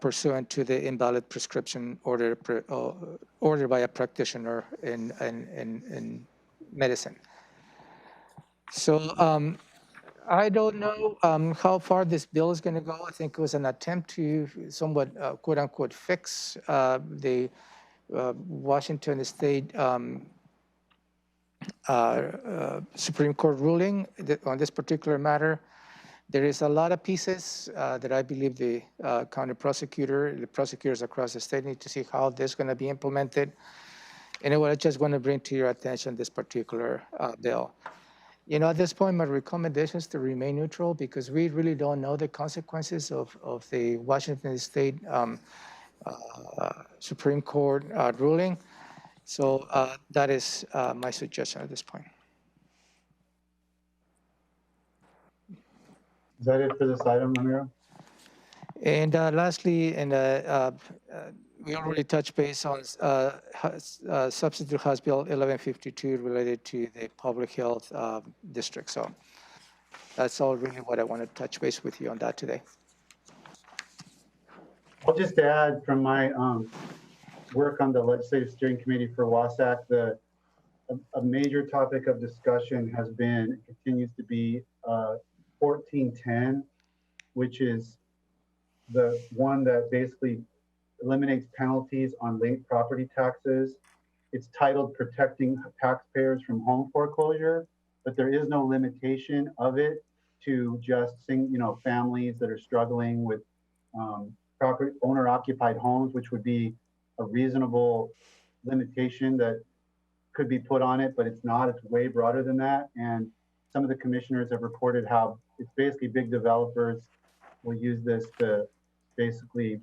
pursuant to the invalid prescription ordered by a practitioner in medicine. So I don't know how far this bill is going to go. I think it was an attempt to somewhat quote unquote fix the Washington State Supreme Court ruling on this particular matter. There is a lot of pieces that I believe the county prosecutor, the prosecutors across the state need to see how this is going to be implemented. And I just want to bring to your attention this particular bill. You know, at this point, my recommendation is to remain neutral because we really don't know the consequences of the Washington State Supreme Court ruling. So that is my suggestion at this point. Is that it for this item, Ramiro? And lastly, we already touched base on substitute House Bill 1152 related to the public health district. So that's all really what I want to touch base with you on that today. I'll just add from my work on the Legislative Steering Committee for WASAC, a major topic of discussion has been, continues to be 1410, which is the one that basically eliminates penalties on late property taxes. It's titled Protecting Taxpayers from Home Foreclosure, but there is no limitation of it to just families that are struggling with property owner-occupied homes, which would be a reasonable limitation that could be put on it, but it's not. It's way broader than that. And some of the commissioners have reported how it's basically big developers will use this to basically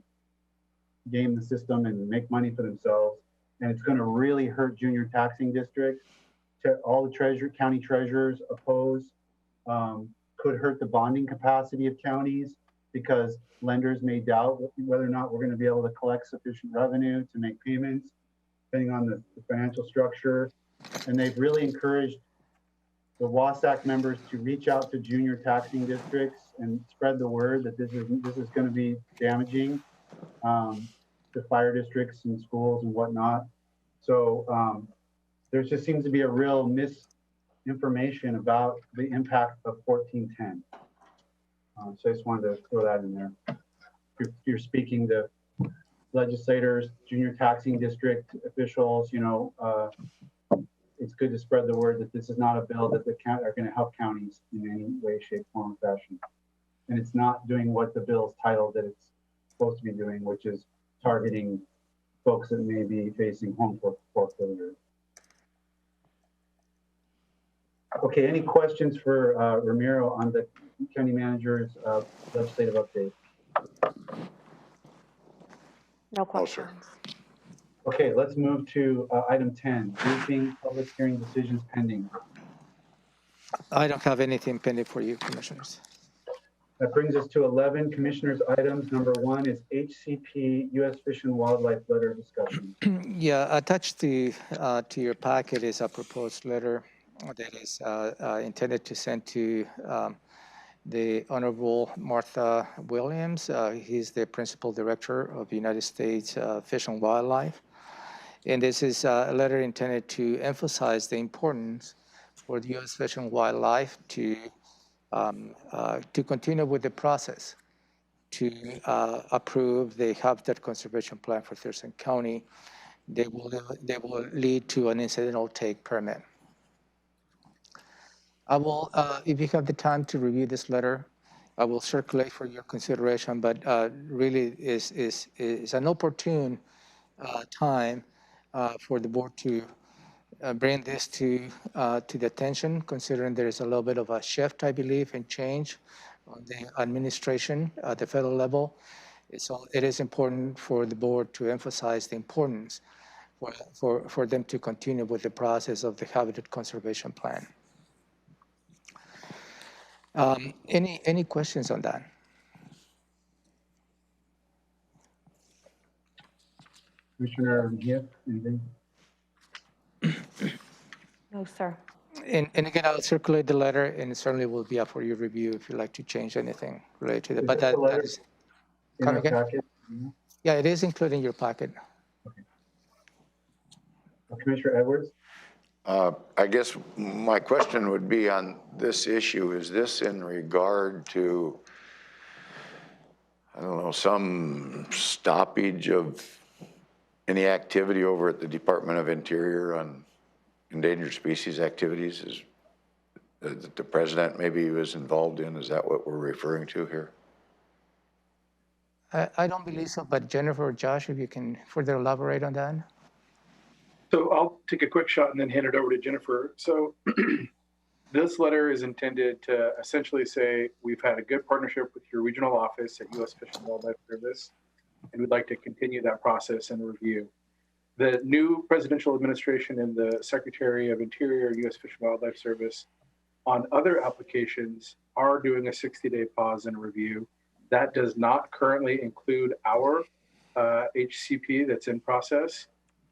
game the system and make money for themselves. And it's going to really hurt junior taxing districts. All the county treasurers oppose. Could hurt the bonding capacity of counties because lenders may doubt whether or not we're going to be able to collect sufficient revenue to make payments, depending on the financial structure. And they've really encouraged the WASAC members to reach out to junior taxing districts and spread the word that this is going to be damaging to fire districts and schools and whatnot. So there just seems to be a real misinformation about the impact of 1410. So I just wanted to throw that in there. If you're speaking to legislators, junior taxing district officials, it's good to spread the word that this is not a bill that are going to help counties in any way, shape, form, or fashion. And it's not doing what the bill's titled that it's supposed to be doing, which is targeting folks that may be facing home foreclosure. Okay, any questions for Ramiro on the county manager's legislative update? No questions. Okay, let's move to item 10, briefing public hearing decisions pending. I don't have anything pending for you, commissioners. That brings us to 11 commissioners' items. Number 1 is HCP U.S. Fish and Wildlife letter discussion. Yeah, attached to your packet is a proposed letter that is intended to send to the Honorable Martha Williams. He's the Principal Director of the United States Fish and Wildlife. And this is a letter intended to emphasize the importance for the U.S. Fish and Wildlife to continue with the process to approve the Habitat Conservation Plan for Thurston County. They will lead to an incidental take permit. I will, if you have the time to review this letter, I will circulate for your consideration, but really is an opportune time for the board to bring this to the attention, considering there is a little bit of a shift, I believe, and change on the administration at the federal level. So it is important for the board to emphasize the importance for them to continue with the process of the Habitat Conservation Plan. Any questions on that? Commissioner Gibb, anything? No, sir. And again, I'll circulate the letter, and it certainly will be up for your review if you'd like to change anything related to that. But the that letter is, in come our again? packet? Yeah, it is included in your packet. Commissioner Edwards? I guess my question would be on this issue. Is this in regard to, I don't know, some stoppage of any activity over at the Department of Interior on endangered species activities? Is that the president maybe was involved in? Is that what we're referring to here? I don't believe so, but Jennifer or Josh, if you can further elaborate on that. So I'll take a quick shot and then hand it over to Jennifer. So this letter is intended to essentially say, we've had a good partnership with your regional office at U.S. Fish and Wildlife Service, and we'd like to continue that process and review. The new presidential administration and the Secretary of Interior, U.S. Fish and Wildlife Service, on other applications are doing a 60-day pause and review. That does not currently include our HCP that's in process.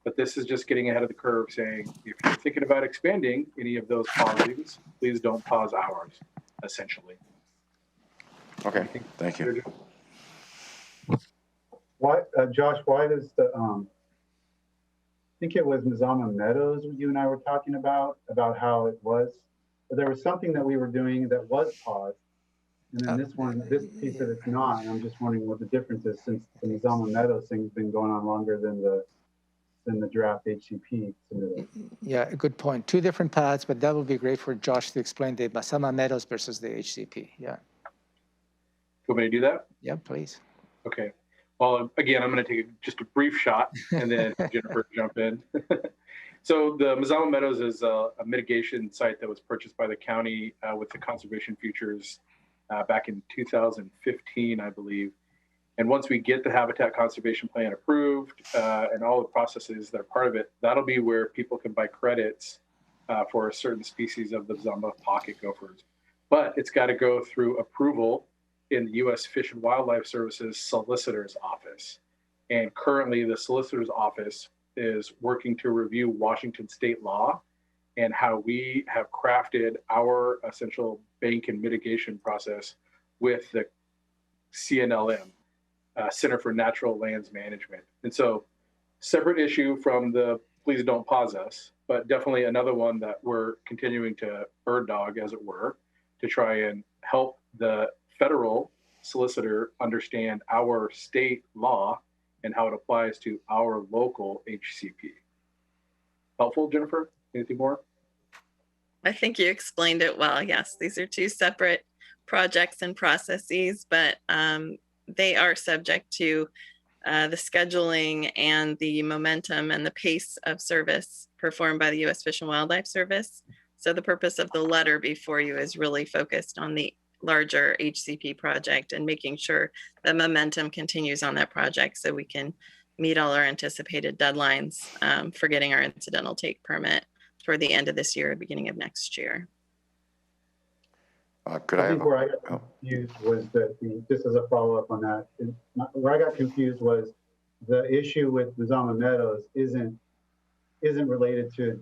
But this is just getting ahead of the curve, saying, if you're thinking about expanding any of those pausings, please don't pause ours, essentially. Okay, thank you. Why, Josh, why does the, I think it was Mazama Meadows you and I were talking about how it was, there was something that we were doing that was paused. And then this one, this piece of it's not. And I'm just wondering what the difference is, since the Mazama Meadows thing's been going on longer than the draft HCP submitted. Yeah, good point. Two different paths, but that would be great for Josh to explain the Mazama Meadows versus the HCP. Yeah. You want me to do that? Yeah, please. Okay. Well, again, I'm going to take just a brief shot and then Jennifer jump in. So the Mazama Meadows is a mitigation site that was purchased by the county with the conservation futures back in 2015, I believe. And once we get the habitat conservation plan approved and all the processes that are part of it, that'll be where people can buy credits for a certain species of the Zamba pocket gophers. But it's got to go through approval in the U.S. Fish and Wildlife Service's solicitor's office. And currently the solicitor's office is working to review Washington state law and how we have crafted our essential bank and mitigation process with the CNLM. Center for Natural Lands Management. And so separate issue from the please don't pause us, but definitely another one that we're continuing to bird dog, as it were, to try and help the federal solicitor understand our state law and how it applies to our local HCP. Helpful, Jennifer? Anything more? I think you explained it well. Yes, these are two separate projects and processes, but they are subject to the scheduling and the momentum and the pace of service performed by the U.S. Fish and Wildlife Service. So the purpose of the letter before you is really focused on the larger HCP project and making sure that momentum continues on that project so we can meet all our anticipated deadlines for getting our incidental take permit toward the end of this year, beginning of next year. Could I think where I got confused was that just as a follow-up on that, where I got confused was the issue with Mazama Meadows isn't related to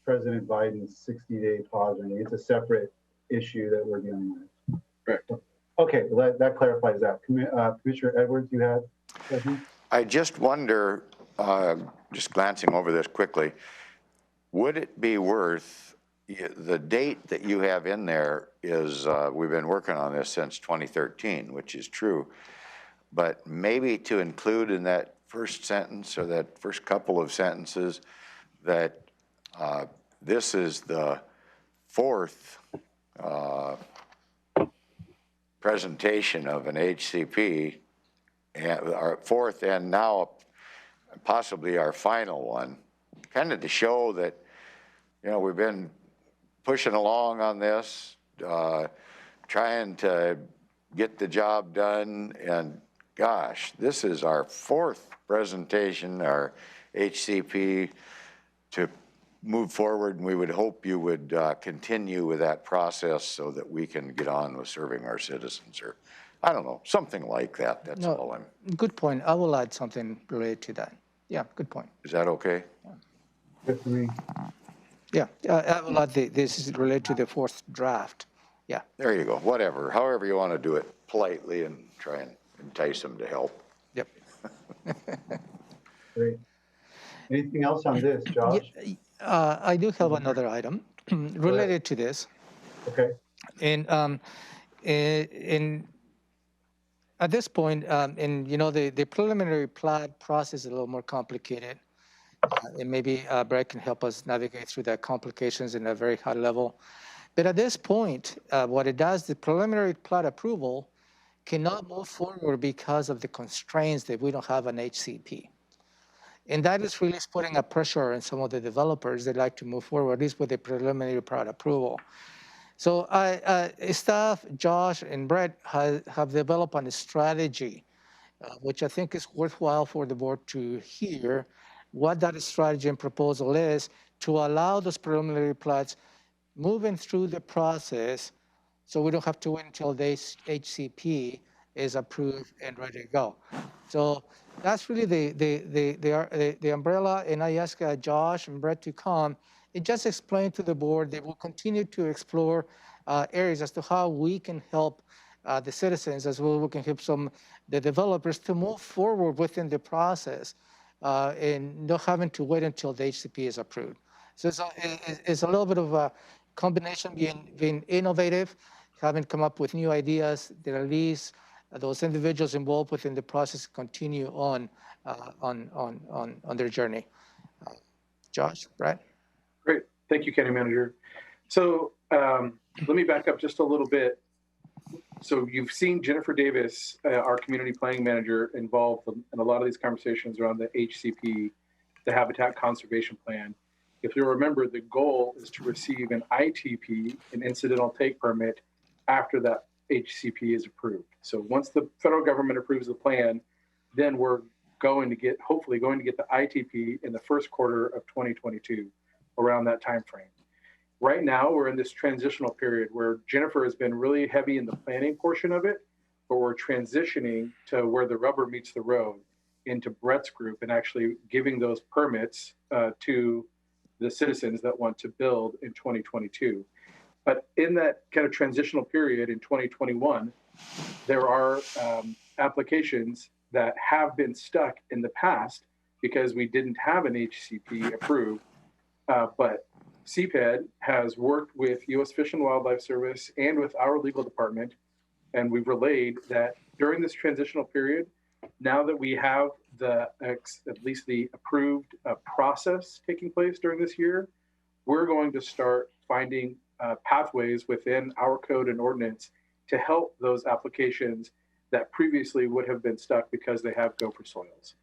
President Biden's 60-day pause. It's a separate issue that we're dealing with. Correct. Okay, well, that clarifies that. Commissioner Edwards, you had a question? I just wonder, just glancing over this quickly, would it be worth, the date that you have in there is, we've been working on this since 2013, which is true, but maybe to include in that first sentence or that first couple of sentences that this is the fourth presentation of an HCP, and our fourth and now possibly our final one, kind of to show that, you know, we've been pushing along on this, trying to get the job done, and gosh, this is our fourth presentation, our HCP, to move forward, and we would hope you would continue with that process so that we can get on with serving our citizens, or I don't know, something like that. That's all I'm. Good point. I will add something related to that. Yeah, good point. Is that okay? Good for me. Yeah, this is related to the fourth draft. Yeah. There you go, whatever, however you want to do it, politely, and try and entice them to help. Yep. Great. Anything else on this, Josh? I do have another item related to this. Okay. And at this point, the preliminary plat process is a little more complicated. And maybe Brett can help us navigate through the complications in a very high level. But at this point, what it does, the preliminary plat approval cannot move forward because of the constraints that we don't have an HCP. And that is really putting a pressure on some of the developers that like to move forward, at least with the preliminary plat approval. So staff, Josh and Brett have developed a strategy, which I think is worthwhile for the board to hear what that strategy and proposal is to allow those preliminary plats moving through the process so we don't have to wait until the HCP is approved and ready to go. So that's really the umbrella, and I ask Josh and Brett to come and just explain to the board that we'll continue to explore areas as to how we can help the citizens, as well as we can help the developers to move forward within the process and not having to wait until the HCP is approved. So it's a little bit of a combination being innovative, having come up with new ideas that at least those individuals involved within the process continue on their journey. Josh, Brett? Great. Thank you, County Manager. So let me back up just a little bit. So you've seen Jennifer Davis, our community planning manager, involved in a lot of these conversations around the HCP, the Habitat Conservation Plan. If you remember, the goal is to receive an ITP, an incidental take permit, after that HCP is approved. So once the federal government approves the plan, then we're hopefully going to get the ITP in the first quarter of 2022, around that time frame. Right now, we're in this transitional period where Jennifer has been really heavy in the planning portion of it, but we're transitioning to where the rubber meets the road into Brett's group and actually giving those permits to the citizens that want to build in 2022. But in that kind of transitional period in 2021, there are applications that have been stuck in the past because we didn't have an HCP approved, but CPED has worked with U.S. Fish and Wildlife Service and with our legal department, and we've relayed that during this transitional period, now that we have at least the approved process taking place during this year, we're going to start finding pathways within our code and ordinance to help those applications that previously would have been stuck because they have gopher soils.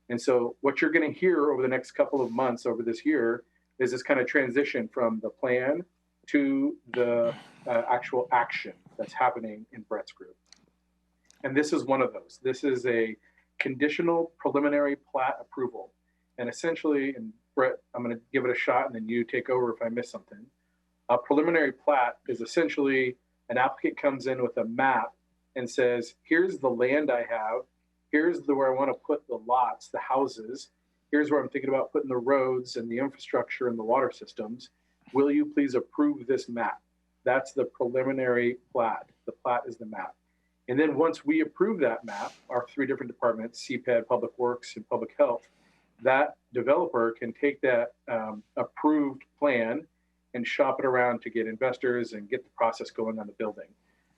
And so what you're going to hear over the next couple of months over this year is this kind of transition from the plan to the actual action that's happening in Brett's group. And this is one of those. This is a conditional preliminary plat approval. And essentially, and Brett, I'm going to give it a shot and then you take over if I miss something. A preliminary plat is essentially an applicant comes in with a map and says, here's the land I have. Here's where I want to put the lots, the houses. Here's where I'm thinking about putting the roads and the infrastructure and the water systems. Will you please approve this map? That's the preliminary plat. The plat is the map. And then once we approve that map, our three different departments, CPED, Public Works, and Public Health, that developer can take that approved plan and shop it around to get investors and get the process going on the building.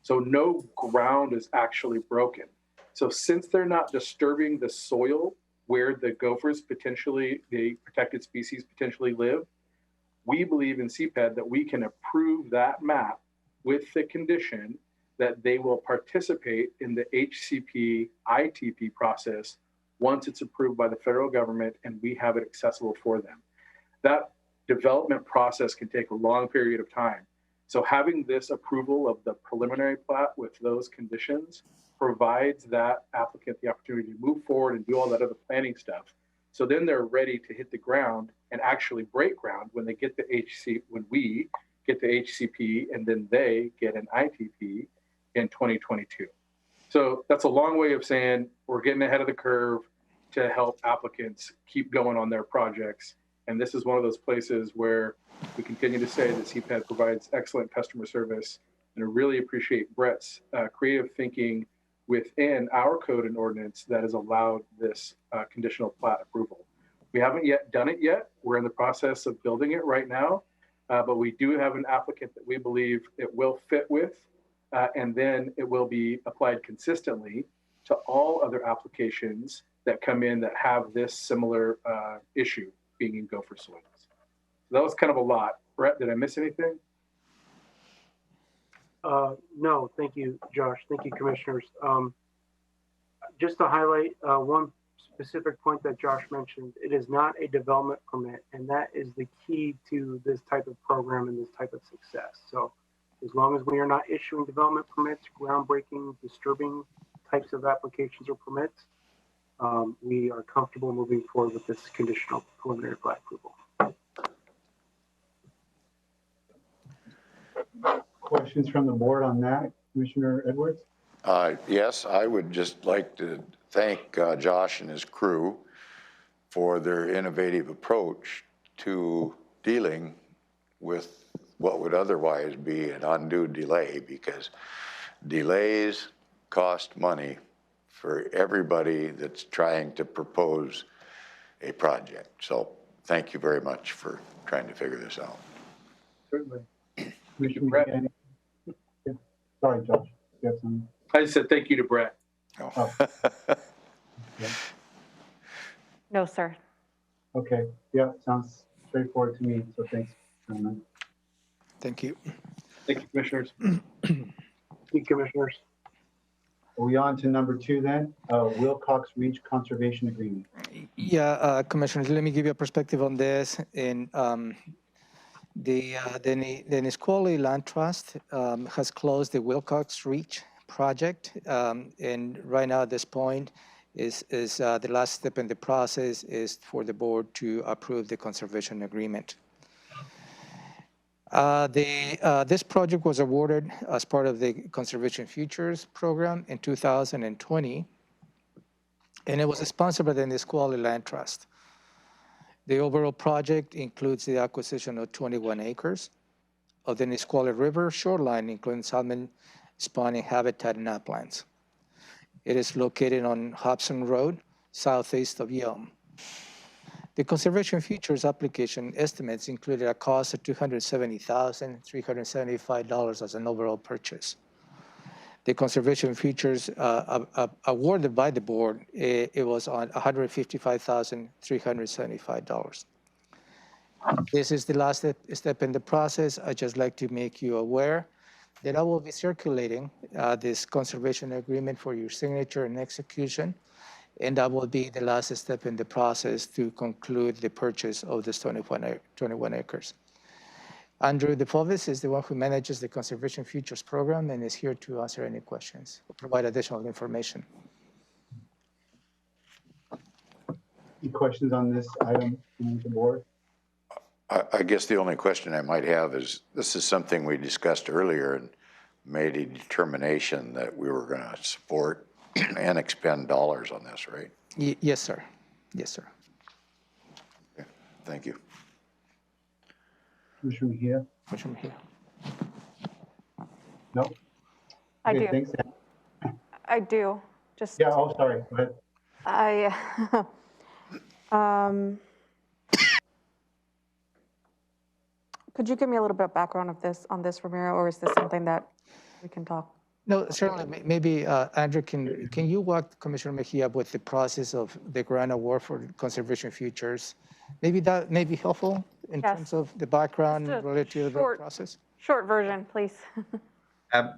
So no ground is actually broken. So since they're not disturbing the soil where the gophers potentially, the protected species potentially live, we believe in CPED that we can approve that map with the condition that they will participate in the HCP ITP process once it's approved by the federal government and we have it accessible for them. That development process can take a long period of time. So having this approval of the preliminary plat with those conditions provides that applicant the opportunity to move forward and do all that other planning stuff. So then they're ready to hit the ground and actually break ground when they get the when we get the HCP and then they get an ITP in 2022. So that's a long way of saying we're getting ahead of the curve to help applicants keep going on their projects And this is one of those places where we continue to say that CPAD provides excellent customer service. And I really appreciate Brett's creative thinking within our code and ordinance that has allowed this conditional plat approval. We haven't yet done it yet. We're in the process of building it right now, but we do have an applicant that we believe it will fit with, and then it will be applied consistently to all other applications that come in that have this similar issue, being in gopher soils. So that was kind of a lot. Brett, did I miss anything? No, thank you, Josh. Thank you, commissioners. Just to highlight one specific point that Josh mentioned, it is not a development permit, and that is the key to this type of program and this type of success. So as long as we are not issuing development permits, groundbreaking, disturbing types of applications or permits, we are comfortable moving forward with this conditional preliminary plat approval. Questions from the board on that, Commissioner Edwards? Yes, I would just like to thank Josh and his crew for their innovative approach to dealing with what would otherwise be an undue delay, because delays cost money for everybody that's trying to propose a project. So thank you very much for trying to figure this out. Certainly. Commissioner Brett. Yeah. Sorry, Josh. You have something? I just said thank you to Brett. Oh. Yeah. No, sir. Okay. Yeah, sounds straightforward to me. So thanks, gentlemen. Thank you. Thank you, commissioners. Thank you, commissioners. Are we on to number 2 then? Wilcox Reach Conservation Agreement. Yeah, commissioners, let me give you a perspective on this. And the Nisqually Land Trust has closed the Wilcox Reach project, and right now at this point is the last step in the process is for the board to approve the conservation agreement. This project was awarded as part of the Conservation Futures program in 2020, and it was sponsored by the Nisqually Land Trust. The overall project includes the acquisition of 21 acres of the Nisqually River shoreline, including salmon spawning habitat and uplands. It is located on Hobson Road, southeast of Yelm. The Conservation Futures application estimates included a cost of $270,375 as an overall purchase. The Conservation Futures awarded by the board, it was on $155,375. This is the last step in the process. I'd just like to make you aware that I will be circulating this conservation agreement for your signature and execution, and that will be the last step in the process to conclude the purchase of this 21 acres. Andrew DeFovis is the one who manages the Conservation Futures program and is here to answer any questions or provide additional information. Any questions on this item from the board? I guess the only question I might have is, this is something we discussed earlier and made a determination that we were going to support and expend dollars on this, right? Yes, sir. Yes, sir. Okay. Thank you. Commissioner Mejia? Commissioner Mejia? No? I Okay, do. thanks. I do. Just Yeah, oh, sorry. Go ahead. Could you give me a little bit of background on this, Ramiro, or is this something that we can talk? No, certainly. Maybe Andrew, can you walk Commissioner Mejia with the process of the grant award for Conservation Futures? Maybe that may be helpful in terms of the background related to the process. Short version, please.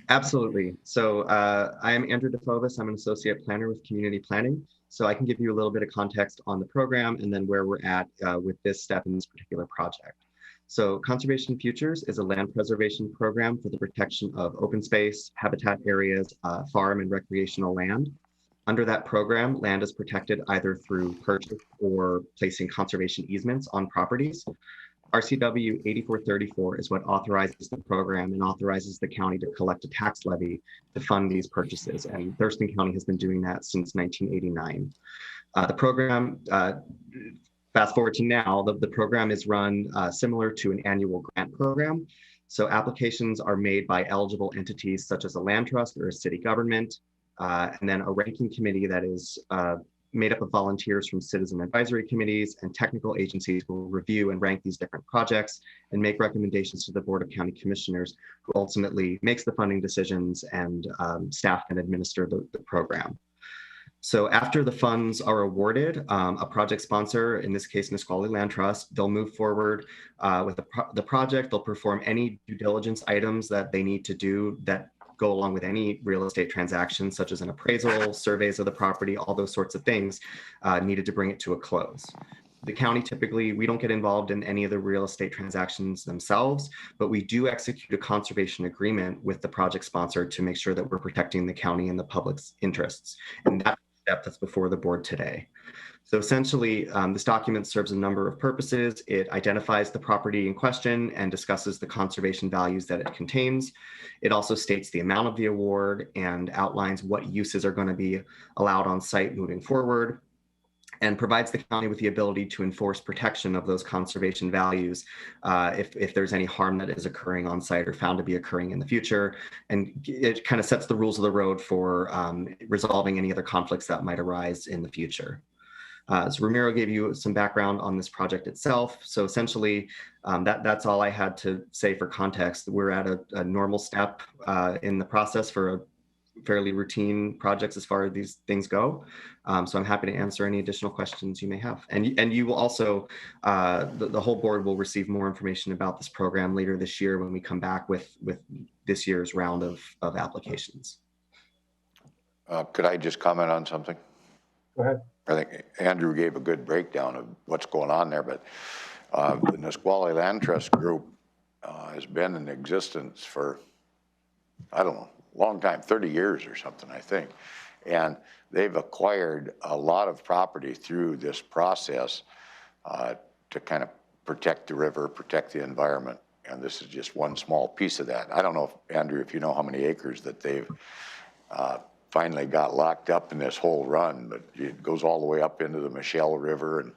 Absolutely. So I am Andrew DeFovis. I'm an associate planner with community planning. So I can give you a little bit of context on the program and then where we're at with this step in this particular project. So Conservation Futures is a land preservation program for the protection of open space, habitat areas, farm and recreational land. Under that program, land is protected either through purchase or placing conservation easements on properties. RCW 8434 is what authorizes the program and authorizes the county to collect a tax levy to fund these purchases. And Thurston County has been doing that since 1989. The program Fast forward to now, the program is run similar to an annual grant program. So applications are made by eligible entities such as a land trust or a city government, and then a ranking committee that is made up of volunteers from citizen advisory committees and technical agencies will review and rank these different projects and make recommendations to the Board of County Commissioners, who ultimately makes the funding decisions and staff can administer the program. So after the funds are awarded, a project sponsor, in this case, Nisqually Land Trust, they'll move forward with the project. They'll perform any due diligence items that they need to do that go along with any real estate transaction, such as an appraisal, surveys of the property, all those sorts of things needed to bring it to a close. The county typically, we don't get involved in any of the real estate transactions themselves, but we do execute a conservation agreement with the project sponsor to make sure that we're protecting the county and the public's interests. And that's the step that's before the board today. So essentially, this document serves a number of purposes. It identifies the property in question and discusses the conservation values that it contains. It also states the amount of the award and outlines what uses are going to be allowed on site moving forward, and provides the county with the ability to enforce protection of those conservation values if there's any harm that is occurring on site or found to be occurring in the future. And it kind of sets the rules of the road for resolving any other conflicts that might arise in the future. So Ramiro gave you some background on this project itself. So essentially, that's all I had to say for context. We're at a normal step in the process for a fairly routine projects as far as these things go. So I'm happy to answer any additional questions you may have. And you will also, the whole board will receive more information about this program later this year when we come back with this year's round of applications. Could I just comment on something? Go ahead. I think Andrew gave a good breakdown of what's going on there, but the Nisqually Land Trust Group has been in existence for, I don't know, a long time, 30 years or something, I think. And they've acquired a lot of property through this process to kind of protect the river, protect the environment. And this is just one small piece of that. I don't know, Andrew, if you know how many acres that they've finally got locked up in this whole run, but it goes all the way up into the Michelle River and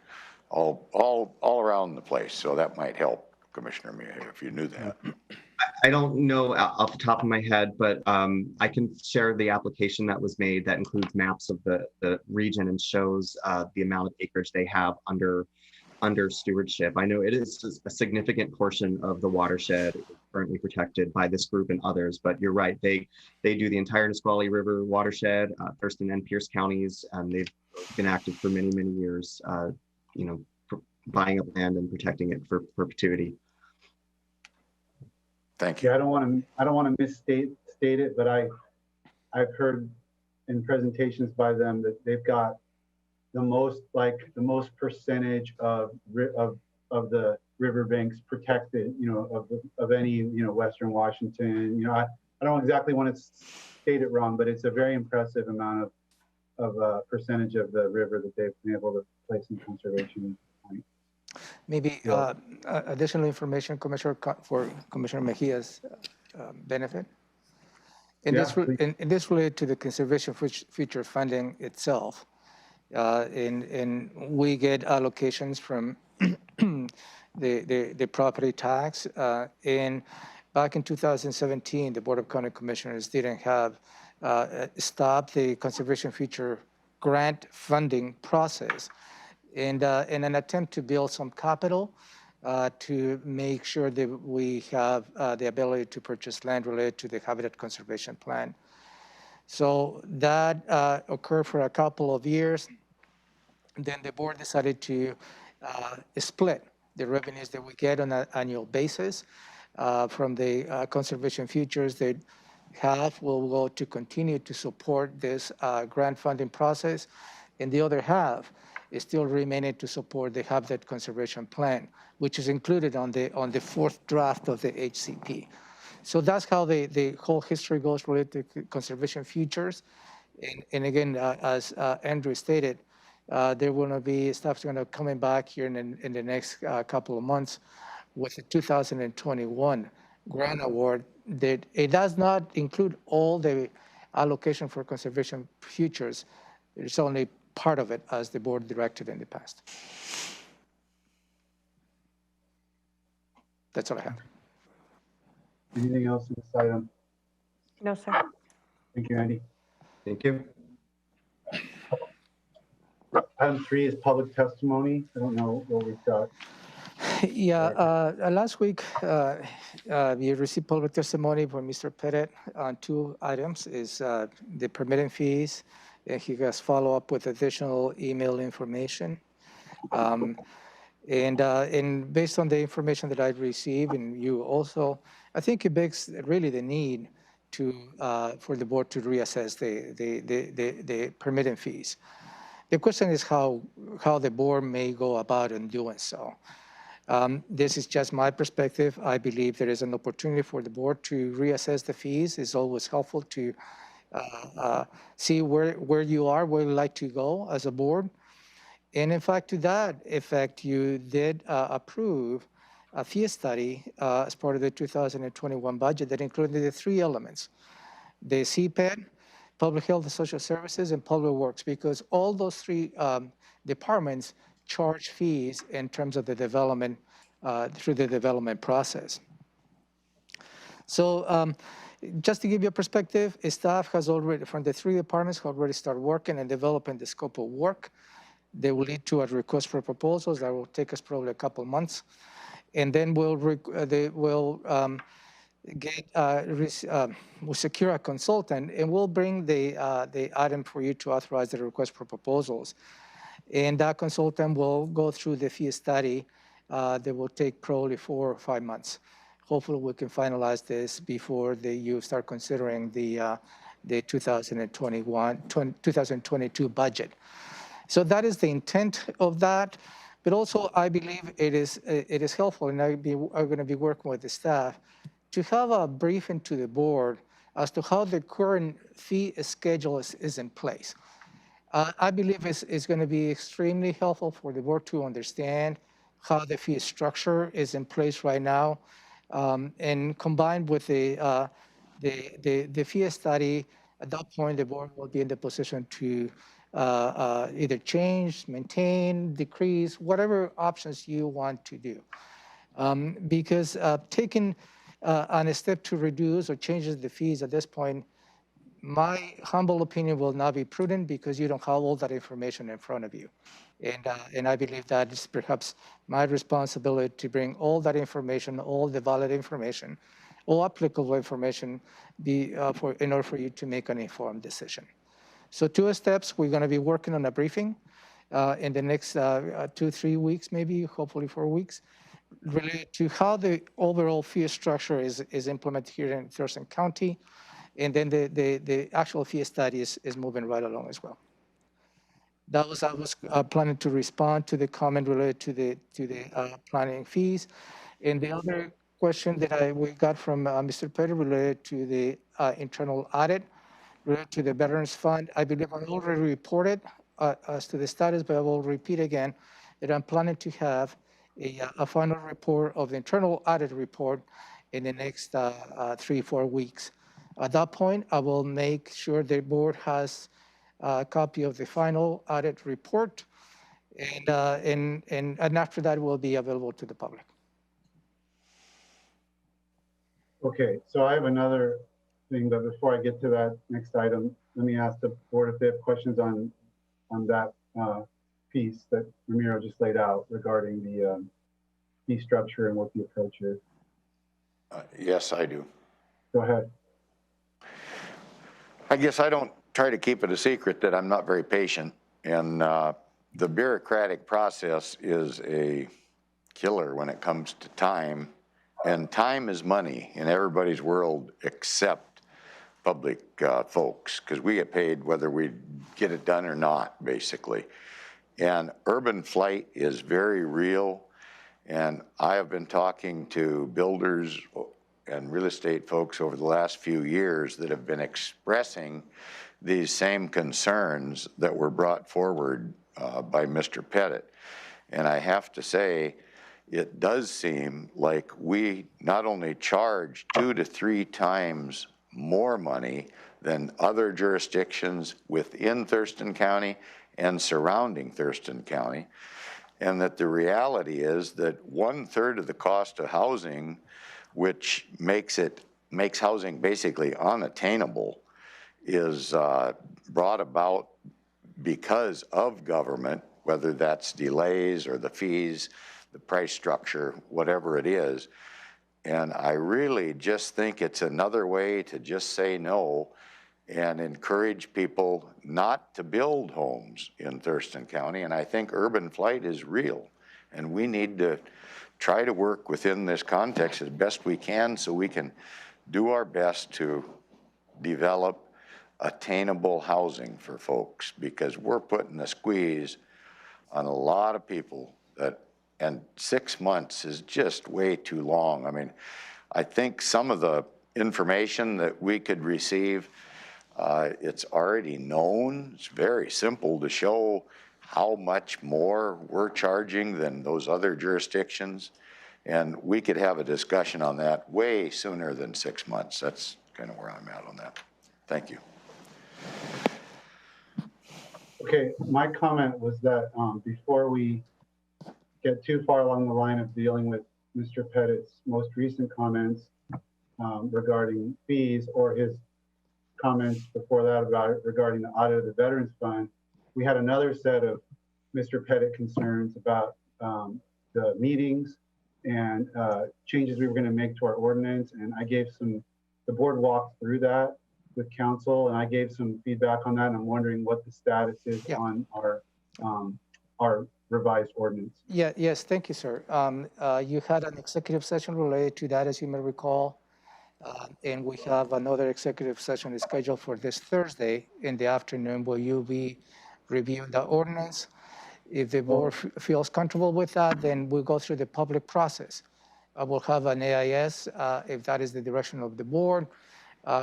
all around the place. So that might help, Commissioner, if you knew that. I don't know off the top of my head, but I can share the application that was made that includes maps of the region and shows the amount of acreage they have under stewardship. I know it is a significant portion of the watershed currently protected by this group and others, but you're right, they do the entire Nisqually River watershed, Thurston and Pierce counties, and they've been active for many, many years, buying up land and protecting it for perpetuity. Thank you. Yeah, I don't want to misstate it, but I've heard in presentations by them that they've got the most percentage of the riverbanks protected, of any, Western Washington. I don't exactly want to state it wrong, but it's a very impressive amount of percentage of the river that they've been able to place in conservation. Maybe additional information, Commissioner, for Commissioner Mejia's benefit. This related to the conservation future funding itself. And we get allocations from the property tax. And back in 2017, the Board of County Commissioners didn't have stopped the conservation future grant funding process. And in an attempt to build some capital to make sure that we have the ability to purchase land related to the Habitat Conservation Plan. So that occurred for a couple of years. Then the board decided to split the revenues that we get on an annual basis from the conservation futures. That half will go to continue to support this grant funding process, and the other half is still remaining to support the Habitat Conservation Plan, which is included on the fourth draft of the HCP. So that's how the whole history goes related to conservation futures. And again, as Andrew stated, there will be stuff going to coming back here in the next couple of months with the 2021 grant award. That it does not include all the allocation for conservation futures. It's only part of it as the board directed in the past. That's all I have. Anything else in this item? No, sir. Thank you, Andy. Thank you. Item 3 is public testimony. I don't know what we've got. Yeah, last week we received public testimony from Mr. Pettit on 2 items, is the permitting fees, and he has follow up with additional email information. And based on the information that I received, and you also, I think it begs really the need to for the board to reassess the permitting fees. The question is how the board may go about in doing so. This is just my perspective. I believe there is an opportunity for the board to reassess the fees. It's always helpful to see where you are, where you'd like to go as a board. And in fact, to that effect, you did approve a fee study as part of the 2021 budget that included the 3 elements: the CPED, Public Health and Social Services, and Public Works, because all those 3 departments charge fees in terms of the development, through the development process. So just to give you a perspective, staff has already, from the 3 departments, already started working and developing the scope of work. They will lead to a request for proposals that will take us probably a couple of months. And then we'll secure a consultant, and we'll bring the item for you to authorize the request for proposals. And that consultant will go through the fee study that will take probably 4 or 5 months. Hopefully we can finalize this before you start considering the 2022 budget. So that is the intent of that. But also I believe it is helpful, and I'm going to be working with the staff to have a briefing to the board as to how the current fee schedule is in place. I believe it's going to be extremely helpful for the board to understand how the fee structure is in place right now, and combined with the fee study. At that point, the board will be in the position to either change, maintain, decrease, whatever options you want to do. Because taking on a step to reduce or changes the fees at this point, my humble opinion, will not be prudent because you don't have all that information in front of you. And I believe that is perhaps my responsibility to bring all that information, all the valid information, all applicable information in order for you to make an informed decision. So 2 steps, we're going to be working on a briefing in the next 2-3 weeks, maybe, hopefully 4 weeks, related to how the overall fee structure is implemented here in Thurston County. And then the actual fee study is moving right along as well. That was, I was planning to respond to the comment related to the planning fees. And the other question that we got from Mr. Pettit related to the internal audit, related to the Veterans Fund. I believe I already reported as to the status, but I will repeat again that I'm planning to have a final report of the internal audit report in the next 3-4 weeks. At that point, I will make sure the board has a copy of the final audit report, and after that, it will be available to the public. Okay, so I have another thing, but before I get to that next item, let me ask the board if they have questions on that piece that Ramiro just laid out regarding the fee structure and what the approach is. Yes, I do. Go ahead. I guess I don't try to keep it a secret that I'm not very patient, and the bureaucratic process is a killer when it comes to time, and time is money in everybody's world except public folks, because we get paid whether we get it done or not, basically. And urban flight is very real, and I have been talking to builders and real estate folks over the last few years that have been expressing these same concerns that were brought forward by Mr. Pettit. And I have to say, it does seem like we not only charge 2 to 3 times more money than other jurisdictions within Thurston County and surrounding Thurston County. and that the reality is that 1/3 of the cost of housing, which makes housing basically unattainable, is brought about because of government, whether that's delays or the fees, the price structure, whatever it is. And I really just think it's another way to just say no and encourage people not to build homes in Thurston County. And I think urban flight is real. And we need to try to work within this context as best we can so we can do our best to develop attainable housing for folks, because we're putting a squeeze on a lot of people and 6 months is just way too long. I mean, I think some of the information that we could receive, it's already known. It's very simple to show how much more we're charging than those other jurisdictions. And we could have a discussion on that way sooner than 6 months. That's kind of where I'm at on that. Thank you. Okay, my comment was that before we get too far along the line of dealing with Mr. Pettit's most recent comments regarding fees, or his comments before that regarding the audit of the Veterans Fund, we had another set of Mr. Pettit concerns about the meetings and changes we were going to make to our ordinance. And I gave the board walked through that with council, and I gave some feedback on that. And I'm wondering what the status is on our revised ordinance. Yeah, yes, thank you, sir. You had an executive session related to that, as you may recall. And we have another executive session scheduled for this Thursday in the afternoon, where you'll be reviewing the ordinance. If the board feels comfortable with that, then we'll go through the public process. We'll have an AIS, if that is the direction of the board,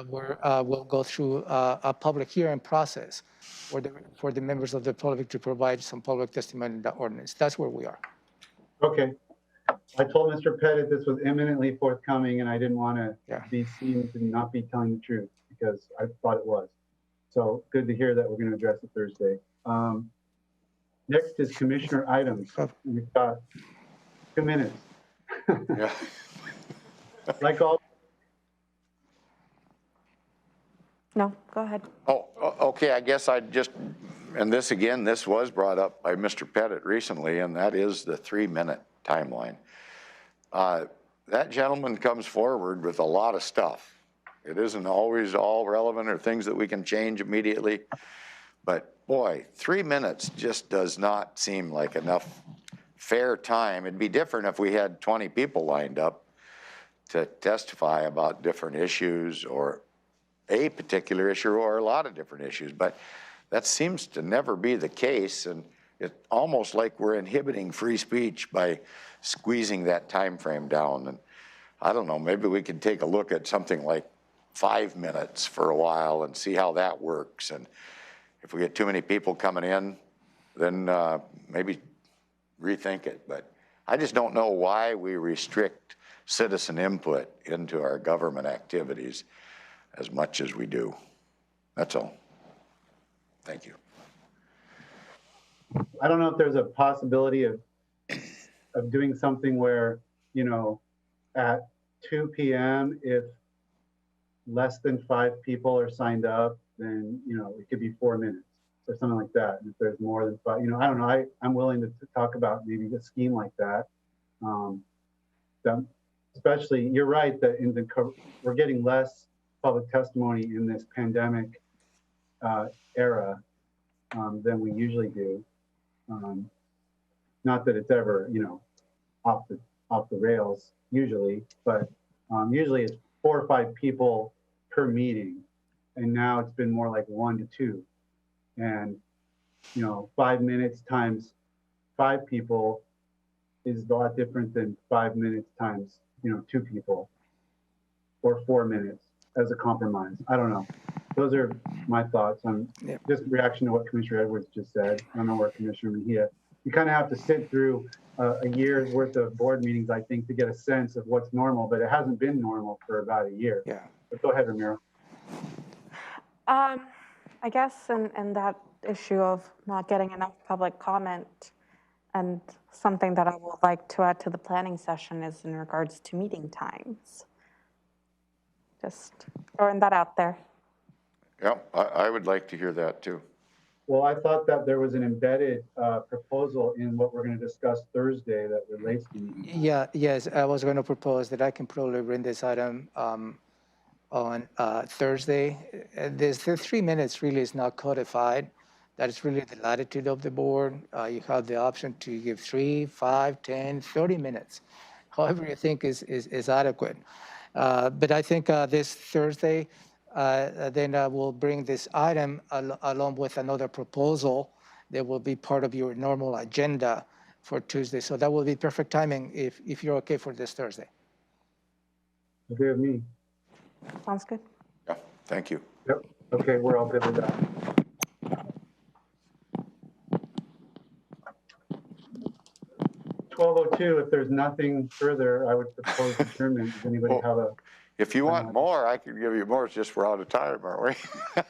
where we'll go through a public hearing process for the members of the public to provide some public testimony in the ordinance. That's where we are. Okay. I told Mr. Pettit this was imminently forthcoming, and I didn't want to be seen to not be telling the truth, because I thought it was. So good to hear that we're going to address it Thursday. Next is commissioner items. We've got 2 minutes. Yeah. Like all. No, go ahead. Oh, okay, I guess I'd just, and this again, this was brought up by Mr. Pettit recently, and that is the 3-minute timeline. That gentleman comes forward with a lot of stuff. It isn't always all relevant or things that we can change immediately, but boy, 3 minutes just does not seem like enough fair time. It'd be different if we had 20 people lined up to testify about different issues, or a particular issue, or a lot of different issues, but that seems to never be the case. And it's almost like we're inhibiting free speech by squeezing that time frame down. And I don't know, maybe we could take a look at something like 5 minutes for a while and see how that works. And if we get too many people coming in, then maybe rethink it. But I just don't know why we restrict citizen input into our government activities as much as we do. That's all. Thank you. I don't know if there's a possibility of doing something where, you know, at 2 p.m., if less than 5 people are signed up, then, you know, it could be 4 minutes or something like that. And if there's more than 5, you know, I don't know. I'm willing to talk about maybe a scheme like that. Especially, you're right that we're getting less public testimony in this pandemic era than we usually do. Not that it's ever, you know, off the rails usually, but usually it's 4 or 5 people per meeting, and now it's been more like 1 to 2. And you know, 5 minutes times 5 people is a lot different than 5 minutes times, you know, 2 people, or 4 minutes as a compromise. I don't know. Those are my thoughts on just reaction to what Commissioner Edwards just said. I don't know where Commissioner Mejia. You kind of have to sit through a year's worth of board meetings, I think, to get a sense of what's normal, but it hasn't been normal for about a year. Yeah. But go ahead, Ramiro. I guess in that issue of not getting enough public comment, And something that I would like to add to the planning session is in regards to meeting times. Just throwing that out there. Yeah, I would like to hear that too. Well, I thought that there was an embedded proposal in what we're going to discuss Thursday that relates to meeting. Yeah, yes, I was going to propose that I can probably bring this item on Thursday. The 3 minutes really is not codified. That is really the latitude of the board. You have the option to give 3, 5, 10, 30 minutes, however you think is adequate. But I think this Thursday, then we'll bring this item along with another proposal that will be part of your normal agenda for Tuesday. So that will be perfect timing if you're okay for this Thursday. Okay with me. Sounds good. Yeah, thank you. Yep. Okay, we're all good with that. If there's nothing further, I would propose adjournment. Does anybody have a? If you want more, I could give you more. It's just we're out of time, aren't we?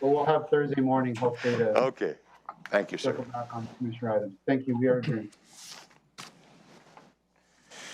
Well, we'll have Thursday morning, hopefully, to Okay. Thank you, sir. circle back on commissioner items. Thank you. We are adjourned.